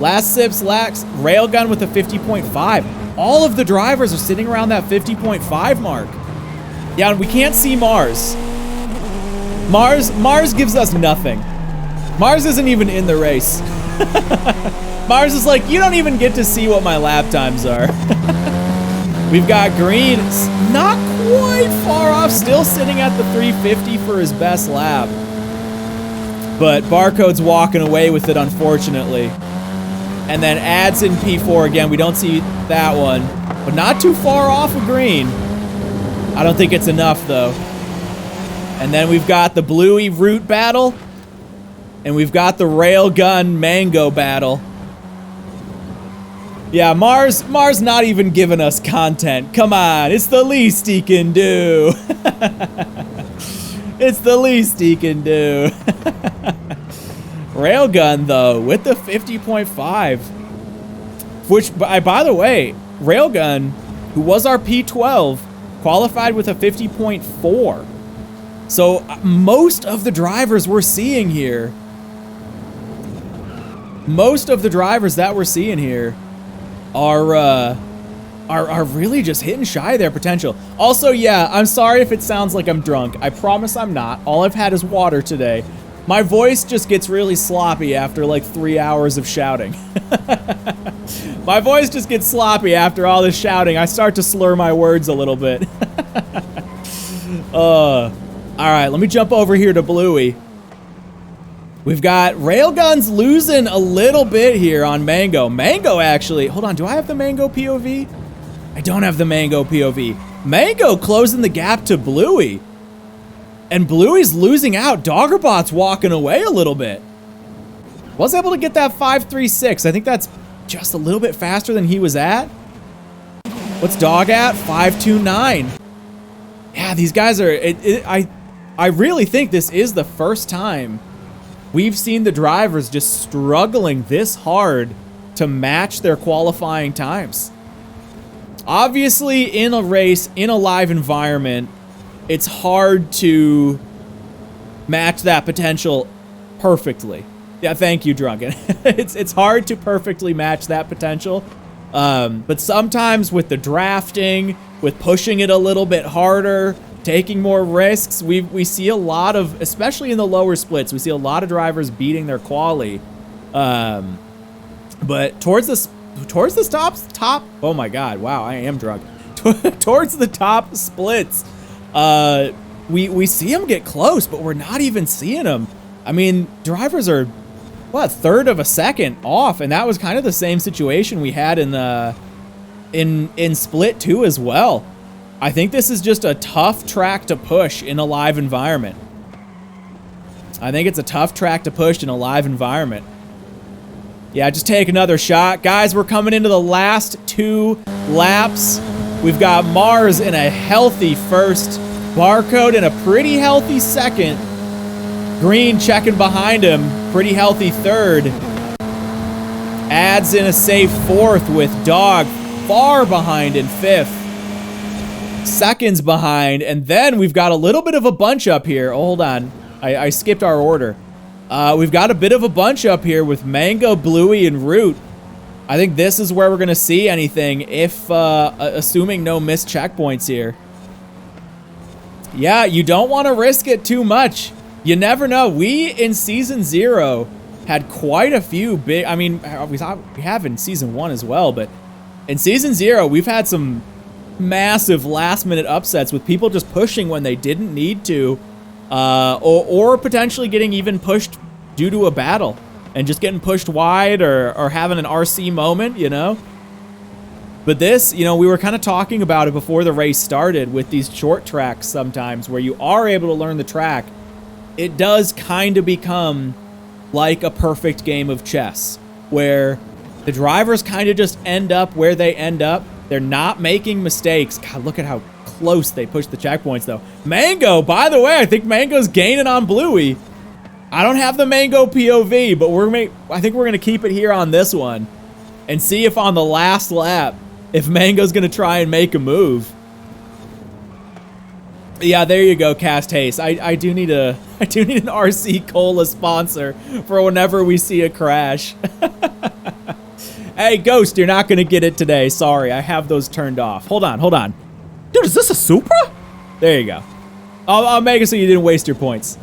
[SPEAKER 1] Last 6 laps, Railgun with a 50.5. All of the drivers are sitting around that 50.5 mark. Yeah, and we can't see Mars. Mars gives us nothing. Mars isn't even in the race. Mars is like, you don't even get to see what my lap times are. We've got Green, not quite far off, still sitting at the 350 for his best lap. But Barcode's walking away with it, unfortunately. And then adds in P4 again. We don't see that one, but not too far off of green. I don't think it's enough, though. And then we've got the Bluey Root battle. And we've got the Railgun Mango battle. Yeah, Mars not even giving us content. Come on, it's the least he can do. It's the least he can do. Railgun, though, with the 50.5. Which, by the way, Railgun, who was our P12, qualified with a 50.4. So most of the drivers we're seeing here, are really just hitting shy of their potential. Also, yeah, I'm sorry if it sounds like I'm drunk. I promise I'm not. All I've had is water today. My voice just gets really sloppy after like 3 hours of shouting. My voice just gets sloppy after all this shouting. I start to slur my words a little bit. All right, let me jump over here to Bluey. We've got Railguns losing a little bit here on Mango. Mango, actually, hold on, do I have the Mango POV? I don't have the Mango POV. Mango closing the gap to Bluey. And Bluey's losing out. Doggerbot's walking away a little bit. Was able to get that 5.36. I think that's just a little bit faster than he was at. What's Dog at? 5.29. Yeah, these guys are... I really think this is the first time we've seen the drivers just struggling this hard to match their qualifying times. Obviously, in a race, in a live environment, it's hard to match that potential perfectly. Yeah, thank you, Drunken. It's hard to perfectly match that potential. But sometimes with the drafting, with pushing it a little bit harder, taking more risks, we see a lot of, especially in the lower splits, we see a lot of drivers beating their quali. But towards the top, oh my God, wow, I am drunk. Towards the top splits, we see them get close, but we're not even seeing them. I mean, drivers are, what, third of a second off, and that was kind of the same situation we had in the in split 2 as well. I think this is just a tough track to push in a live environment. I think it's a tough track to push in a live environment. Yeah, just take another shot. Guys, we're coming into the last 2 laps. We've got Mars in a healthy first, Barcode in a pretty healthy second, Green checking behind him, pretty healthy third, Adds in a safe fourth with Dog far behind in 5th, seconds behind, and then we've got a little bit of a bunch up here. Oh, hold on, I skipped our order. We've got a bit of a bunch up here with Mango, Bluey, and Root. I think this is where we're going to see anything, if assuming no missed checkpoints here. Yeah, you don't want to risk it too much. You never know. We, in Season 0, had quite a few big... I mean, we have in Season 1 as well, but in Season 0, we've had some massive last-minute upsets with people just pushing when they didn't need to, or potentially getting even pushed due to a battle and just getting pushed wide or having an RC moment, you know? But this, you know, we were kind of talking about it before the race started with these short tracks sometimes where you are able to learn the track. It does kind of become like a perfect game of chess where the drivers kind of just end up where they end up. They're not making mistakes. God, look at how close they push the checkpoints, though. Mango, by the way, I think Mango's gaining on Bluey. I don't have the Mango POV, but I think we're going to keep it here on this one and see if on the last lap, if Mango's going to try and make a move. Yeah, there you go, Cast Haste. I do need an RC Cola sponsor for whenever we see a crash. Hey, Ghost, you're not going to get it today. Sorry, I have those turned off. Hold on, hold on. Dude, is this a Supra? There you go. I'll make it so you didn't waste your points.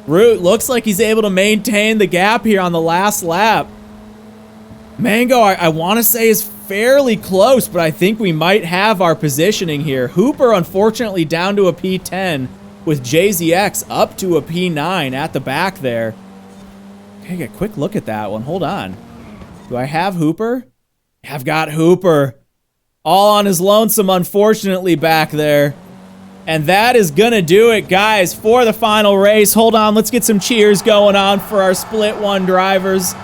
[SPEAKER 1] Root looks like he's able to maintain the gap here on the last lap. Mango, I want to say, is fairly close, but I think we might have our positioning here. Hooper, unfortunately, down to a P10 with JZX up to a P9 at the back there. Okay, get a quick look at that one. Hold on. Do I have Hooper? I've got Hooper. All on his lonesome, unfortunately, back there. And that is gonna do it, guys, for the final race. Hold on, let's get some cheers going on for our Split 1 drivers.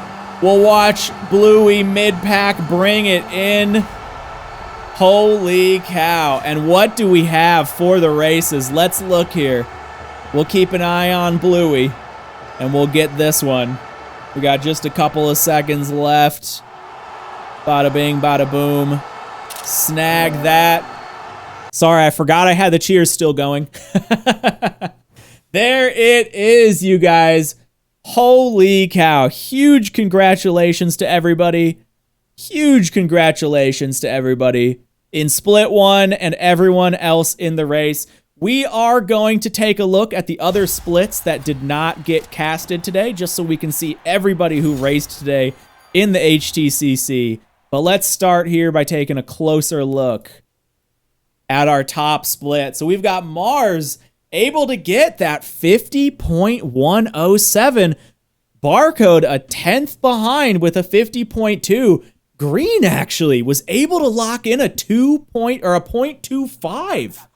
[SPEAKER 1] We'll watch Bluey mid-pack bring it in. Holy cow. And what do we have for the races? Let's look here. We'll keep an eye on Bluey, and we'll get this one. We got just a couple of seconds left. Bada bing, bada boom. Snag that. Sorry, I forgot I had the cheers still going. There it is, you guys. Holy cow. Huge congratulations to everybody. Huge congratulations to everybody in Split 1 and everyone else in the race. We are going to take a look at the other splits that did not get casted today, just so we can see everybody who raced today in the HTCC. But let's start here by taking a closer look at our top split. So we've got Mars able to get that 50.107. Barcode a 10th behind with a 50.2. Green actually was able to lock in a 0.25.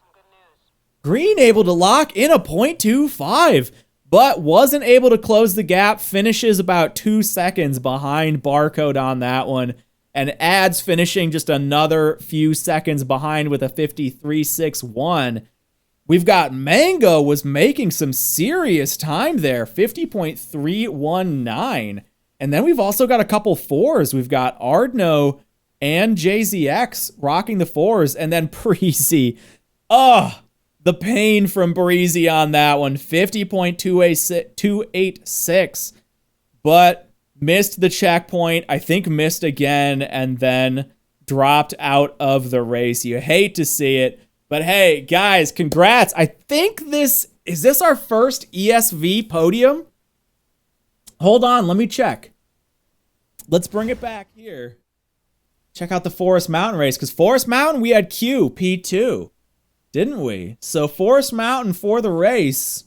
[SPEAKER 1] Green able to lock in a 0.25, but wasn't able to close the gap. Finishes about 2 seconds behind Barcode on that one. And Ads finishing just another few seconds behind with a 53.61. We've got Mango was making some serious time there, 50.319. And then we've also got a couple fours. We've got Ardno and JZX rocking the fours. And then Breezy. Oh, the pain from Breezy on that one, 50.286. But missed the checkpoint, I think missed again, and then dropped out of the race. You hate to see it, but hey, guys, congrats. I think is this our first ESV podium? Hold on, let me check. Let's bring it back here. Check out the Forest Mountain race, because Forest Mountain, we had Q, P2, didn't we? So Forest Mountain for the race.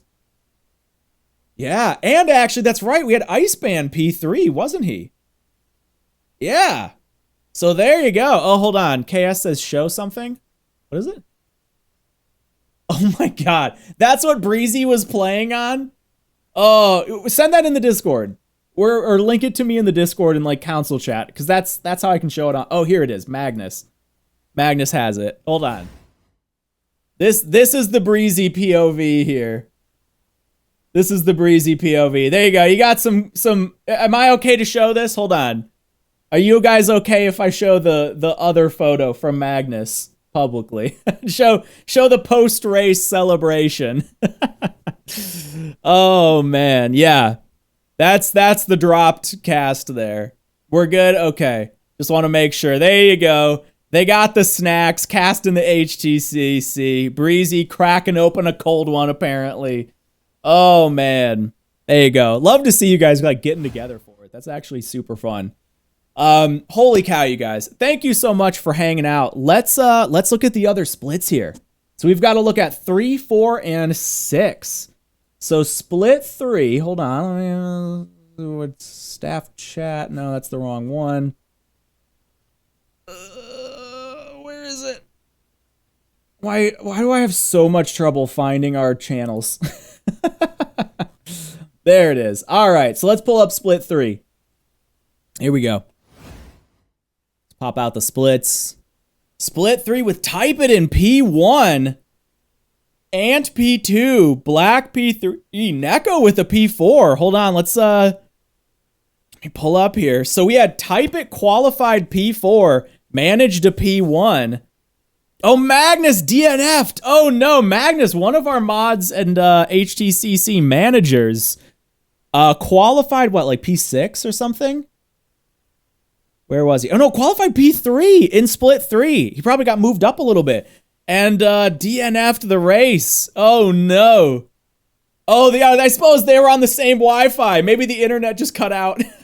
[SPEAKER 1] Yeah, and actually, that's right. We had Iceman P3, wasn't he? Yeah. So there you go. Oh, hold on. KS says show something. What is it? Oh my God. That's what Breezy was playing on? Oh, send that in the Discord. Or link it to me in the Discord in like council chat, because that's how I can show it on. Oh, here it is. Magnus. Magnus has it. Hold on. This is the Breezy POV here. This is the Breezy POV. There you go. You got some. Am I okay to show this? Hold on. Are you guys okay if I show the other photo from Magnus publicly? show the post-race celebration. Oh man, yeah. That's the dropped cast there. We're good? Okay. Just want to make sure. There you go. They got the snacks cast in the HTCC. Breezy cracking open a cold one apparently. Oh man, there you go. Love to see you guys like getting together for it. That's actually super fun. Holy cow, you guys! Thank you so much for hanging out. Let's look at the other splits here. So we've got to look at 3, 4, and 6. So split 3. Hold on. What's staff chat? No, that's the wrong one. Where is it? Why do I have so much trouble finding our channels? There it is. All right, so let's pull up split 3. Here we go. Let's pop out the splits. Split 3 with Type It in P1. Ant P2. Black P3. Neko with a P4. Hold on, let me pull up here. So we had Type It qualified P4. Managed a P1. Oh, Magnus DNF'd. Oh, no. Magnus, one of our mods and HTCC managers, qualified, what, like P6 or something? Where was he? Oh, no, qualified P3 in split 3. He probably got moved up a little bit. And DNF'd the race. Oh, no. Oh, I suppose they were on the same Wi-Fi. Maybe the internet just cut out.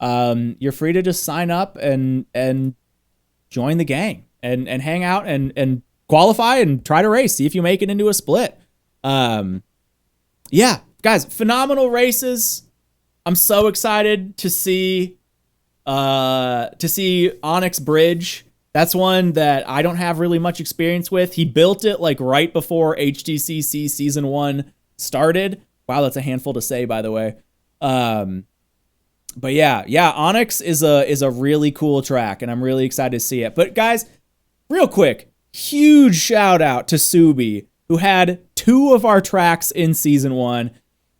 [SPEAKER 1] you're free to just sign up and join the gang and hang out and qualify and try to race. See if you make it into a split. Yeah, guys, phenomenal races. I'm so excited to see Onyx Bridge. That's one that I don't have really much experience with. He built it like right before HTCC Season 1 started. Wow, that's a handful to say, by the way. But yeah, Onyx is a really cool track, and I'm really excited to see it. But guys, real quick, huge shout out to Subi, who had 2 of our tracks in Season 1.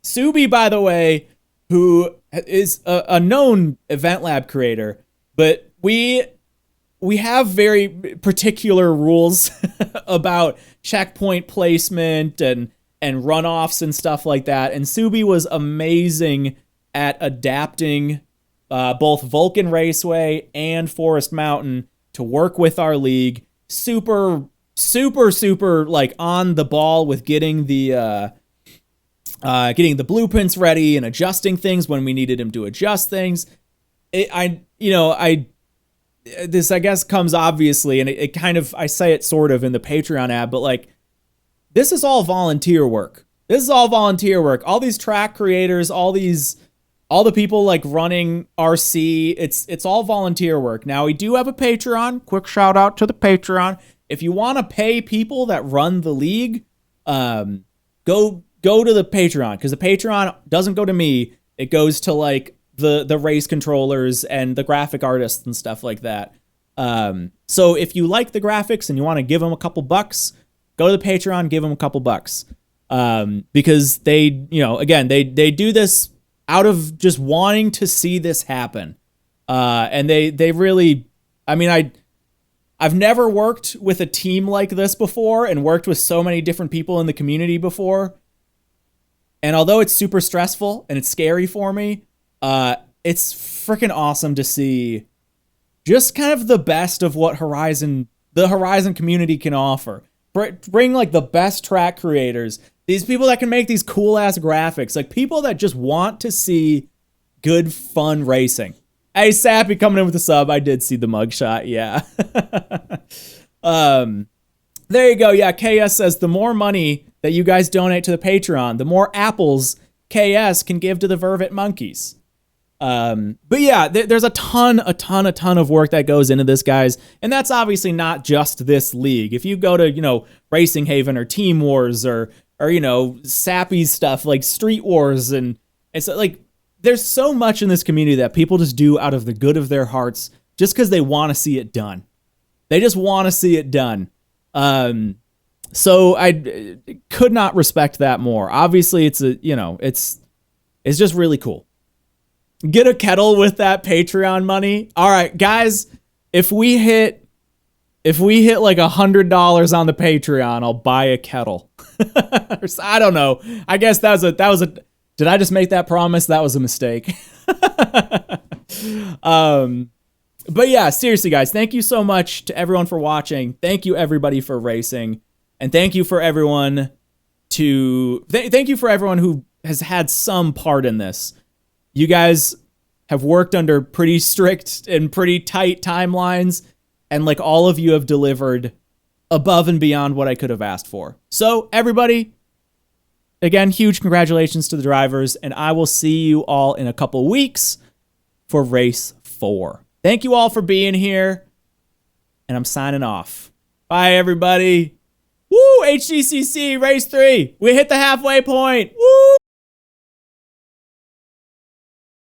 [SPEAKER 1] Subi, by the way, who is a known Event Lab creator, but we have very particular rules about checkpoint placement and runoffs and stuff like that. And Subi was amazing at adapting both Vulkan Raceway and Forest Mountain to work with our league. Super like on the ball with getting the blueprints ready and adjusting things when we needed him to adjust things. This I guess comes obviously, and it kind of, I say it sort of in the Patreon ad, but like, this is all volunteer work. All these track creators, all the people like running RC, it's all volunteer work. Now we do have a Patreon. Quick shout out to the Patreon. If you want to pay people that run the league, go to the Patreon, because the Patreon doesn't go to me. It goes to like the race controllers and the graphic artists and stuff like that. So if you like the graphics and you want to give them a couple bucks, go to the Patreon, give them a couple bucks. Because they do this out of just wanting to see this happen. And they really, I mean, I've never worked with a team like this before and worked with so many different people in the community before. And although it's super stressful and it's scary for me, it's freaking awesome to see just kind of the best of what the Horizon community can offer. Bring like the best track creators, these people that can make these cool ass graphics, like people that just want to see good, fun racing. Hey, Sappy coming in with a sub. I did see the mugshot. Yeah. There you go. Yeah. KS says the more money that you guys donate to the Patreon, the more apples KS can give to the Vervet monkeys. But yeah, there's a ton of work that goes into this, guys. And that's obviously not just this league. If you go to, Racing Haven or Team Wars or Sappy's stuff like Street Wars, and it's like, there's so much in this community that people just do out of the good of their hearts just because they want to see it done. They just want to see it done. So I could not respect that more. Obviously, it's just really cool. Get a kettle with that Patreon money. All right, guys, if we hit like $100 on the Patreon, I'll buy a kettle. I don't know. I guess that was a. Did I just make that promise? That was a mistake. But yeah, seriously, guys, thank you so much to everyone for watching. Thank you, everybody, for racing. And thank you for everyone thank you for everyone who has had some part in this. You guys have worked under pretty strict and pretty tight timelines, and like all of you have delivered above and beyond what I could have asked for. So everybody, again, huge congratulations to the drivers, and I will see you all in a couple weeks for race 4. Thank you all for being here, and I'm signing off. Bye, everybody. Woo! HTCC race 3. We hit the halfway point. Woo!